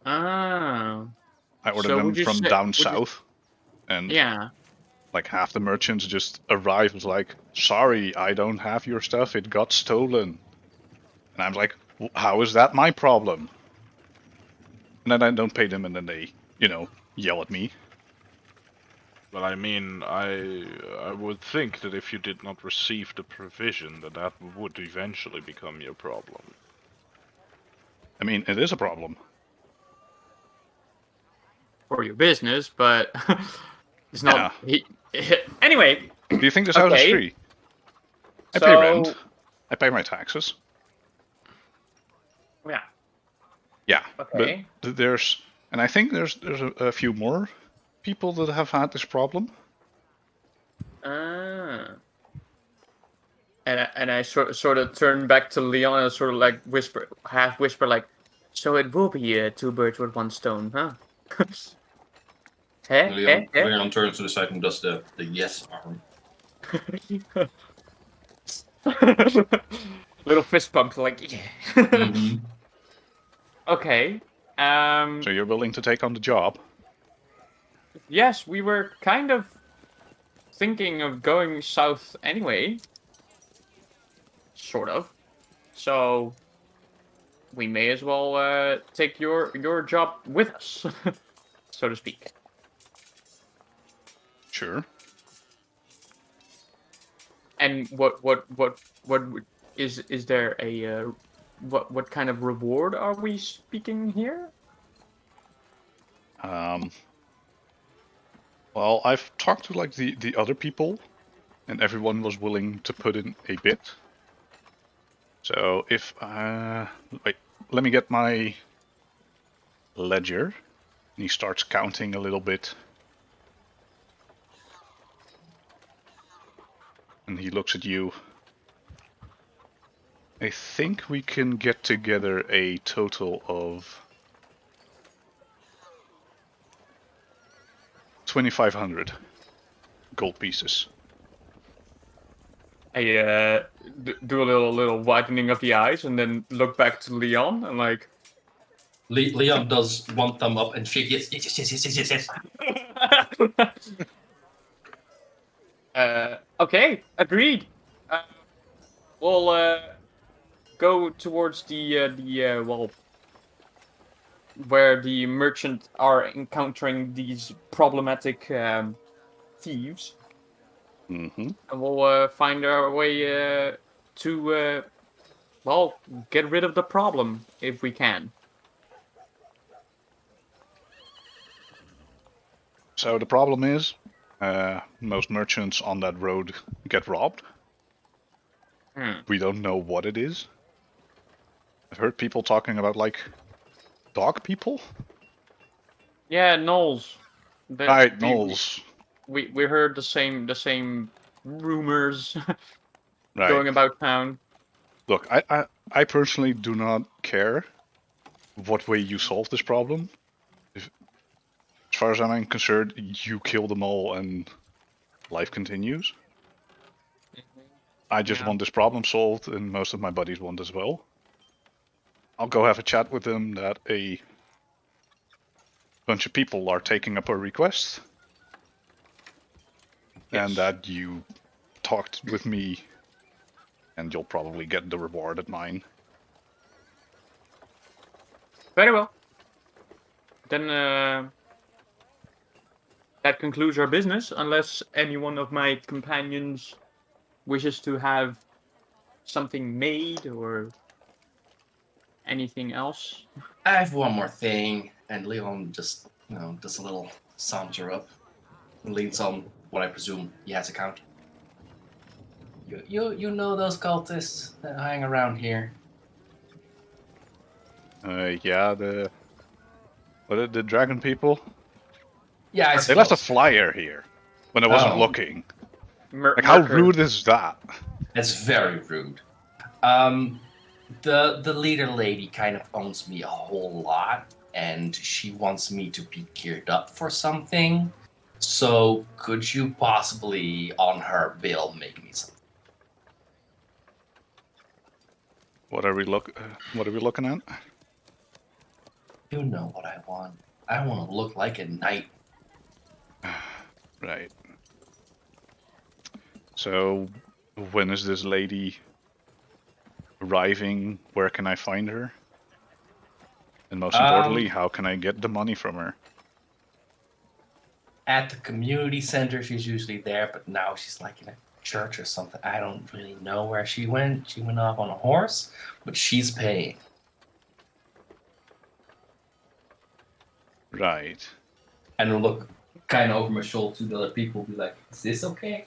Ah. I order So them would you from say- down would you- south, and Yeah. like half the merchants just arrive and like, sorry, I don't have your stuff, it got stolen. And I'm like, how is that my problem? And then I don't pay them, and then they, yell at me. But I mean, I would think that if you did not receive the provision, that would eventually become your problem. I mean, it is a problem. For your business, but it's not. Anyway, Do you think this house is Okay. free? I so pay rent. I pay my taxes. yeah, Yeah. okay. But there's, and I think there's a few more people that have had this problem. Ah. And I sort of turn back to Leon and sort of like half whisper, like, so it will be two birds with one stone, huh? Leon turns to the side and does the yes arm. Little fist bump, like, yeah. Mhm. Okay. So you're willing to take on the job? Yes, we were kind of thinking of going south anyway. Sort of. So we may as well take your job with us, so to speak. Sure. And what is there a what kind of reward are we speaking here? Well, I've talked to like the other people, and everyone was willing to put in a bit. So if wait, let me get my ledger. And he starts counting a little bit. And he looks at you. I think we can get together a total of 2,500 gold pieces. I do a little widening of the eyes and then look back to Leon and like. Leon does one thumb up and shake yes. Okay, agreed. We'll go towards the well, where the merchant are encountering these problematic thieves, Mm-hmm. and we'll find our way to well, get rid of the problem if we can. So the problem is, most merchants on that road get robbed. We don't know what it is. I've heard people talking about like dog people. Yeah, Knowles. Right, Knowles. We heard the same rumors Right. going about town. Look, I personally do not care what way you solve this problem. As far as I'm concerned, you kill them all and life continues. I just want this problem solved, and most of my buddies want as well. I'll go have a chat with them that a bunch of people are taking up a request. And that you talked with me, and you'll probably get the reward at mine. Very well. Then that concludes our business, unless any one of my companions wishes to have something made or anything else. I have one more thing, and Leon just, does a little saunter up and leans on what I presume he has a count. You know those cultists that hang around here? Yeah, the dragon people? Yeah, I They left a suppose. flyer here when I wasn't Oh. looking. Like, how Merker. rude is that? That's very rude. The leader lady kind of owns me a whole lot, and she wants me to be geared up for something. So could you possibly, on her bill, make me something? What are we looking at? You know what I want. I want to look like a knight. Right. So, when is this lady arriving? Where can I find her? And most importantly, how can I get the money from her? At the community center, she's usually there, but now she's like in a church or something. I don't really know where she went. She went off on a horse, but she's paying. Right. And I'll look kind of over my shoulder to the other people, be like, is this okay?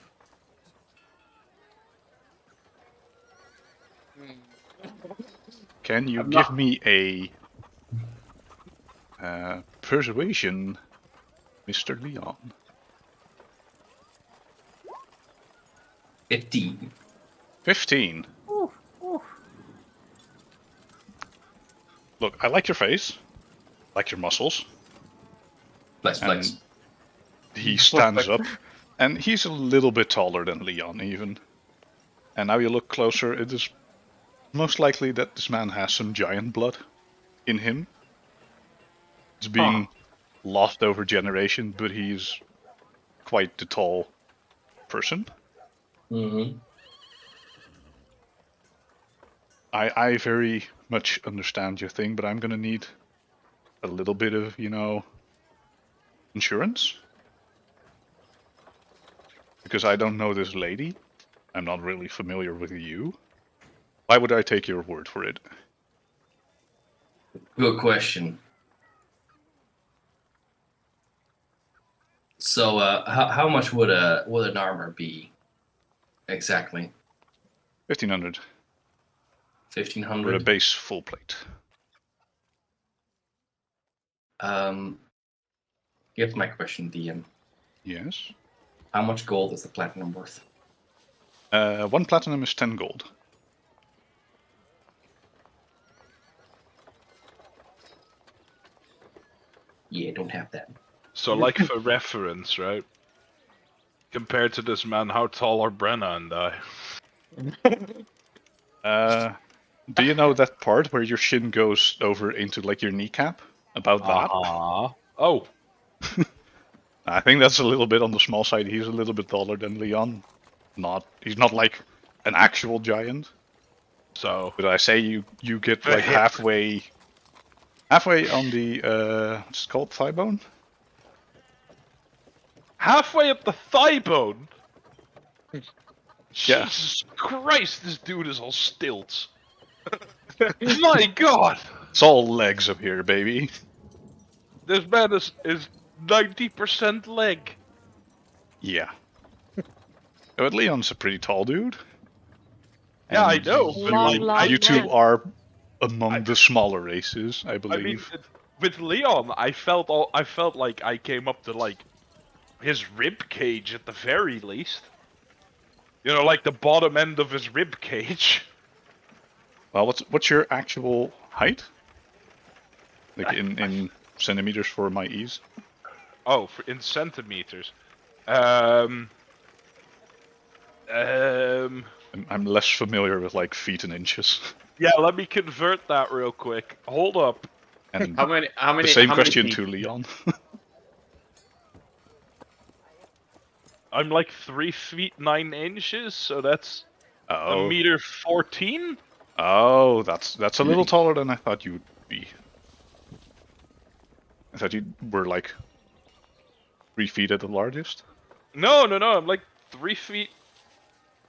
Can you I'm give not- me a persuasion, Mr. Leon? 15. 15. Look, I like your face. Like your muscles. Flex, flex. And he stands up, and he's a little bit taller than Leon, even. And now you look closer, it is most likely that this man has some giant blood in him. It's being lost over generation, but he's quite the tall person. Mm-hmm. I very much understand your thing, but I'm gonna need a little bit of, insurance. Because I don't know this lady. I'm not really familiar with you. Why would I take your word for it? Good question. So, how much would an armor be exactly? 1500 for a 1,500. base full plate. Here's my question, DM. Yes. How much gold is the platinum worth? 1 platinum is 10 gold. Yeah, don't have that. So, like for reference, right? Compared to this man, how tall are Brenna and I? Do you know that part where your shin goes over into like your kneecap? About that? Oh, I think that's a little bit on the small side. He's a little bit taller than Leon. He's not like an actual giant. so But I say you get The like hip. halfway on the what's it called, thigh bone? halfway up the thigh bone. Yeah. Jesus Christ, this dude is all stilts. My God, It's all legs up here, baby. this man is 90% leg. Yeah. But Leon's a pretty tall dude. Yeah, I And know. You, but Long, like, long you two man. are among the smaller races, I I believe. mean, with Leon, I felt like I came up to like his rib cage at the very least. You know, like the bottom end of his rib cage. Well, what's your actual height? Like in centimeters for my ease. Oh, in centimeters. Um, I'm less familiar with like feet and inches. Yeah, let me convert that real quick. Hold up. And How many? the same how question many to feet? Leon. I'm like 3 feet 9 inches, so that's a Oh, meter 14. oh, that's a little taller than I thought you would be. I thought you were like 3 feet at the largest? No. I'm like 3 feet.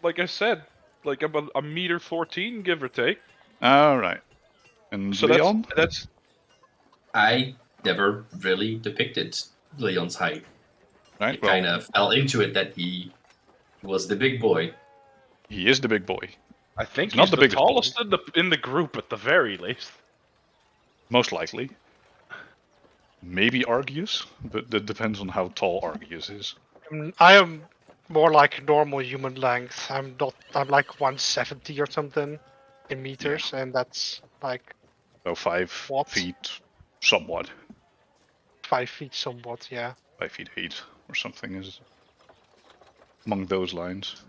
Like I said, like I'm a meter 14, give or take. Alright. And So Leon? that's I never really depicted Leon's height. Right, It well, kind of fell into it that he was the big boy. he is the big boy. I think He's not he's the the biggest tallest in the group at the very least. Most likely. Maybe Argius, but that depends on how tall Argius is. I am more like normal human length. I'm not. I'm like 170 or something in meters, and that's like So 5 What? feet somewhat. 5 feet somewhat. Yeah. 5 feet 8 or something is among those lines.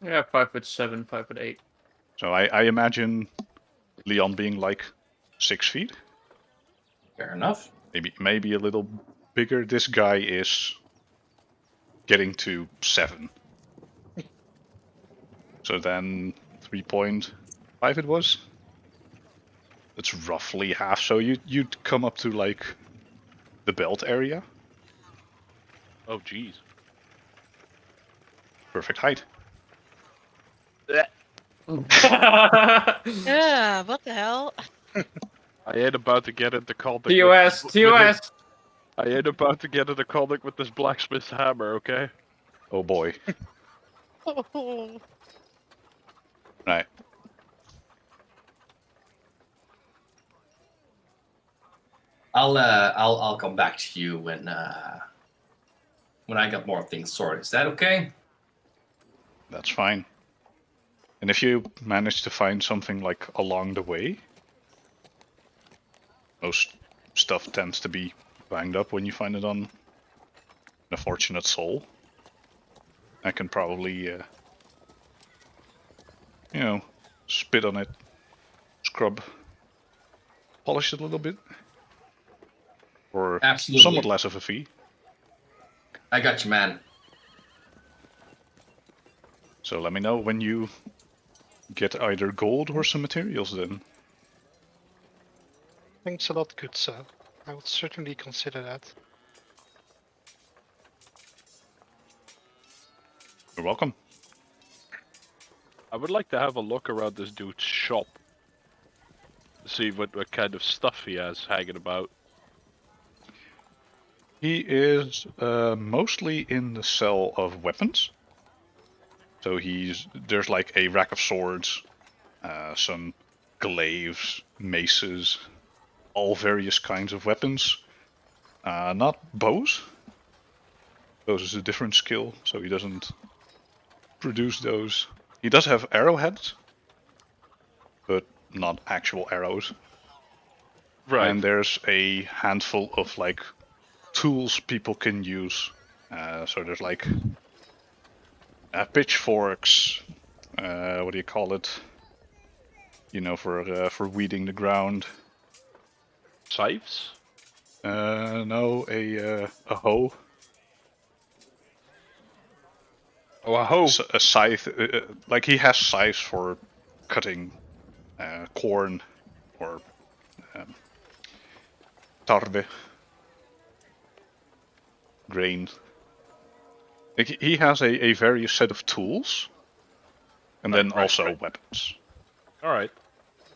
Yeah, 5'7", 5'8". So I imagine Leon being like 6 feet, Fair enough. maybe a little bigger. This guy is getting to 7. So then 3.5 it was. That's roughly half. So you'd come up to like the belt area. Oh jeez. Perfect height. Yeah, what the hell? I ain't about to get into contact. TOS. I ain't about to get into contact with this blacksmith's hammer, okay? Oh boy. Right. I'll come back to you when I got more things sorted. Is that okay? That's fine. And if you manage to find something like along the way, most stuff tends to be banged up when you find it on a fortunate soul. I can probably, spit on it, scrub, polish it a little bit, for Absolutely. somewhat less of a fee. I got you, man. So let me know when you get either gold or some materials then. Thanks a lot, good sir. I would certainly consider that. You're welcome. I would like to have a look around this dude's shop. See what kind of stuff he has hanging about. He is mostly in the cell of weapons. So there's like a rack of swords, some glaives, maces, all various kinds of weapons. Not bows. Bows is a different skill, so he doesn't produce those. He does have arrowheads, but not actual arrows. Right. And there's a handful of like tools people can use. So there's like pitchforks. What do you call it? For weeding the ground. Scythes? No, a hoe. Oh, a hoe. A scythe. Like he has scythes for cutting corn or tarde. Grain. Like he has a various set of tools. And then also weapons. Alright.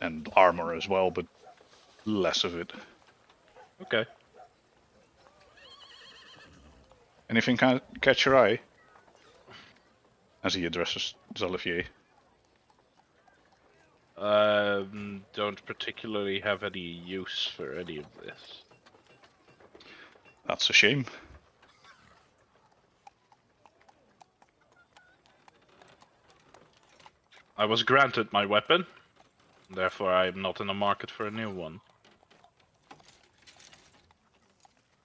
And armor as well, but less of it. Okay. Anything catch your eye? As he addresses Zolivier. Don't particularly have any use for any of this. That's a shame. I was granted my weapon, therefore I am not in the market for a new one.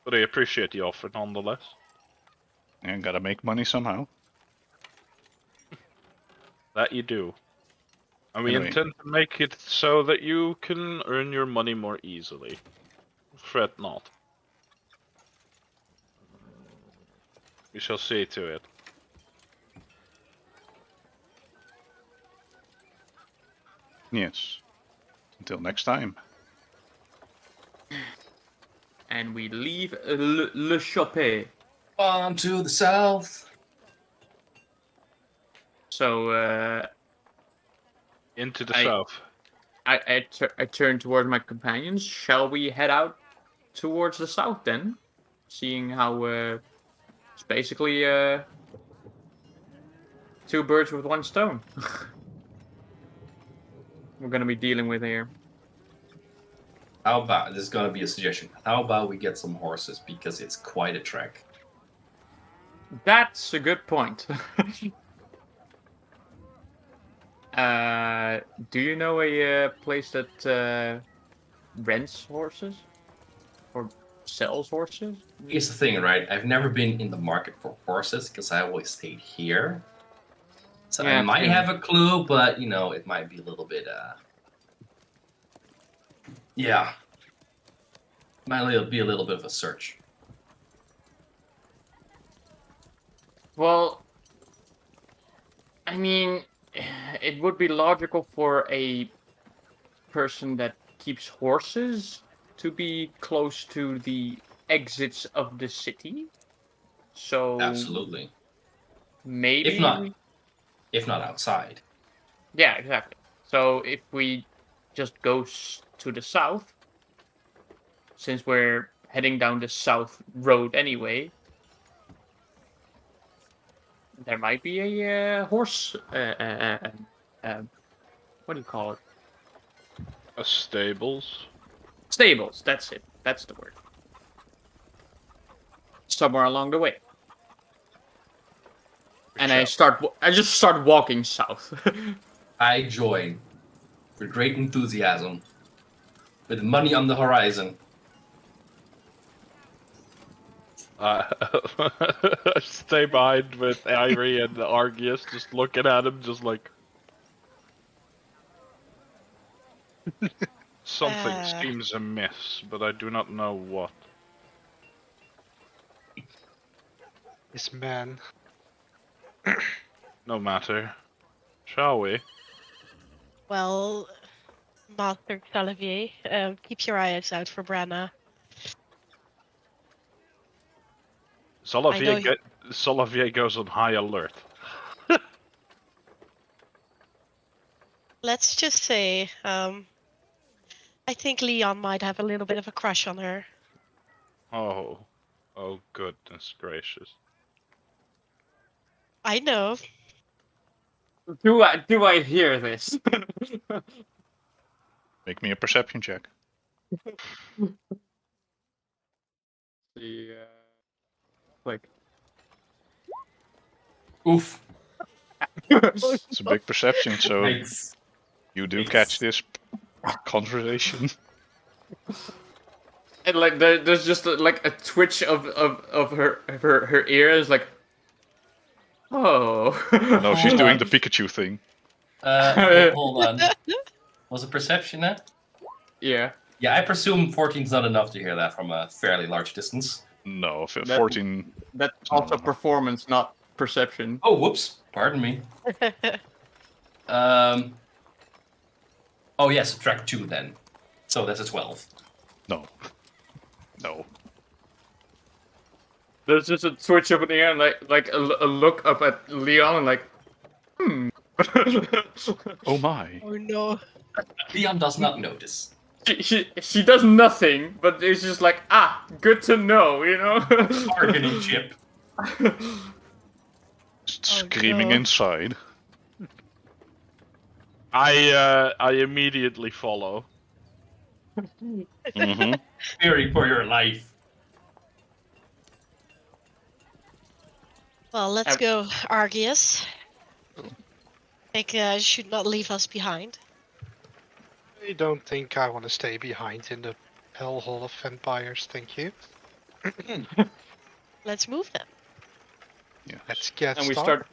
But I appreciate the offer nonetheless. And gotta make money somehow. That you do. And we Anyway. intend to make it so that you can earn your money more easily. Fret not. We shall see to it. Yes. Until next time. And we leave Le Chopet. On to the south. So Into the I- south. I turn towards my companions. Shall we head out towards the south then? Seeing how it's basically two birds with one stone. We're gonna be dealing with here. How about, this is gonna be a suggestion. How about we get some horses, because it's quite a trek. That's a good point. Do you know a place that rents horses or sells horses? Here's the thing, right? I've never been in the market for horses because I always stayed here. So Yeah, I might true. have a clue, but it might be a little bit yeah. Might be a little bit of a search. Well, I mean, it would be logical for a person that keeps horses to be close to the exits of the city. So Absolutely. maybe If not outside. Yeah, exactly. So if we just go to the south, since we're heading down the south road anyway, there might be a horse. What do you call it? A stables. Stables. That's it. That's the word. Somewhere along the way. And I just start walking south. I join with great enthusiasm, with money on the horizon. Stay behind with Irie and Argius, just looking at him, just like something seems amiss, but I do not know what. This man. No matter. Shall we? Well, Master Xalavier, keep your eyes out for Brenna. Xalavier goes on high alert. Let's just say, I think Leon might have a little bit of a crush on her. Oh goodness gracious. I know. Do I hear this? Make me a perception check. The like. Oof. It's a big perception, so Nice. you do Nice. catch this conversation. And like there's just like a twitch of her ears, like, oh. No, she's doing the Pikachu thing. Hold on. Was it perception then? Yeah. Yeah, I presume 14's not enough to hear that from a fairly large distance. No, That- 14. That's also performance, not perception. Oh, whoops. Pardon me. Oh yeah, subtract 2 then. So that's a 12. No. No. There's just a twitch of an ear and like a look up at Leon and like, Oh my. Oh no. Leon does not notice. she does nothing, but it's just like, good to know, Bargaining chip. Just screaming no. inside. I immediately follow. Mm-hmm. Fearing for your life. Well, let's go, Argius. Think should not leave us behind. I don't think I want to stay behind in the hellhole of vampires, thank you. Let's move then. Yes. Let's get And we started. start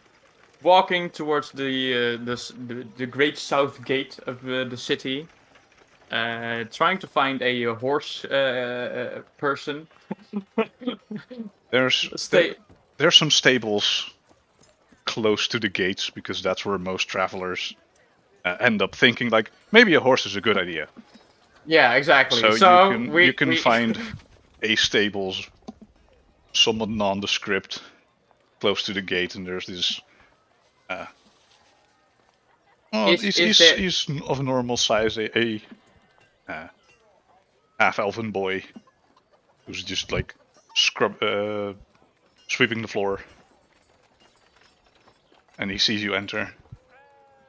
walking towards the great south gate of the city, trying to find a horse person. There's some stables close to the gates because that's where most travelers end up thinking like maybe a horse is a good idea. Yeah, exactly. So, So you can find a stables somewhat nondescript, close to the gate, and there's this. He's of normal size, a half-elven boy who's just like sweeping the floor, and he sees you enter.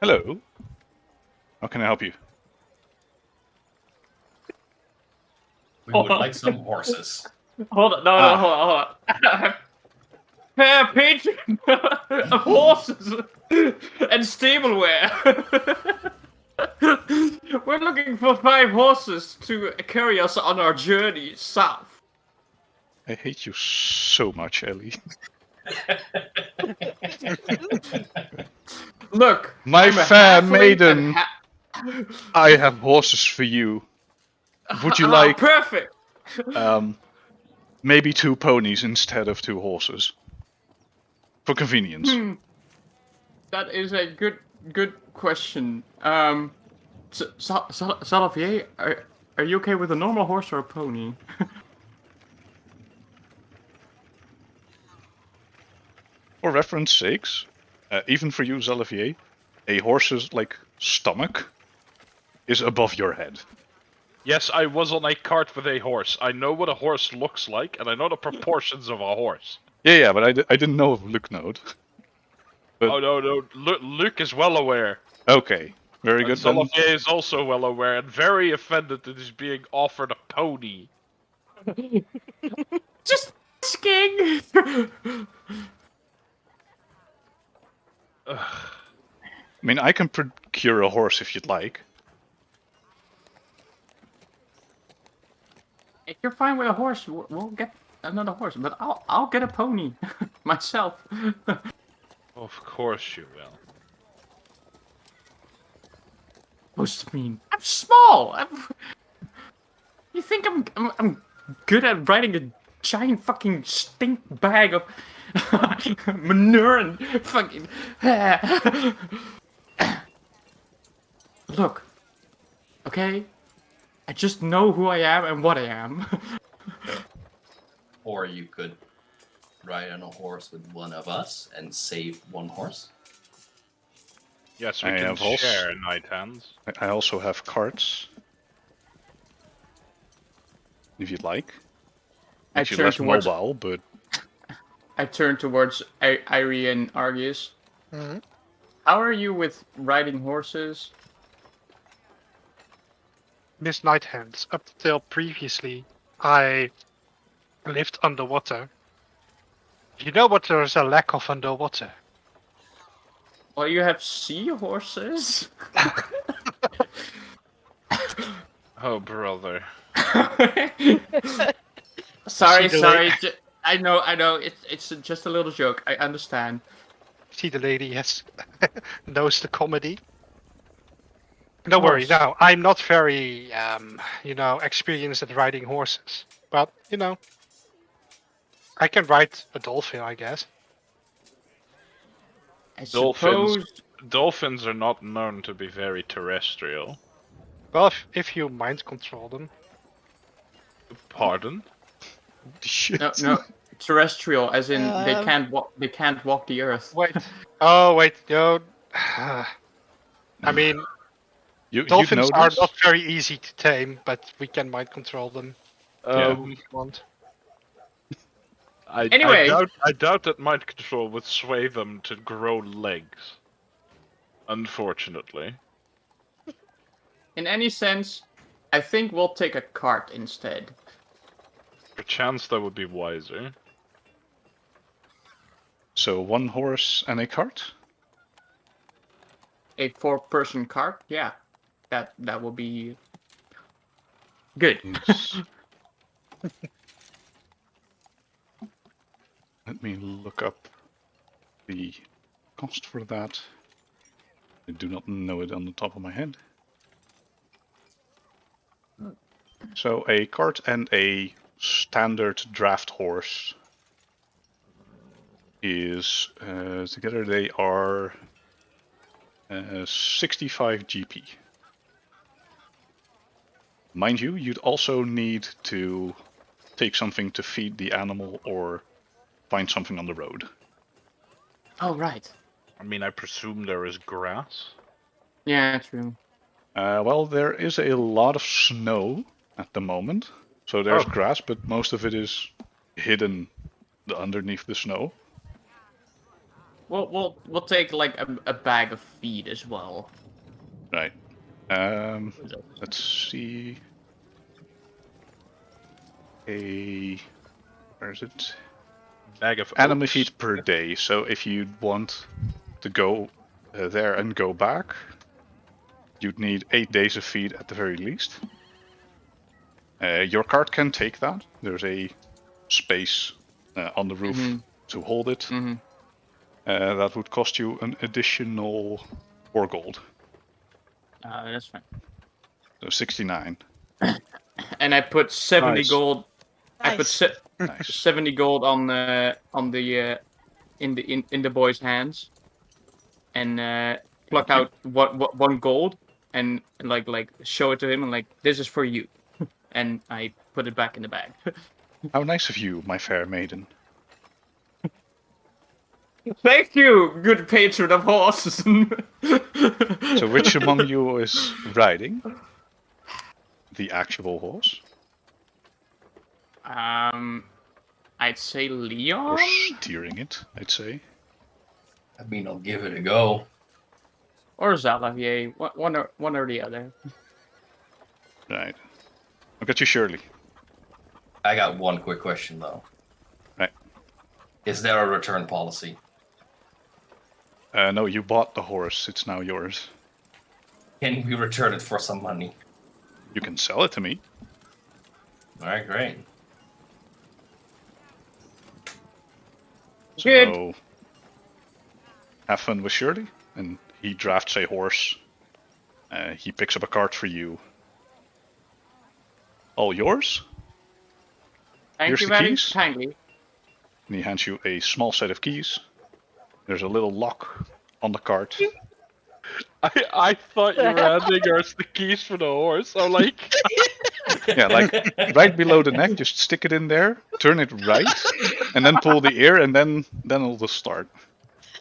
Hello. How can I help you? We would like some horses. Hold on, no, hold on. Fair patron of horses and stableware. We're looking for 5 horses to carry us on our journey south. I hate you so much, Ellie. Look, My I'm a fair halfling maiden. and I have horses for you. Would you like perfect? maybe 2 ponies instead of 2 horses? For convenience. That is a good question. Salavier, are you okay with a normal horse or a pony? For reference sakes, even for you, Zalavier, a horse's stomach is above your head. Yes, I was on a cart with a horse. I know what a horse looks like, and I know the proportions of a horse. Yeah, but I didn't know if Luke knowed. But... Oh no, Luke is well aware. Okay, very good then. Salavier is also well aware and very offended that he's being offered a pony. Just asking. I mean, I can procure a horse if you'd like. If you're fine with a horse, we'll get another horse. But I'll get a pony myself. Of course you will. Supposed to mean I'm small. You think I'm good at riding a giant fucking stink bag of manure and fucking. Look, okay. I just know who I am and what I am. Or you could ride on a horse with one of us and save 1 horse. Yes, we I can have horse. share night hands. I also have carts. If you'd like. I Makes you turn less towards. mobile, but... I turn towards Irie and Argus. Mm-hmm. How are you with riding horses? Miss Night Hands. Up till previously, I lived underwater. You know what there's a lack of underwater? Well, you have seahorses. Oh, brother. sorry. See the lady- I know. It's just a little joke. I understand. See, the lady knows the comedy. Don't Horse. worry, no, I'm not very, experienced at riding horses. But, I can ride a dolphin, I guess. I Dolphins. suppose. Dolphins are not known to be very terrestrial. Well, if you mind control them. Pardon? Shit. No, terrestrial, as in they Um. can't walk. They can't walk the earth. Wait. Oh, wait, no. I mean, You dolphins know are this? not very easy to tame, but we can mind control them Yeah. if we want. Anyway. I doubt that mind control would sway them to grow legs. Unfortunately. In any sense, I think we'll take a cart instead. Perchance that would be wiser. So 1 horse and a cart? A 4-person cart, yeah, that will be good. Yes. Let me look up the cost for that. I do not know it on the top of my head. So a cart and a standard draft horse is together they are 65 GP. Mind you, you'd also need to take something to feed the animal or find something on the road. Oh, right. I mean, I presume there is grass. Yeah, true. Well, there is a lot of snow at the moment, so there's Oh. grass, but most of it is hidden underneath the snow. We'll take like a bag of feed as well. Right. Let's see. Where is it? Bag of Animal oats? feed per day. So if you want to go there and go back, you'd need 8 days of feed at the very least. Your cart can take that. There's a space on the roof to hold it. That would cost you an additional 4 gold. That's fine. So 69. And I put 70 Nice. gold. I put Nice. Nice. 70 gold on the in the boy's hands, and pluck out one gold and like show it to him and like, this is for you, and I put it back in the bag. How nice of you, my fair maiden. Thank you, good patron of horses. So which among you is riding? The actual horse? I'd say Leon. Or steering it, I'd say. I mean, I'll give it a go. Or Zalavier, one or the other. Right. I'll get you Shirley. I got one quick question though. Right. Is there a return policy? No, you bought the horse. It's now yours. Can we return it for some money? You can sell it to me. All right, great. Good. So, have fun with Shirley. And he drafts a horse. He picks up a cart for you. All yours. Thank Here's you the very keys. kindly. And he hands you a small set of keys. There's a little lock on the cart. I thought you were handing us the keys for the horse. I'm like, Yeah, like right below the neck, just stick it in there, turn it right, and then pull the ear, and then it'll just start.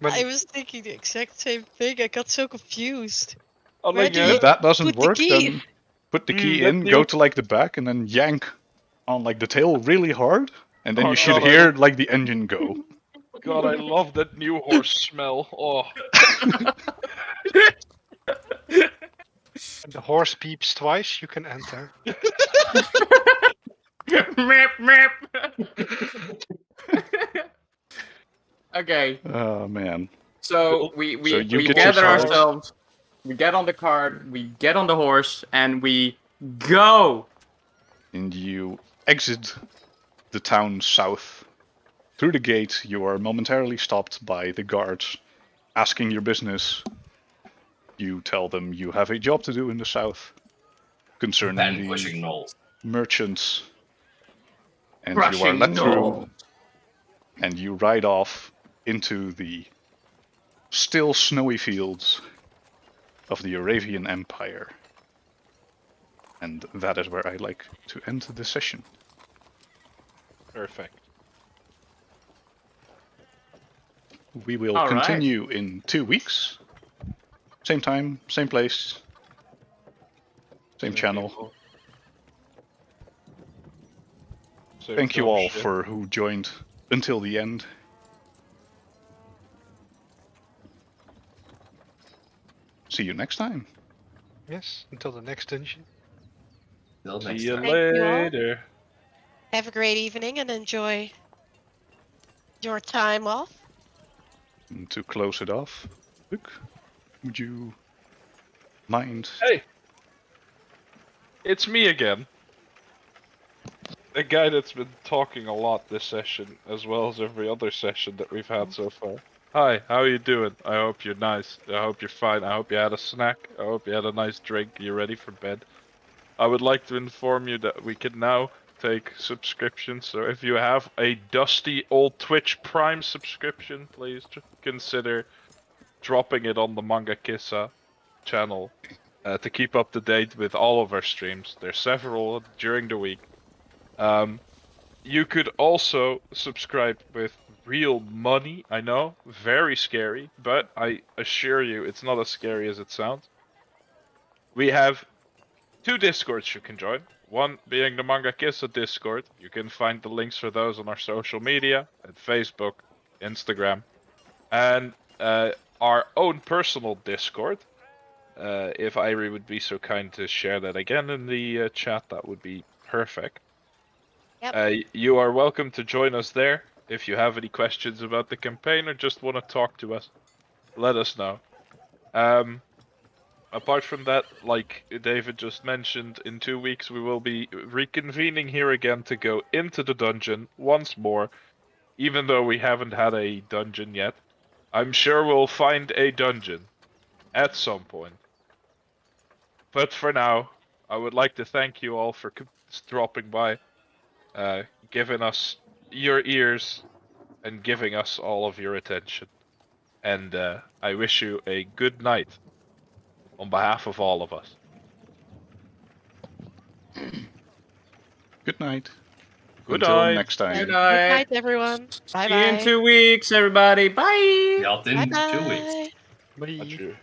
I was thinking the exact same thing. I got so confused. I'm Where like, do And you if that doesn't put the work, key? then put the key that in, new- go to like the back, and then yank on like the tail really hard, and then Oh, you should God, hear like the engine go. God, I love that new horse smell. Oh, When the horse beeps twice, you can enter. Meep, meep. Okay, Oh man. so we So you we get gather your card. ourselves. We get on the cart. We get on the horse, and we go. And you exit the town south. Through the gate, you are momentarily stopped by the guards asking your business. You tell them you have a job to do in the south concerning Vanquishing the gnolls. merchants. And you are Crushing let through, gnolls. and you ride off into the still snowy fields of the Arabian Empire. And that is where I like to end the session. perfect. We will All right. continue in 2 weeks. Same time, same place, same channel. Same Thank you dumb all shit. for who joined until the end. See you next time. Yes, until the next dungeon. Till See next you time. Thank you all. later. Have a great evening and enjoy your time off. And to close it off, Luke, would you mind? Hey, it's me again. The guy that's been talking a lot this session, as well as every other session that we've had so far. Hi, how are you doing? I hope you're nice. I hope you're fine. I hope you had a snack. I hope you had a nice drink. You're ready for bed. I would like to inform you that we can now take subscriptions. So if you have a dusty old Twitch Prime subscription, please consider dropping it on the Manga Kissa channel to keep up to date with all of our streams. There's several during the week. You could also subscribe with real money. I know, very scary, but I assure you it's not as scary as it sounds. We have 2 Discords you can join. One being the Manga Kissa Discord. You can find the links for those on our social media at Facebook, Instagram, and our own personal Discord. If Irie would be so kind to share that again in the chat, that would be perfect. Yep. You are welcome to join us there. If you have any questions about the campaign or just want to talk to us, let us know. Apart from that, like David just mentioned, in 2 weeks we will be reconvening here again to go into the dungeon once more, even though we haven't had a dungeon yet. I'm sure we'll find a dungeon at some point. But for now, I would like to thank you all for dropping by, giving us your ears, and giving us all of your attention. And I wish you a good night on behalf of all of us. Good night. Good Until night. next time. Good Good night. night, everyone. Bye See you in bye. 2 weeks, everybody. Bye. Y'all Bye in 2 weeks. bye. Bye. Adieu.